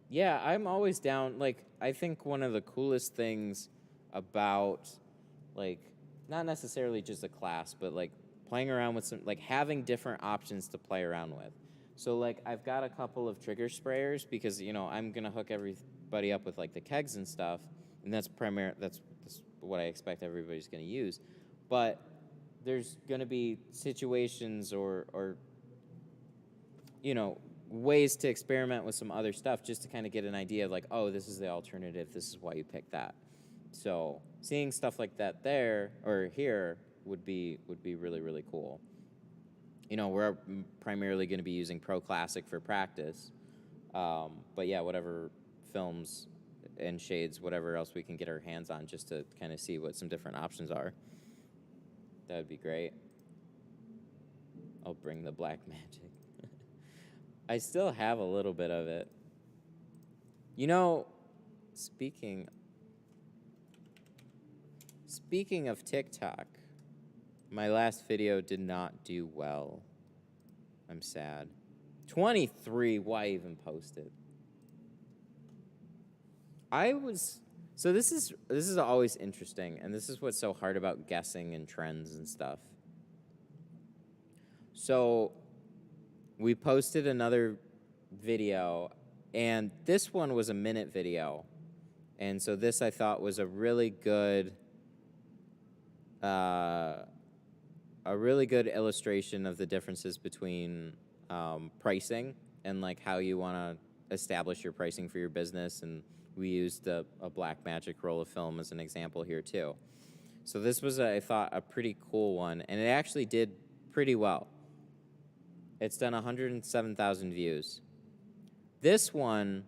Speaker 1: Yeah, I'm always down. Like, I think one of the coolest things about, like, not necessarily just a class, but, like, playing around with some, like, having different options to play around with. So, like, I've got a couple of trigger sprayers because, you know, I'm going to hook everybody up with, like, the kegs and stuff, and that's what I expect everybody's going to use. But there's going to be situations or, you know, ways to experiment with some other stuff just to kind of get an idea of like, oh, this is the alternative, this is why you picked that. So seeing stuff like that there or here would be really, really cool. You know, we're primarily going to be using Pro Classic for practice. But yeah, whatever films and shades, whatever else we can get our hands on just to kind of see what some different options are. That would be great. I'll bring the black magic. I still have a little bit of it. You know, speaking of TikTok, my last video did not do well. I'm sad. 23, why even post it? So this is always interesting, and this is what's so hard about guessing and trends and stuff. So we posted another video, and this one was a minute video. And so this I thought was a really good illustration of the differences between pricing and like how you want to establish your pricing for your business. And we used a black magic roll of film as an example here too. So this was, I thought, a pretty cool one, and it actually did pretty well. It's done 107,000 views. This one,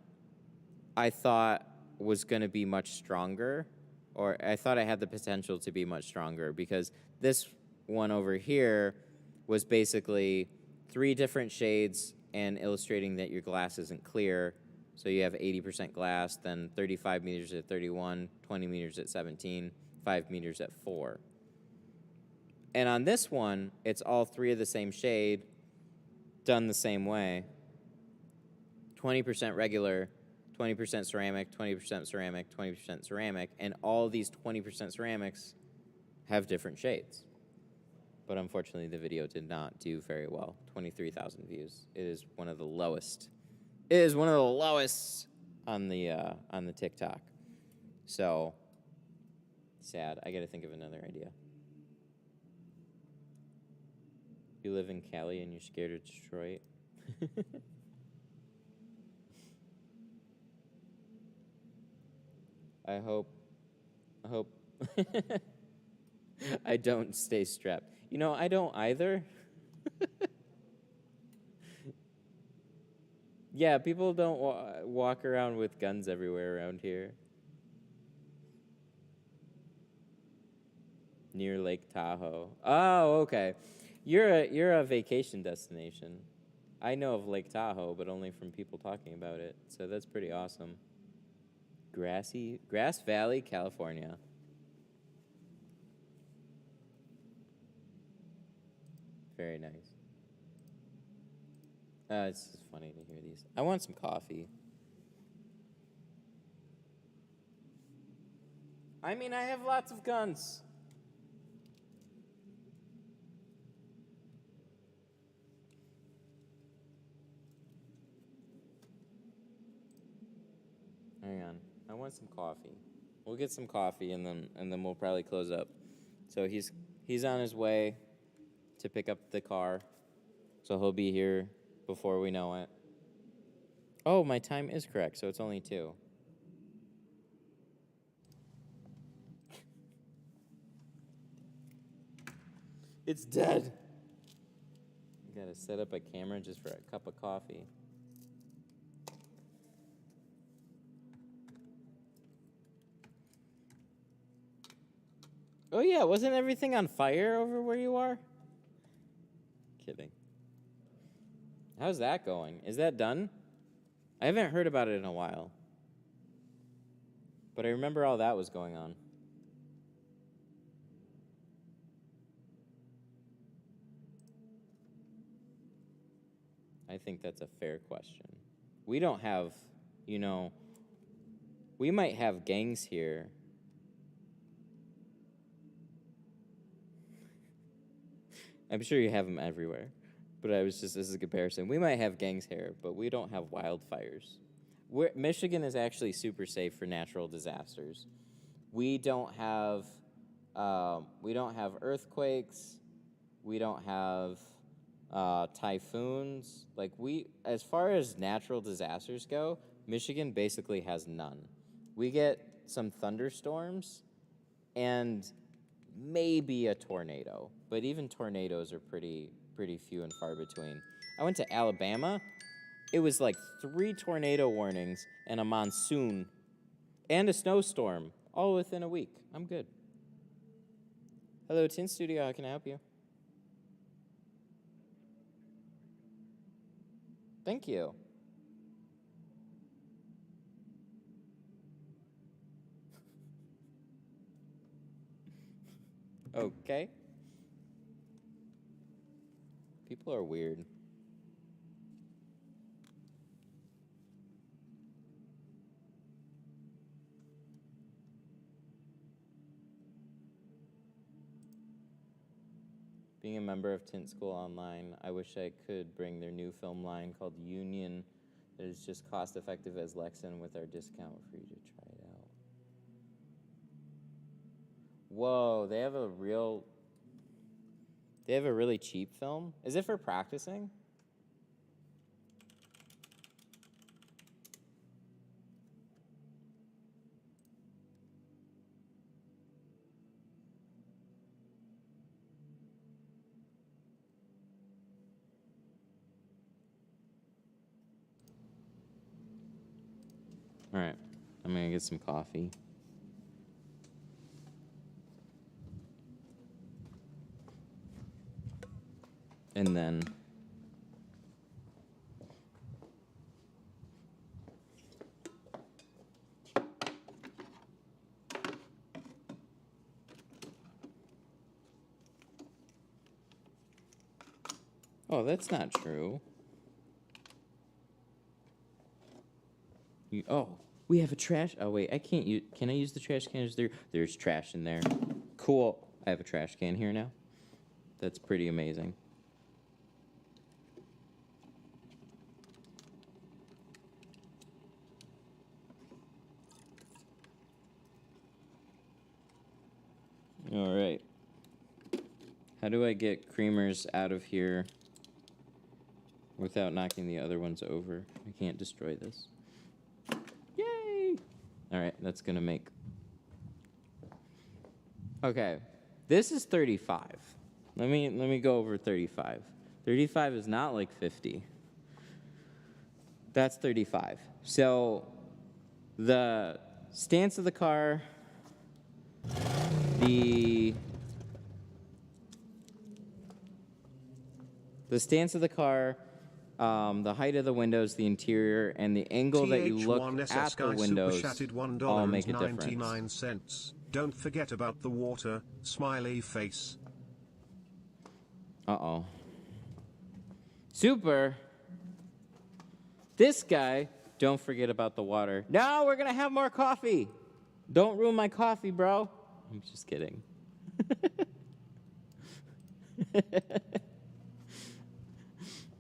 Speaker 1: I thought was going to be much stronger, or I thought it had the potential to be much stronger, because this one over here was basically 3 different shades and illustrating that your glass isn't clear. So you have 80% glass, then 35 meters at 31, 20 meters at 17, 5 meters at 4. And on this one, it's all 3 of the same shade, done the same way. 20% regular, 20% ceramic, 20% ceramic, 20% ceramic, and all these 20% ceramics have different shades. But unfortunately, the video did not do very well. 23,000 views. It is one of the lowest. It is one of the lowest on the TikTok. So sad. I got to think of another idea. You live in Cali and you're scared of Detroit. I hope I don't stay strapped. You know, I don't either. Yeah, people don't walk around with guns everywhere around here. Near Lake Tahoe. Oh, okay. You're a vacation destination. I know of Lake Tahoe, but only from people talking about it. So that's pretty awesome. Grass Valley, California. Very nice. It's just funny to hear these. I want some coffee. I mean, I have lots of guns. Hang on. I want some coffee. We'll get some coffee and then we'll probably close up. So he's on his way to pick up the car. So he'll be here before we know it. Oh, my time is correct, so it's only 2. It's dead. You gotta set up a camera just for a cup of coffee. Oh yeah, wasn't everything on fire over where you are? Kidding. How's that going? Is that done? I haven't heard about it in a while. But I remember all that was going on. I think that's a fair question. We don't have, you know, we might have gangs here. I'm sure you have them everywhere. But this is a comparison. We might have gangs here, but we don't have wildfires. Michigan is actually super safe for natural disasters. We don't have earthquakes. We don't have typhoons. Like as far as natural disasters go, Michigan basically has none. We get some thunderstorms and maybe a tornado, but even tornadoes are pretty few and far between. I went to Alabama. It was like 3 tornado warnings and a monsoon and a snowstorm all within a week. I'm good. Hello, Tint Studio. How can I help you? Thank you. Okay. People are weird. Being a member of Tint School Online, I wish I could bring their new film line called Union that is just cost effective as Lexan with our discount for you to try it out. Whoa, they have a really cheap film? Is it for practicing? All right, I'm gonna get some coffee. And then oh, that's not true. We have a trash. Oh wait, I can't use. Can I use the trash can? There's trash in there. Cool. I have a trash can here now. That's pretty amazing. All right. How do I get creamers out of here without knocking the other ones over? I can't destroy this. Yay! All right, that's gonna make. Okay, this is 35. Let me go over 35. 35 is not like 50. That's 35. So the stance of the car, the stance of the car, the height of the windows, the interior, and the angle that you look at the windows all make a difference.
Speaker 4: Don't forget about the water, smiley face.
Speaker 1: Uh-oh. Super. This guy, don't forget about the water. No, we're going to have more coffee. Don't ruin my coffee, bro. I'm just kidding.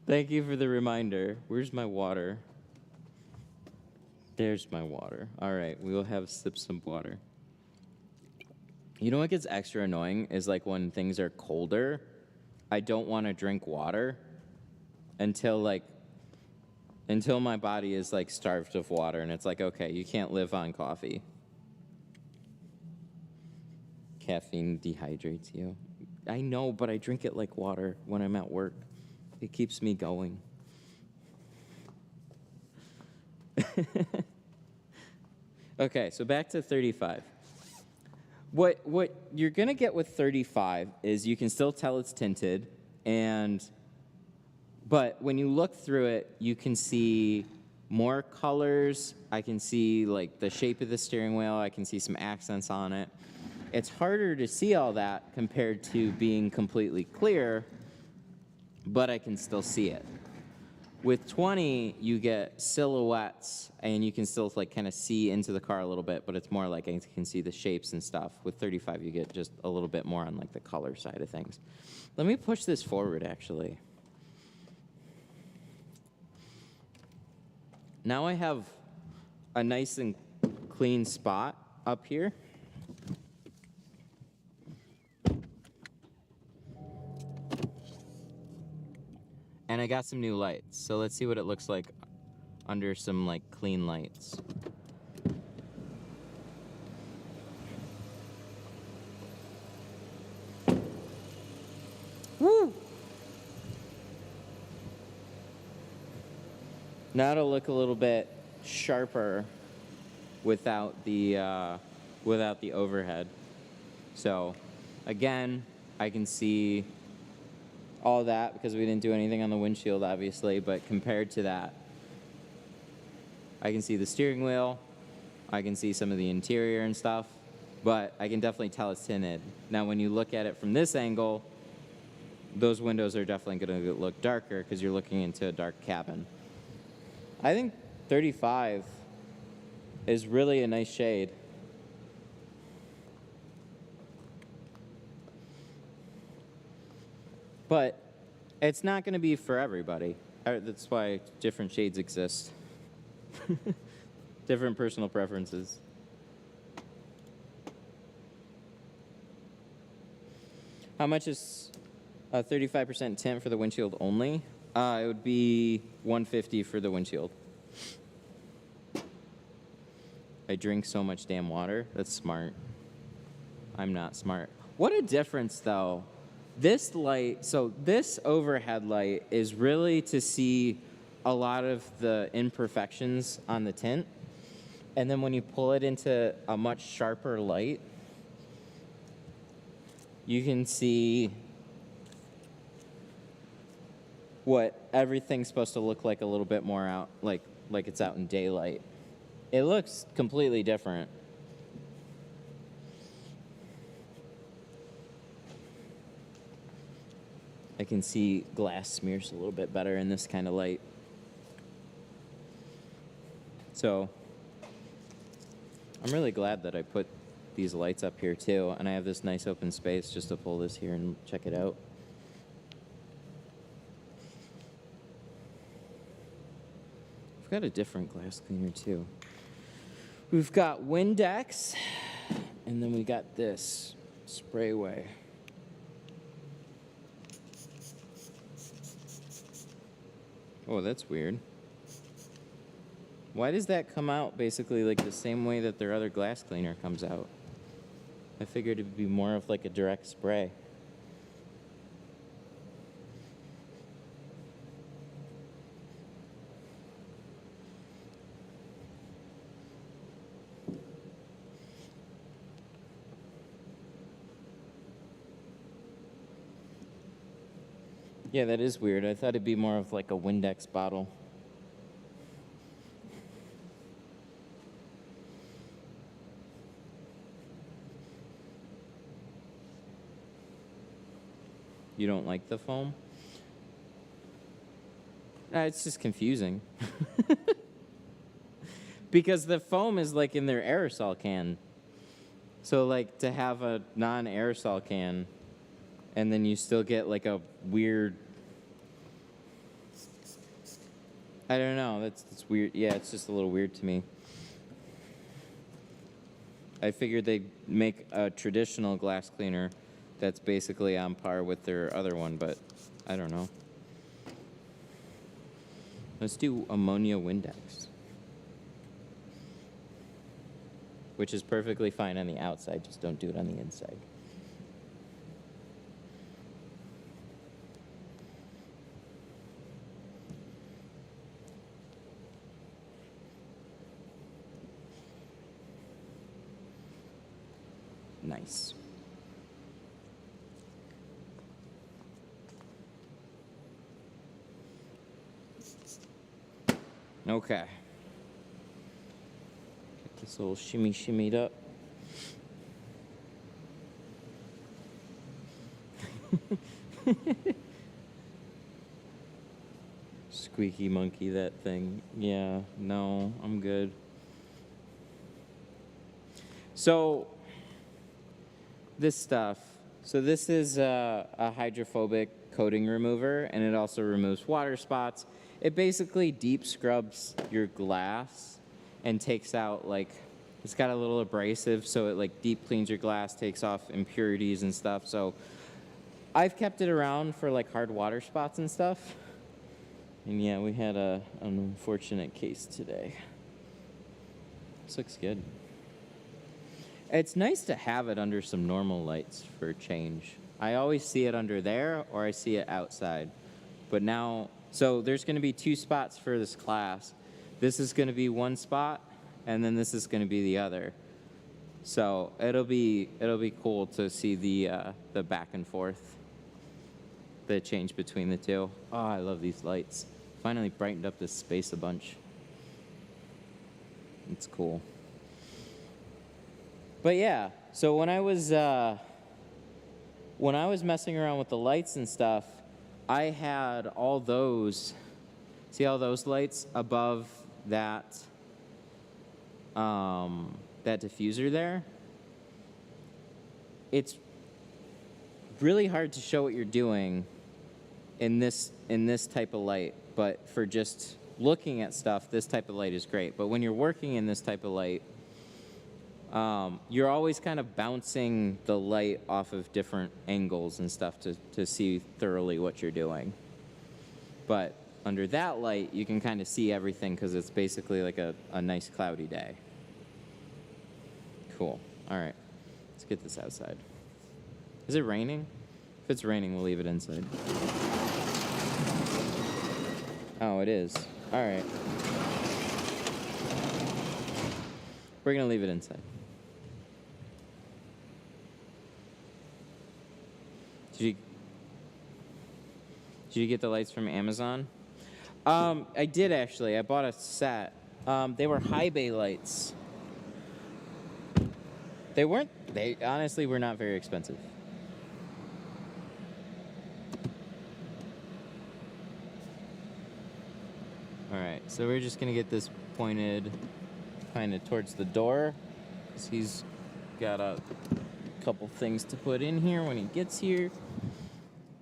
Speaker 1: Thank you for the reminder. Where's my water? There's my water. All right, we will have sip some water. You know what gets extra annoying is like when things are colder, I don't want to drink water until my body is like starved of water, and it's like, okay, you can't live on coffee. Caffeine dehydrates you. I know, but I drink it like water when I'm at work. It keeps me going. Okay, so back to 35. What you're gonna get with 35 is you can still tell it's tinted, but when you look through it, you can see more colors. I can see like the shape of the steering wheel. I can see some accents on it. It's harder to see all that compared to being completely clear, but I can still see it. With 20, you get silhouettes, and you can still like kind of see into the car a little bit, but it's more like I can see the shapes and stuff. With 35, you get just a little bit more on like the color side of things. Let me push this forward, actually. Now I have a nice and clean spot up here. And I got some new lights, so let's see what it looks like under some like clean lights. Woo! Now it'll look a little bit sharper without the overhead. So again, I can see all that because we didn't do anything on the windshield, obviously, but compared to that, I can see the steering wheel, I can see some of the interior and stuff, but I can definitely tell it's tinted. Now, when you look at it from this angle, those windows are definitely going to look darker because you're looking into a dark cabin. I think 35 is really a nice shade. But it's not going to be for everybody. That's why different shades exist. Different personal preferences. How much is a 35% tint for the windshield only? It would be $150 for the windshield. I drink so much damn water. That's smart. I'm not smart. What a difference, though. This light, so this overhead light is really to see a lot of the imperfections on the tint. And then when you pull it into a much sharper light, you can see what everything's supposed to look like a little bit more out, like it's out in daylight. It looks completely different. I can see glass smears a little bit better in this kind of light. So I'm really glad that I put these lights up here too, and I have this nice open space just to pull this here and check it out. I've got a different glass cleaner too. We've got Windex, and then we got this Sprayway. Oh, that's weird. Why does that come out basically like the same way that their other glass cleaner comes out? I figured it'd be more of like a direct spray. Yeah, that is weird. I thought it'd be more of like a Windex bottle. You don't like the foam? It's just confusing. Because the foam is like in their aerosol can. So like to have a non-aerosol can and then you still get like a weird, I don't know, that's weird. Yeah, it's just a little weird to me. I figured they'd make a traditional glass cleaner that's basically on par with their other one, but I don't know. Let's do ammonia Windex, which is perfectly fine on the outside, just don't do it on the inside. Nice. Okay. Get this little shimmied up. Squeaky monkey, that thing. Yeah, no, I'm good. So, this stuff. So this is a hydrophobic coating remover, and it also removes water spots. It basically deep scrubs your glass and takes out, like, it's got a little abrasive, so it like deep cleans your glass, takes off impurities and stuff. So I've kept it around for like hard water spots and stuff. And yeah, we had an unfortunate case today. This looks good. It's nice to have it under some normal lights for a change. I always see it under there or I see it outside. But now, so there's going to be 2 spots for this class. This is going to be one spot, and then this is going to be the other. So it'll be cool to see the back and forth, the change between the two. Oh, I love these lights. Finally brightened up this space a bunch. It's cool. But yeah, so when I was messing around with the lights and stuff, I had all those, see all those lights above that that diffuser there? It's really hard to show what you're doing in this type of light, but for just looking at stuff, this type of light is great. But when you're working in this type of light, you're always kind of bouncing the light off of different angles and stuff to see thoroughly what you're doing. But under that light, you can kind of see everything because it's basically like a nice cloudy day. Cool. All right. Let's get this outside. Is it raining? If it's raining, we'll leave it inside. Oh, it is. All right. We're going to leave it inside. Did you get the lights from Amazon? I did actually. I bought a set. They were high bay lights. They honestly were not very expensive. All right, so we're just gonna get this pointed kind of towards the door, because he's got a couple things to put in here when he gets here.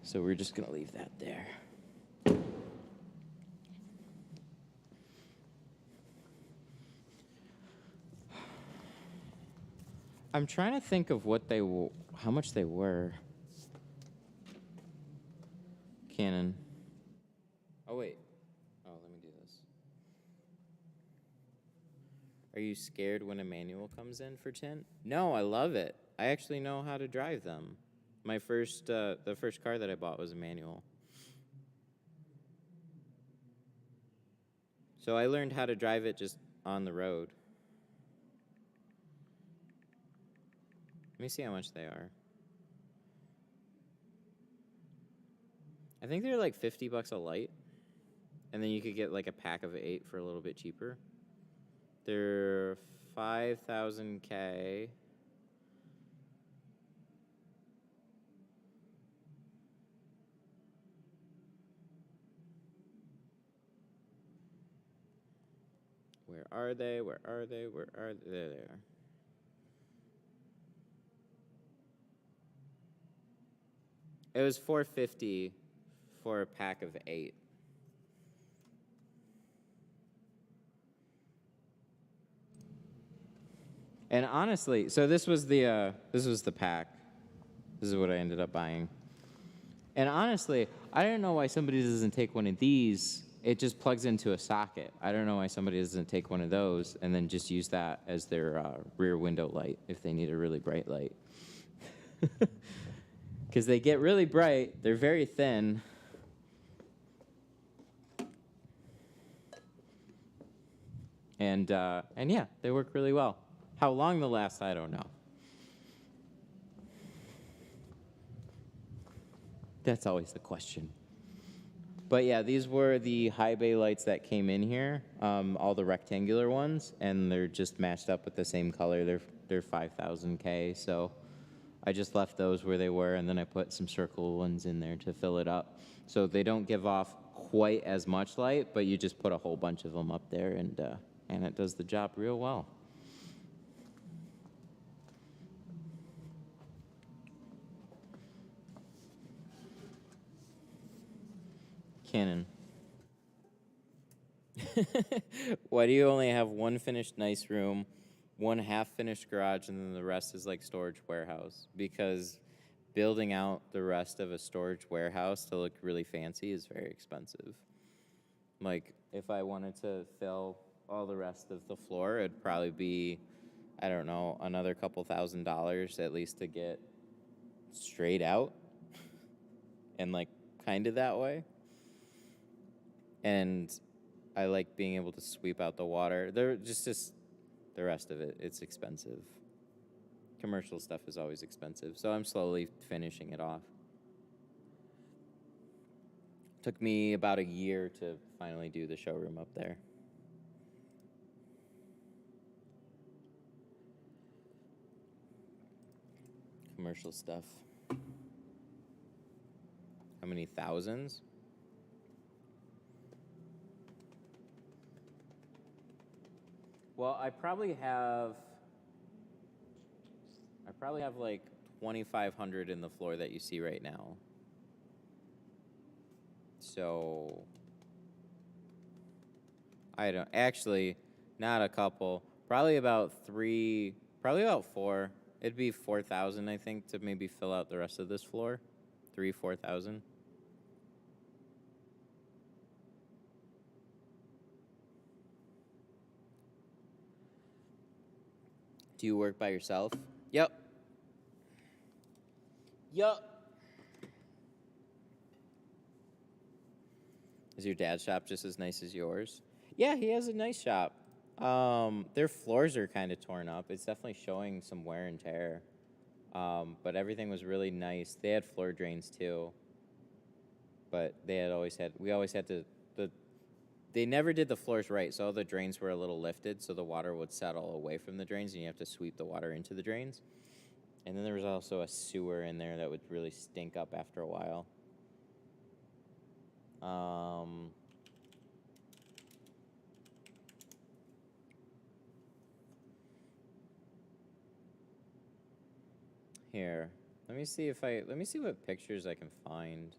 Speaker 1: So we're just gonna leave that there. I'm trying to think of what how much they were. Canon. Oh wait. Are you scared when a manual comes in for Tint? No, I love it. I actually know how to drive them. My first, the first car that I bought was a manual. So I learned how to drive it just on the road. Let me see how much they are. I think they're like $50 a light. And then you could get like a pack of 8 for a little bit cheaper. They're 5,000 K. Where are they? Where are they? Where are they? There they are. It was $450 for a pack of 8. And honestly, so this was the pack. This is what I ended up buying. And honestly, I don't know why somebody doesn't take one of these. It just plugs into a socket. I don't know why somebody doesn't take one of those and then just use that as their rear window light if they need a really bright light. Because they get really bright. They're very thin. And yeah, they work really well. How long they'll last, I don't know. That's always the question. But yeah, these were the high bay lights that came in here, all the rectangular ones, and they're just matched up with the same color. They're 5,000 K, so I just left those where they were, and then I put some circle ones in there to fill it up. So they don't give off quite as much light, but you just put a whole bunch of them up there, and it does the job real well. Canon. Why do you only have one finished nice room, one half-finished garage, and then the rest is like storage warehouse? Because building out the rest of a storage warehouse to look really fancy is very expensive. Like, if I wanted to fill all the rest of the floor, it'd probably be, I don't know, another couple $1,000s at least to get straight out and like kind of that way. And I like being able to sweep out the water. They're just the rest of it, it's expensive. Commercial stuff is always expensive, so I'm slowly finishing it off. Took me about a year to finally do the showroom up there. Commercial stuff. How many thousands? Well, I probably have like 2,500 in the floor that you see right now. So I don't actually, not a couple, probably about 3, probably about 4. It'd be 4,000, I think, to maybe fill out the rest of this floor. 4,000. Do you work by yourself? Yep. Is your dad's shop just as nice as yours? Yeah, he has a nice shop. Their floors are kind of torn up. It's definitely showing some wear and tear. But everything was really nice. They had floor drains too. But we always had to, they never did the floors right, so all the drains were a little lifted, so the water would settle away from the drains, and you have to sweep the water into the drains. And then there was also a sewer in there that would really stink up after a while. Here, let me see what pictures I can find.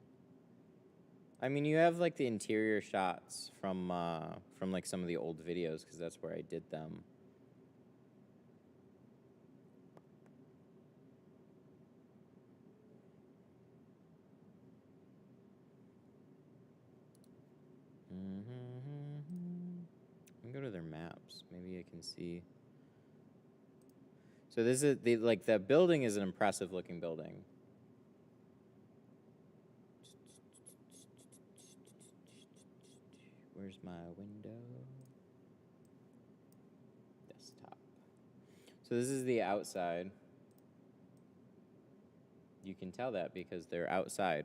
Speaker 1: I mean, you have like the interior shots from like some of the old videos, because that's where I did them. Let me go to their maps? Maybe I can see. So this is the building is an impressive looking building. Where's my window? Desktop. So this is the outside. You can tell that because they're outside.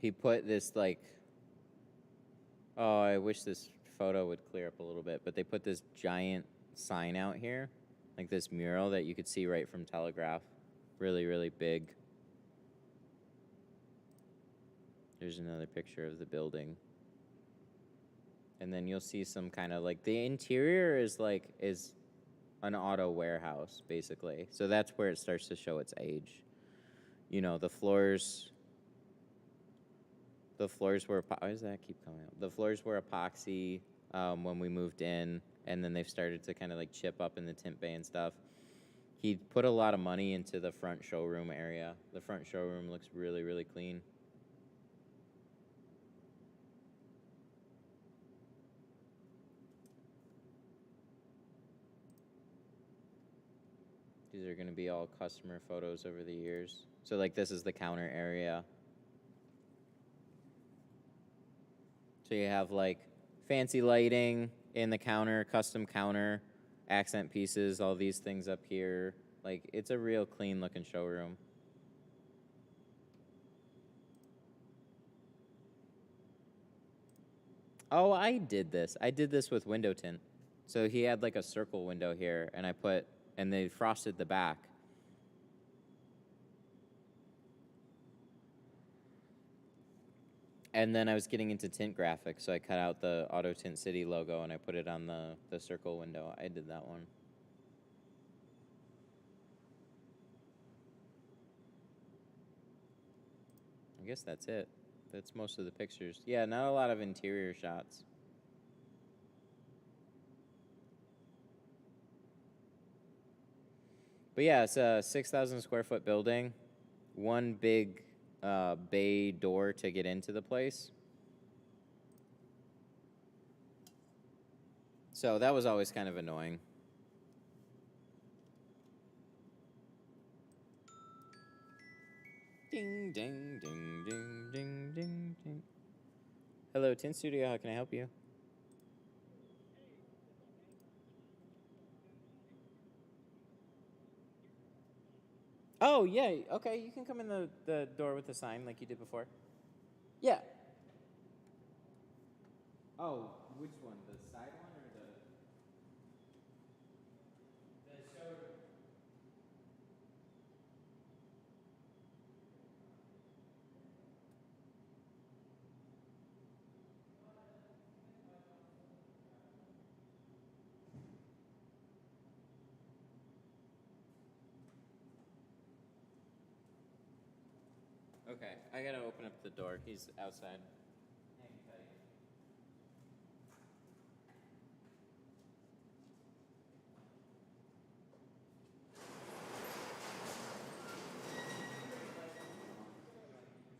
Speaker 1: He put this oh, I wish this photo would clear up a little bit, but they put this giant sign out here, like this mural that you could see right from Telegraph. Really, really big. There's another picture of the building. And then you'll see some kind of the interior is an auto warehouse, basically. So that's where it starts to show its age. You know, the floors were, why does that keep coming up? The floors were epoxy when we moved in, and then they've started to kind of chip up in the tint bay and stuff. He put a lot of money into the front showroom area. The front showroom looks really, really clean. These are going to be all customer photos over the years. So this is the counter area. So you have fancy lighting in the counter, custom counter, accent pieces, all these things up here. It's a real clean looking showroom. Oh, I did this. I did this with window tint. So he had a circle window here, and they frosted the back. And then I was getting into tint graphics, so I cut out the Auto Tint City logo and I put it on the circle window. I did that one. I guess that's it. That's most of the pictures. Yeah, not a lot of interior shots. But yeah, it's a 6,000 square foot building. One big bay door to get into the place. So that was always kind of annoying. Ding, ding, ding, ding, ding, ding, ding. Hello, Tint Studio, how can I help you? Oh, yeah, okay, you can come in the door with the sign like you did before. Yeah. Oh, which one? The side one or the showroom? Okay, I gotta open up the door. He's outside. Hang tight.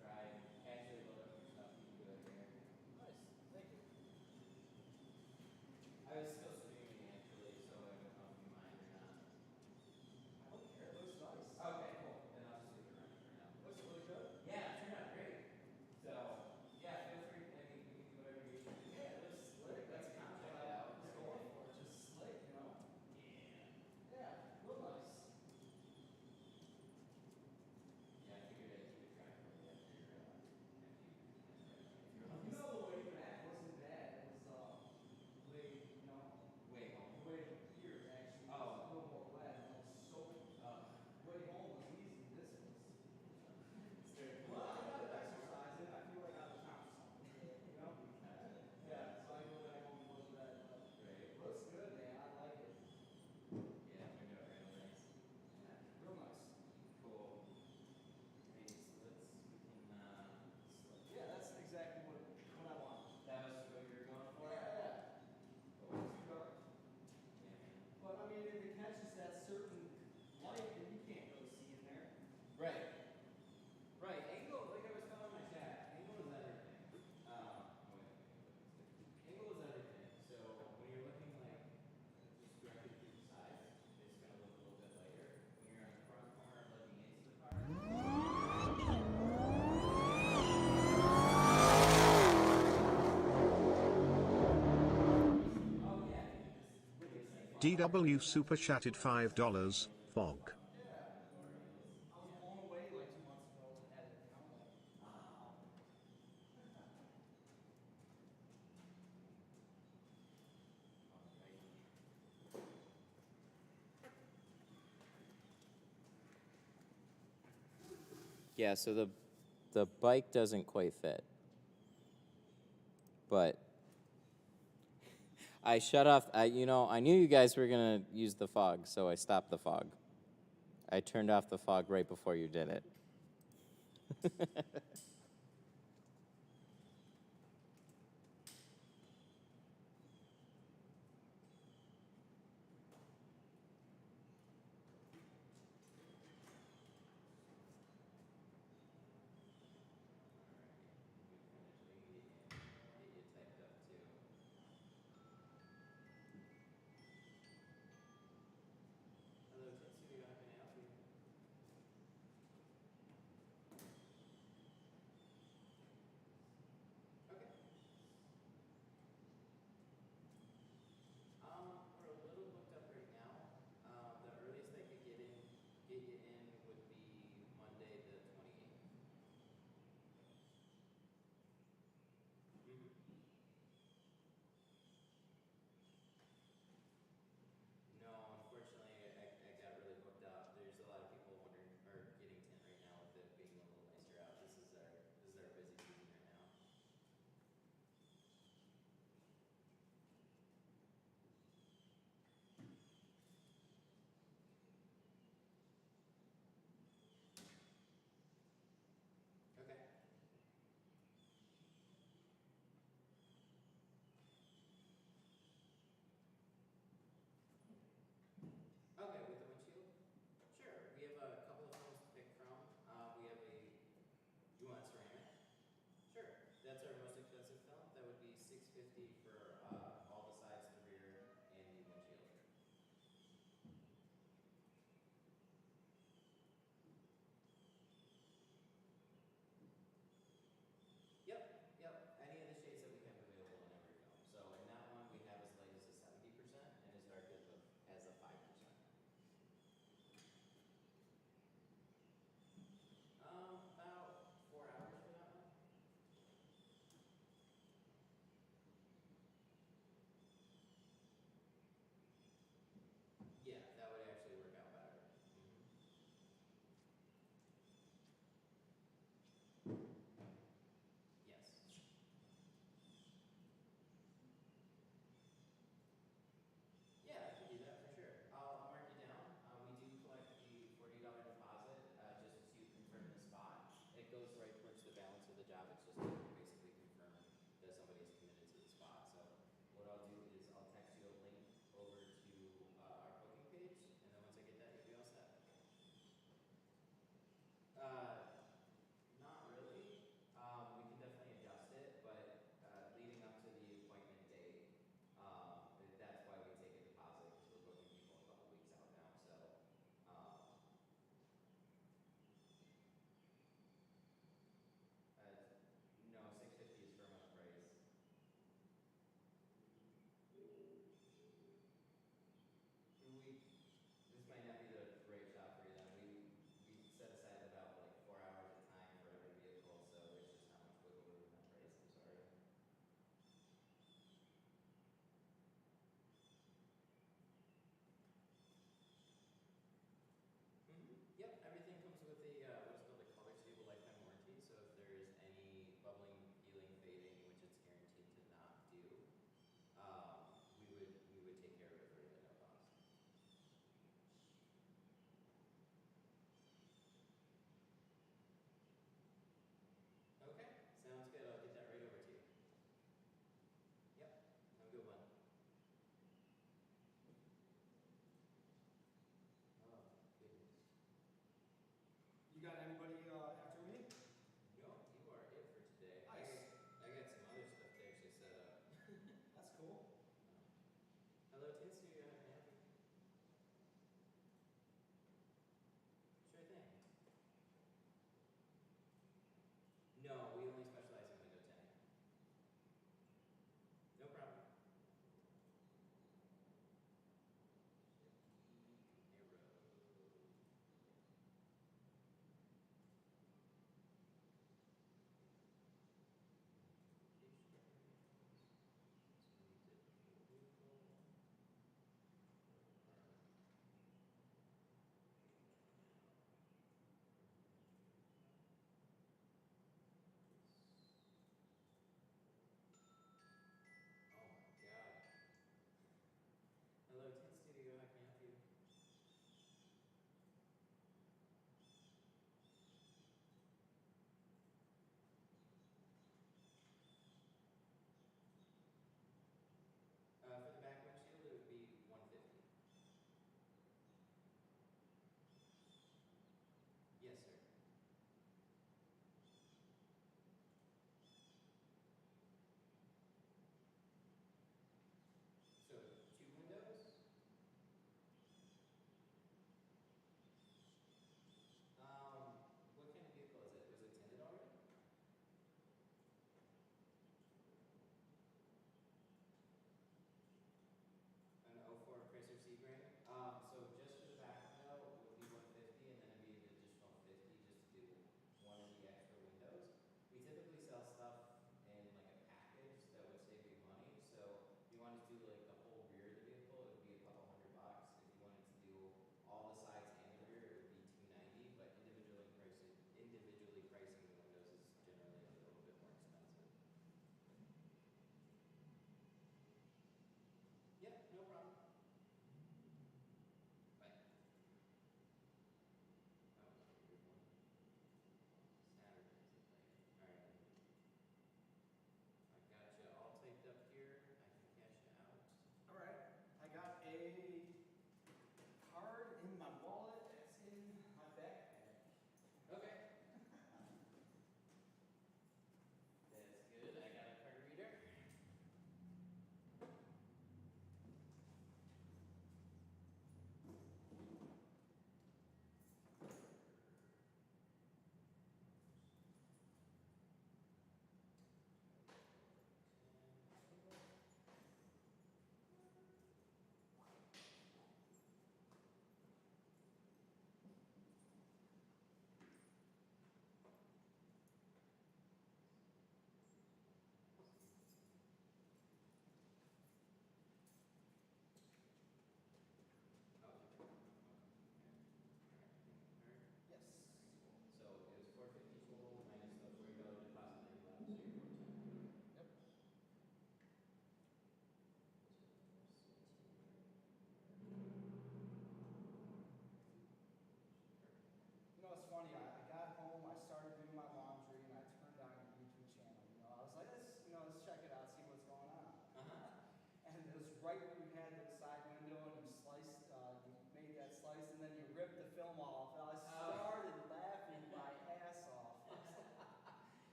Speaker 1: Try actually load up your stuff. You can do it here. Nice, thank you. I was still streaming actually, so I don't know if you mind or not.
Speaker 6: I don't care. It looks nice.
Speaker 1: Okay, cool. Then I'll just leave it running for now.
Speaker 6: Looks really good.
Speaker 1: Yeah, it turned out great. So, yeah,
Speaker 4: DW super chatted $5. Fog.
Speaker 6: Yeah. I was blown away like 2 months ago when it had it, and I'm like, wow.
Speaker 1: Yeah, so the bike doesn't quite fit. But I shut off, I knew you guys were going to use the fog, so I stopped the fog. I turned off the fog right before you did it.
Speaker 6: Hello, Tint Studio. How can I help you?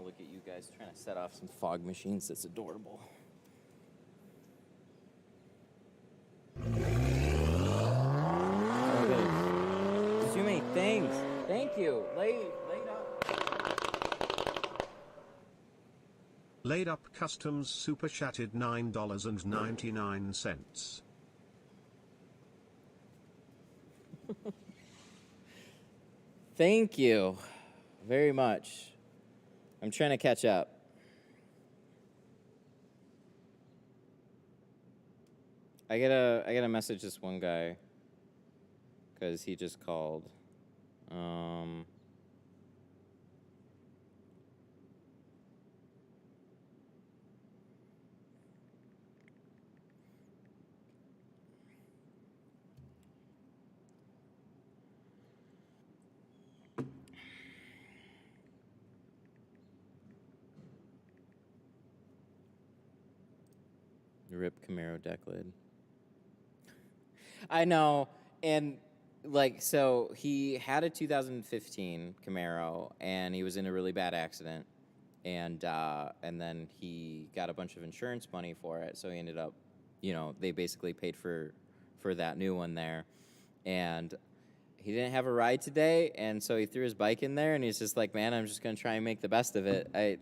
Speaker 1: look at you guys trying to set off some fog machines. That's adorable. Okay. Too many things. Thank you. Lay up.
Speaker 4: Laid Up Customs super chatted $9.99.
Speaker 1: Thank you very much. I'm trying to catch up. I gotta message this one guy because he just called. Rip Camaro deck lid. I know, and like, so he had a 2015 Camaro, and he was in a really bad accident, and then he got a bunch of insurance money for it, so he ended up, they basically paid for that new one there, and he didn't have a ride today, and so he threw his bike in there, and he's just like, man, I'm just gonna try and make the best of it.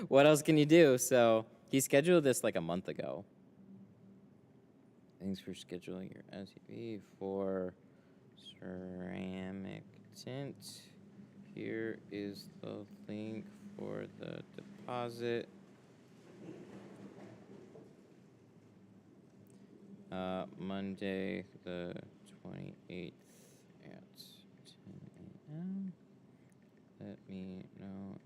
Speaker 1: What else can you do? So he scheduled this like a month ago. Thanks for scheduling your SUV for ceramic tint. Here is the link for the deposit. Monday the 28th at 10 a.m. Let me know if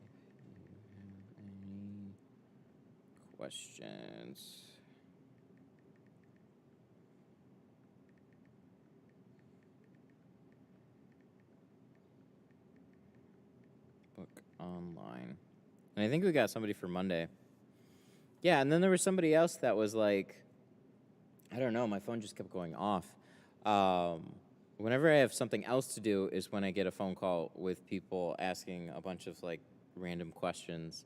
Speaker 1: you have any questions. Book online. And I think we got somebody for Monday. Yeah, and then there was somebody else that was like, I don't know, my phone just kept going off. Whenever I have something else to do is when I get a phone call with people asking a bunch of like random questions.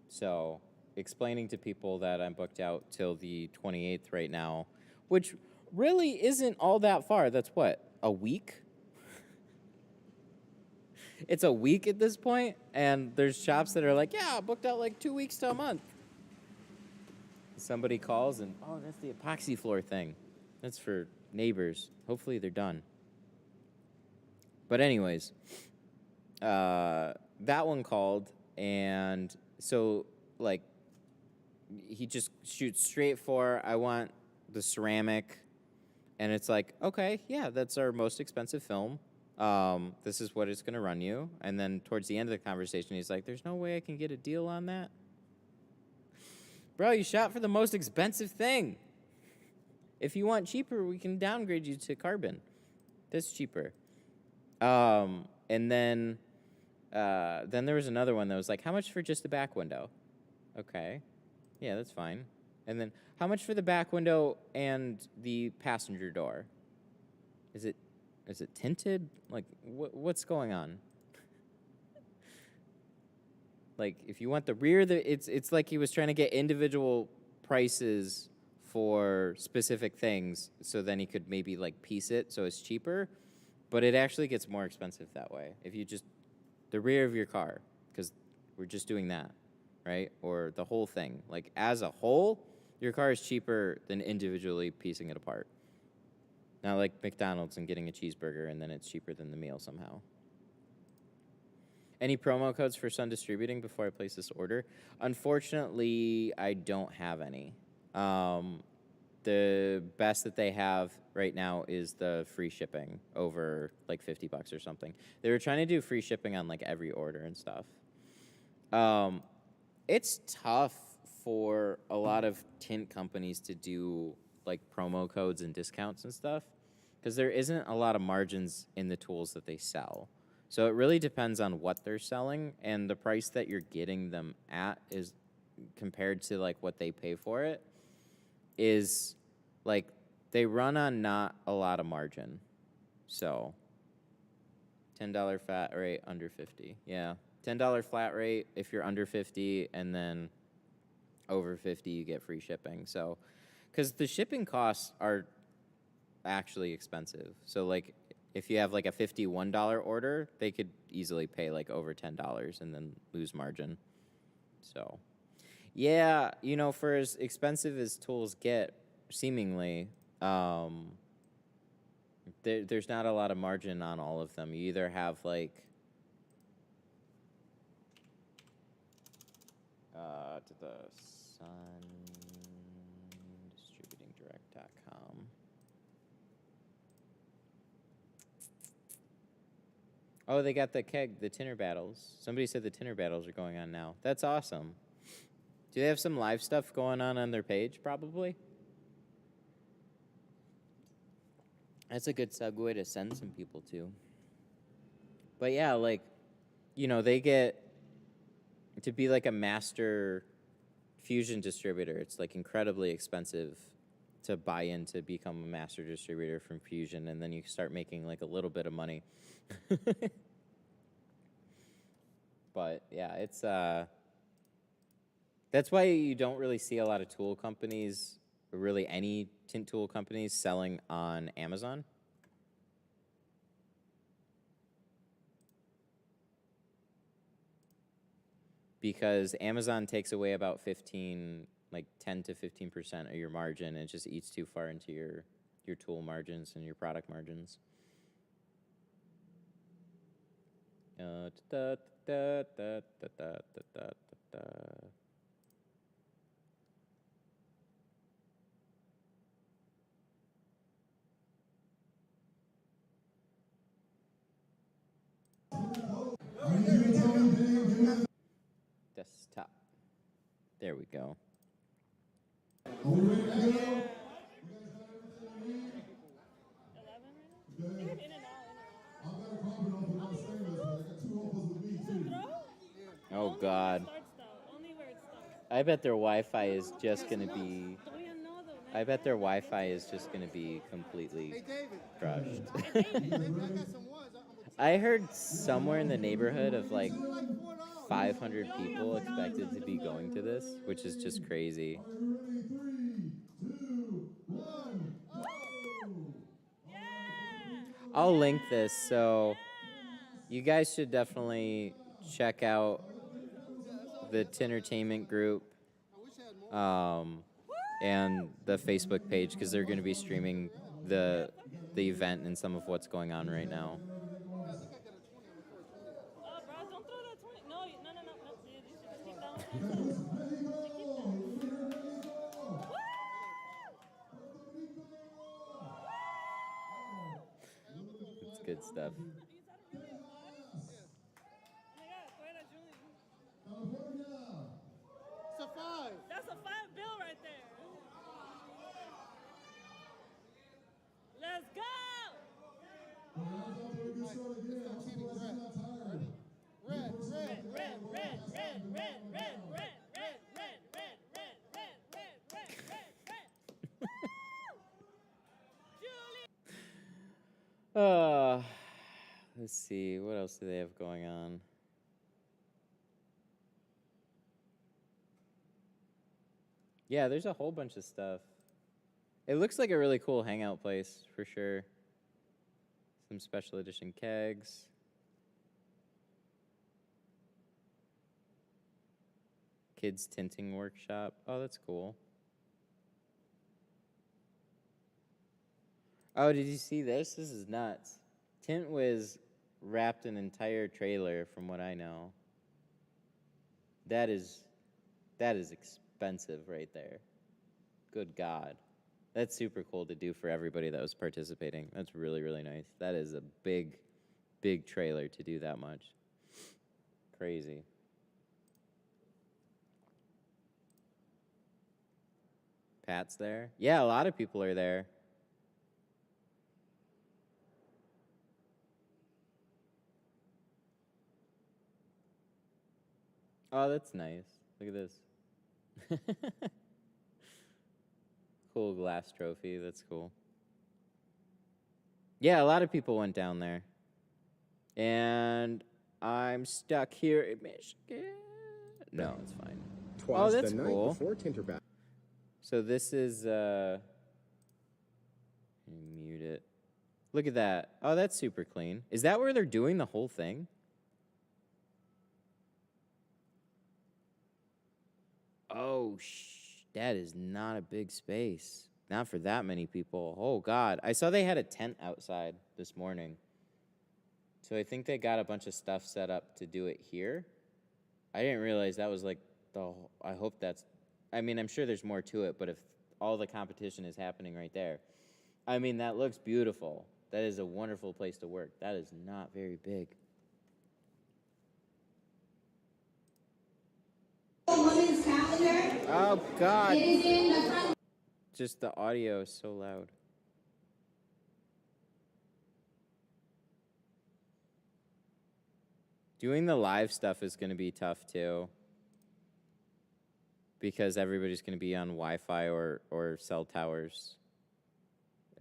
Speaker 1: So explaining to people that I'm booked out till the 28th right now, which really isn't all that far. That's what, a week? It's a week at this point, and there's shops that are like, yeah, booked out like 2 weeks to a month. Somebody calls and, oh, that's the epoxy floor thing. That's for neighbors. Hopefully they're done. But anyways, that one called, and so, like, he just shoots straight for, I want the ceramic, and it's like, okay, yeah, that's our most expensive film. This is what it's going to run you. And then towards the end of the conversation, he's like, there's no way I can get a deal on that. Bro, you shot for the most expensive thing. If you want cheaper, we can downgrade you to carbon. That's cheaper. And then there was another one that was like, how much for just the back window? Okay. Yeah, that's fine. And then how much for the back window and the passenger door? Is it tinted? Like, what's going on? Like, if you want the rear, it's like he was trying to get individual prices for specific things, so then he could maybe like piece it so it's cheaper, but it actually gets more expensive that way. If you just the rear of your car, because we're just doing that, right? Or the whole thing, like as a whole, your car is cheaper than individually piecing it apart. Not like McDonald's and getting a cheeseburger and then it's cheaper than the meal somehow. Any promo codes for Sun Distributing before I place this order? Unfortunately, I don't have any. The best that they have right now is the free shipping over like $50 or something. They were trying to do free shipping on like every order and stuff. It's tough for a lot of tint companies to do like promo codes and discounts and stuff because there isn't a lot of margins in the tools that they sell. So it really depends on what they're selling, and the price that you're getting them at is compared to like what they pay for it is like they run on not a lot of margin. So $10 flat rate under 50. Yeah. $10 flat rate if you're under 50, and then over 50 you get free shipping. So, because the shipping costs are actually expensive. So like if you have like a $51 order, they could easily pay like over $10 and then lose margin. So yeah, you know, for as expensive as tools get, seemingly, there's not a lot of margin on all of them. You either have like to the sundistributingdirect.com. Oh, they got the tinter battles. Somebody said the tinter battles are going on now. That's awesome. Do they have some live stuff going on their page, probably? That's a good segue to send some people to. But yeah, like, you know, they get to be like a master Fusion distributor. It's like incredibly expensive to buy in to become a master distributor from Fusion, and then you start making like a little bit of money. But yeah, it's that's why you don't really see a lot of tool companies, or really any tint tool companies, selling on Amazon. Because Amazon takes away about 10 to 15% of your margin, and it just eats too far into your tool margins and your product margins. Desktop. There we go. Oh God. I bet their Wi-Fi is just gonna be. I bet their Wi-Fi is just gonna be completely crushed. I heard somewhere in the neighborhood of like 500 people expected to be going to this, which is just crazy. I'll link this, so you guys should definitely check out the Tintertainment group and the Facebook page, because they're going to be streaming the event and some of what's going on right now. It's good stuff.
Speaker 7: That's a $5 bill right there. Let's go! Red.
Speaker 1: Let's see, what else do they have going on? Yeah, there's a whole bunch of stuff. It looks like a really cool hangout place, for sure. Some special edition kegs. Kids tinting workshop. Oh, that's cool. Oh, did you see this? This is nuts. Tint Wiz wrapped an entire trailer, from what I know. That is expensive right there. Good God. That's super cool to do for everybody that was participating. That's really, really nice. That is a big, big trailer to do that much. Crazy. Pat's there? Yeah, a lot of people are there. Oh, that's nice. Look at this. Cool glass trophy. That's cool. Yeah, a lot of people went down there. And I'm stuck here in Michigan. No, it's fine.
Speaker 8: Twas
Speaker 1: that's
Speaker 8: the night
Speaker 1: cool.
Speaker 8: before tinter back.
Speaker 1: So this is, let me mute it. Look at that. Oh, that's super clean. Is that where they're doing the whole thing? Oh, that is not a big space. Not for that many people. Oh, God. I saw they had a tent outside this morning. So I think they got a bunch of stuff set up to do it here. I didn't realize that was like I hope that's, I mean, I'm sure there's more to it, but if all the competition is happening right there, I mean, that looks beautiful. That is a wonderful place to work. That is not very big.
Speaker 9: Women's calendar.
Speaker 1: Oh, God.
Speaker 9: It is in the front.
Speaker 1: Just the audio is so loud. Doing the live stuff is going to be tough, too. Because everybody's going to be on Wi-Fi or cell towers.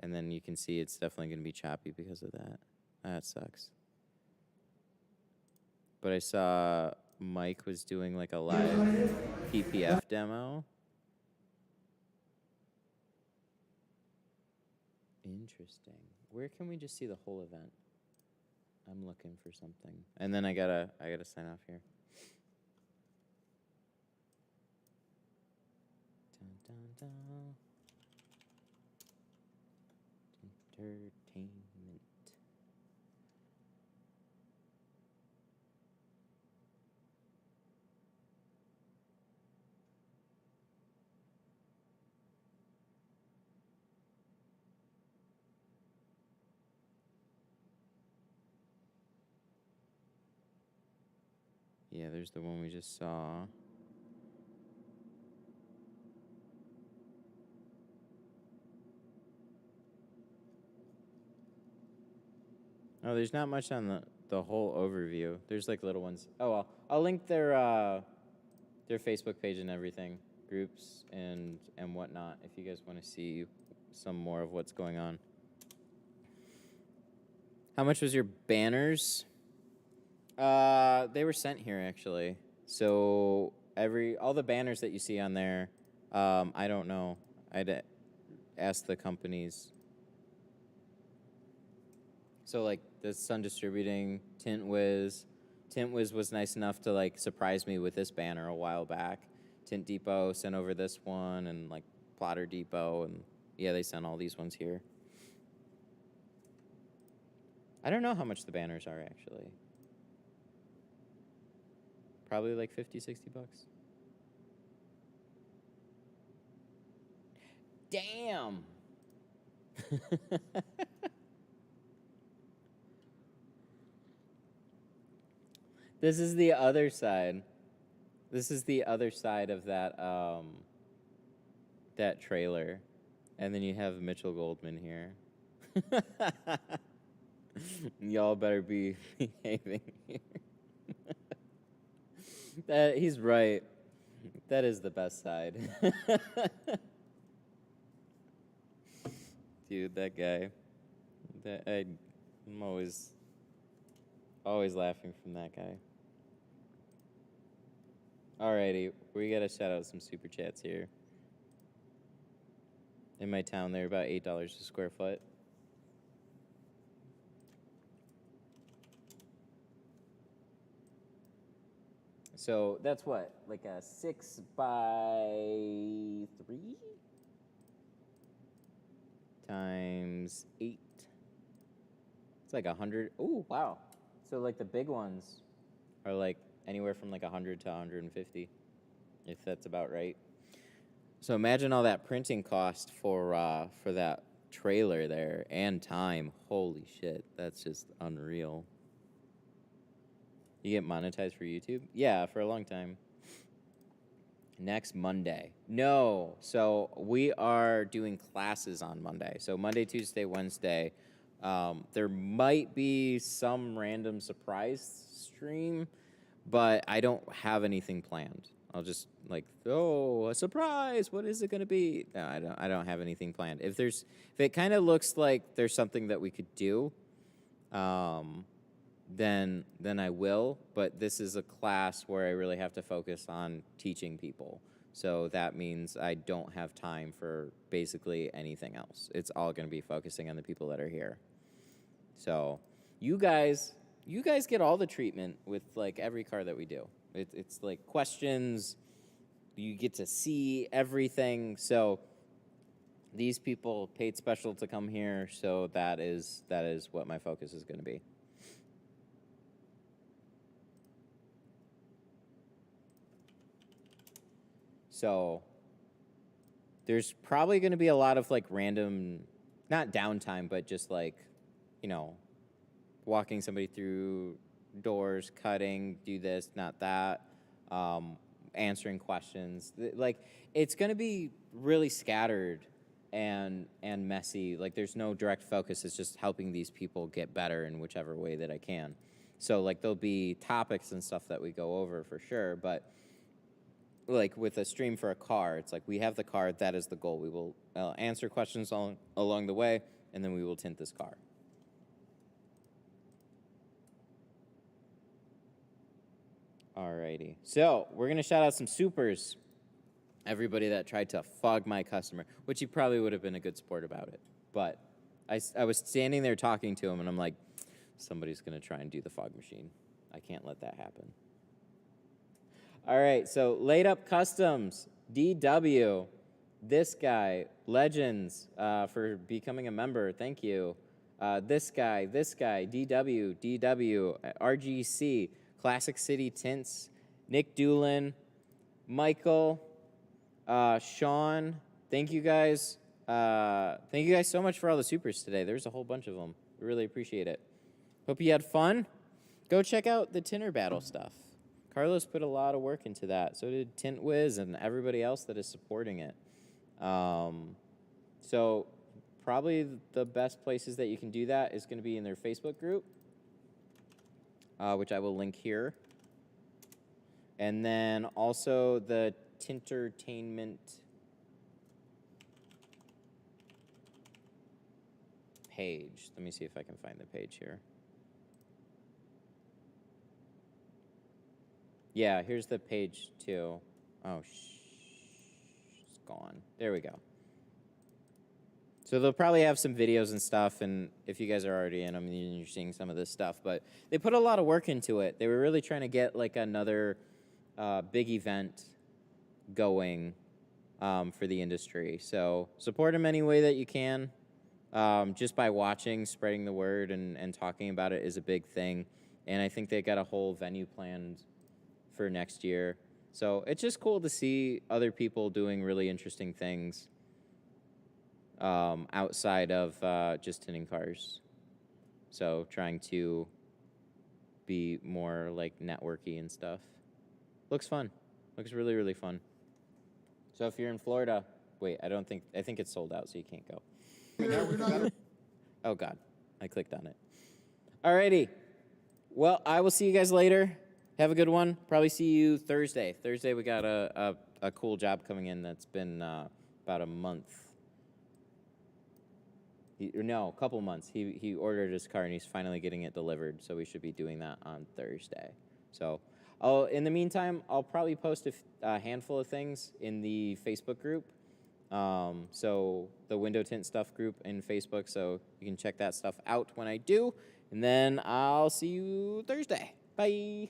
Speaker 1: And then you can see it's definitely going to be choppy because of that. That sucks. But I saw Mike was doing like a live PPF demo. Interesting. Where can we just see the whole event? I'm looking for something. And then I gotta sign off here. Dun, dun, dun. Entertainment. Yeah, there's the one we just saw. Oh, there's not much on the whole overview. There's like little ones. Oh well, I'll link their Facebook page and everything, groups and whatnot, if you guys want to see some more of what's going on. How much was your banners? They were sent here actually. So all the banners that you see on there, I don't know. I'd ask the companies. So like the Sun Distributing, Tint was nice enough to like surprise me with this banner a while back. Tint Depot sent over this one, and like Plotter Depot, and yeah, they sent all these ones here. I don't know how much the banners are actually. Probably like 50, 60 bucks. Damn. This is the other side. This is the other side of that that trailer. And then you have Mitchell Goldman here. Y'all better be behaving here. He's right. That is the best side. Dude, that guy. I'm always laughing from that guy. Alrighty, we gotta shout out some super chats here. In my town, they're about $8 a square foot. So that's what, like a 6 by 3 times 8. It's like 100. Oh, wow. So like the big ones are like anywhere from like 100 to 150, if that's about right. So imagine all that printing cost for that trailer there and time. Holy shit, that's just unreal. You get monetized for YouTube? Yeah, for a long time. Next Monday. No, so we are doing classes on Monday. So Monday, Tuesday, Wednesday. There might be some random surprise stream, but I don't have anything planned. I'll just like, oh, a surprise. What is it going to be? No, I don't have anything planned. If it kind of looks like there's something that we could do, then I will. But this is a class where I really have to focus on teaching people. So that means I don't have time for basically anything else. It's all going to be focusing on the people that are here. So you guys get all the treatment with like every car that we do. It's like questions. You get to see everything. So these people paid special to come here. So that is what my focus is going to be. So there's probably going to be a lot of like random, not downtime, but just like, you know, walking somebody through doors, cutting, do this, not that, answering questions. Like, it's going to be really scattered and messy. Like, there's no direct focus. It's just helping these people get better in whichever way that I can. So, like, there'll be topics and stuff that we go over for sure, but like with a stream for a car, it's like we have the car, that is the goal. We will answer questions along the way, and then we will tint this car. Alrighty, so we're going to shout out some supers. Everybody that tried to fog my customer, which he probably would have been a good sport about it. But I was standing there talking to him, and I'm like, somebody's going to try and do the fog machine. I can't let that happen. All right, so Laid Up Customs, DW, this guy, Legends, for becoming a member, thank you. This guy, DW, RGC, Classic City Tints, Nick Doolin, Michael, Sean, thank you guys. Thank you guys so much for all the supers today. There's a whole bunch of them. We really appreciate it. Hope you had fun. Go check out the Tinter Battle stuff. Carlos put a lot of work into that. So did Tint Wiz and everybody else that is supporting it. So probably the best places that you can do that is going to be in their Facebook group, which I will link here. And then also the Tintertainment page. Let me see if I can find the page here. Yeah, here's the page too. Oh, it's gone. There we go. So they'll probably have some videos and stuff, and if you guys are already in them, you're seeing some of this stuff. But they put a lot of work into it. They were really trying to get like another big event going for the industry. So support them any way that you can. Just by watching, spreading the word, and talking about it is a big thing. And I think they got a whole venue planned for next year. So it's just cool to see other people doing really interesting things outside of just tinting cars. So trying to be more like networky and stuff. Looks fun. Looks really, really fun. So if you're in Florida, wait, I think it's sold out, so you can't go. Oh God, I clicked on it. Alrighty. Well, I will see you guys later. Have a good one. Probably see you Thursday. Thursday we got a cool job coming in that's been about a month. A couple months. He ordered his car and he's finally getting it delivered. So we should be doing that on Thursday. So in the meantime, I'll probably post a handful of things in the Facebook group. So the window tint stuff group in Facebook. So you can check that stuff out when I do. And then I'll see you Thursday. Bye.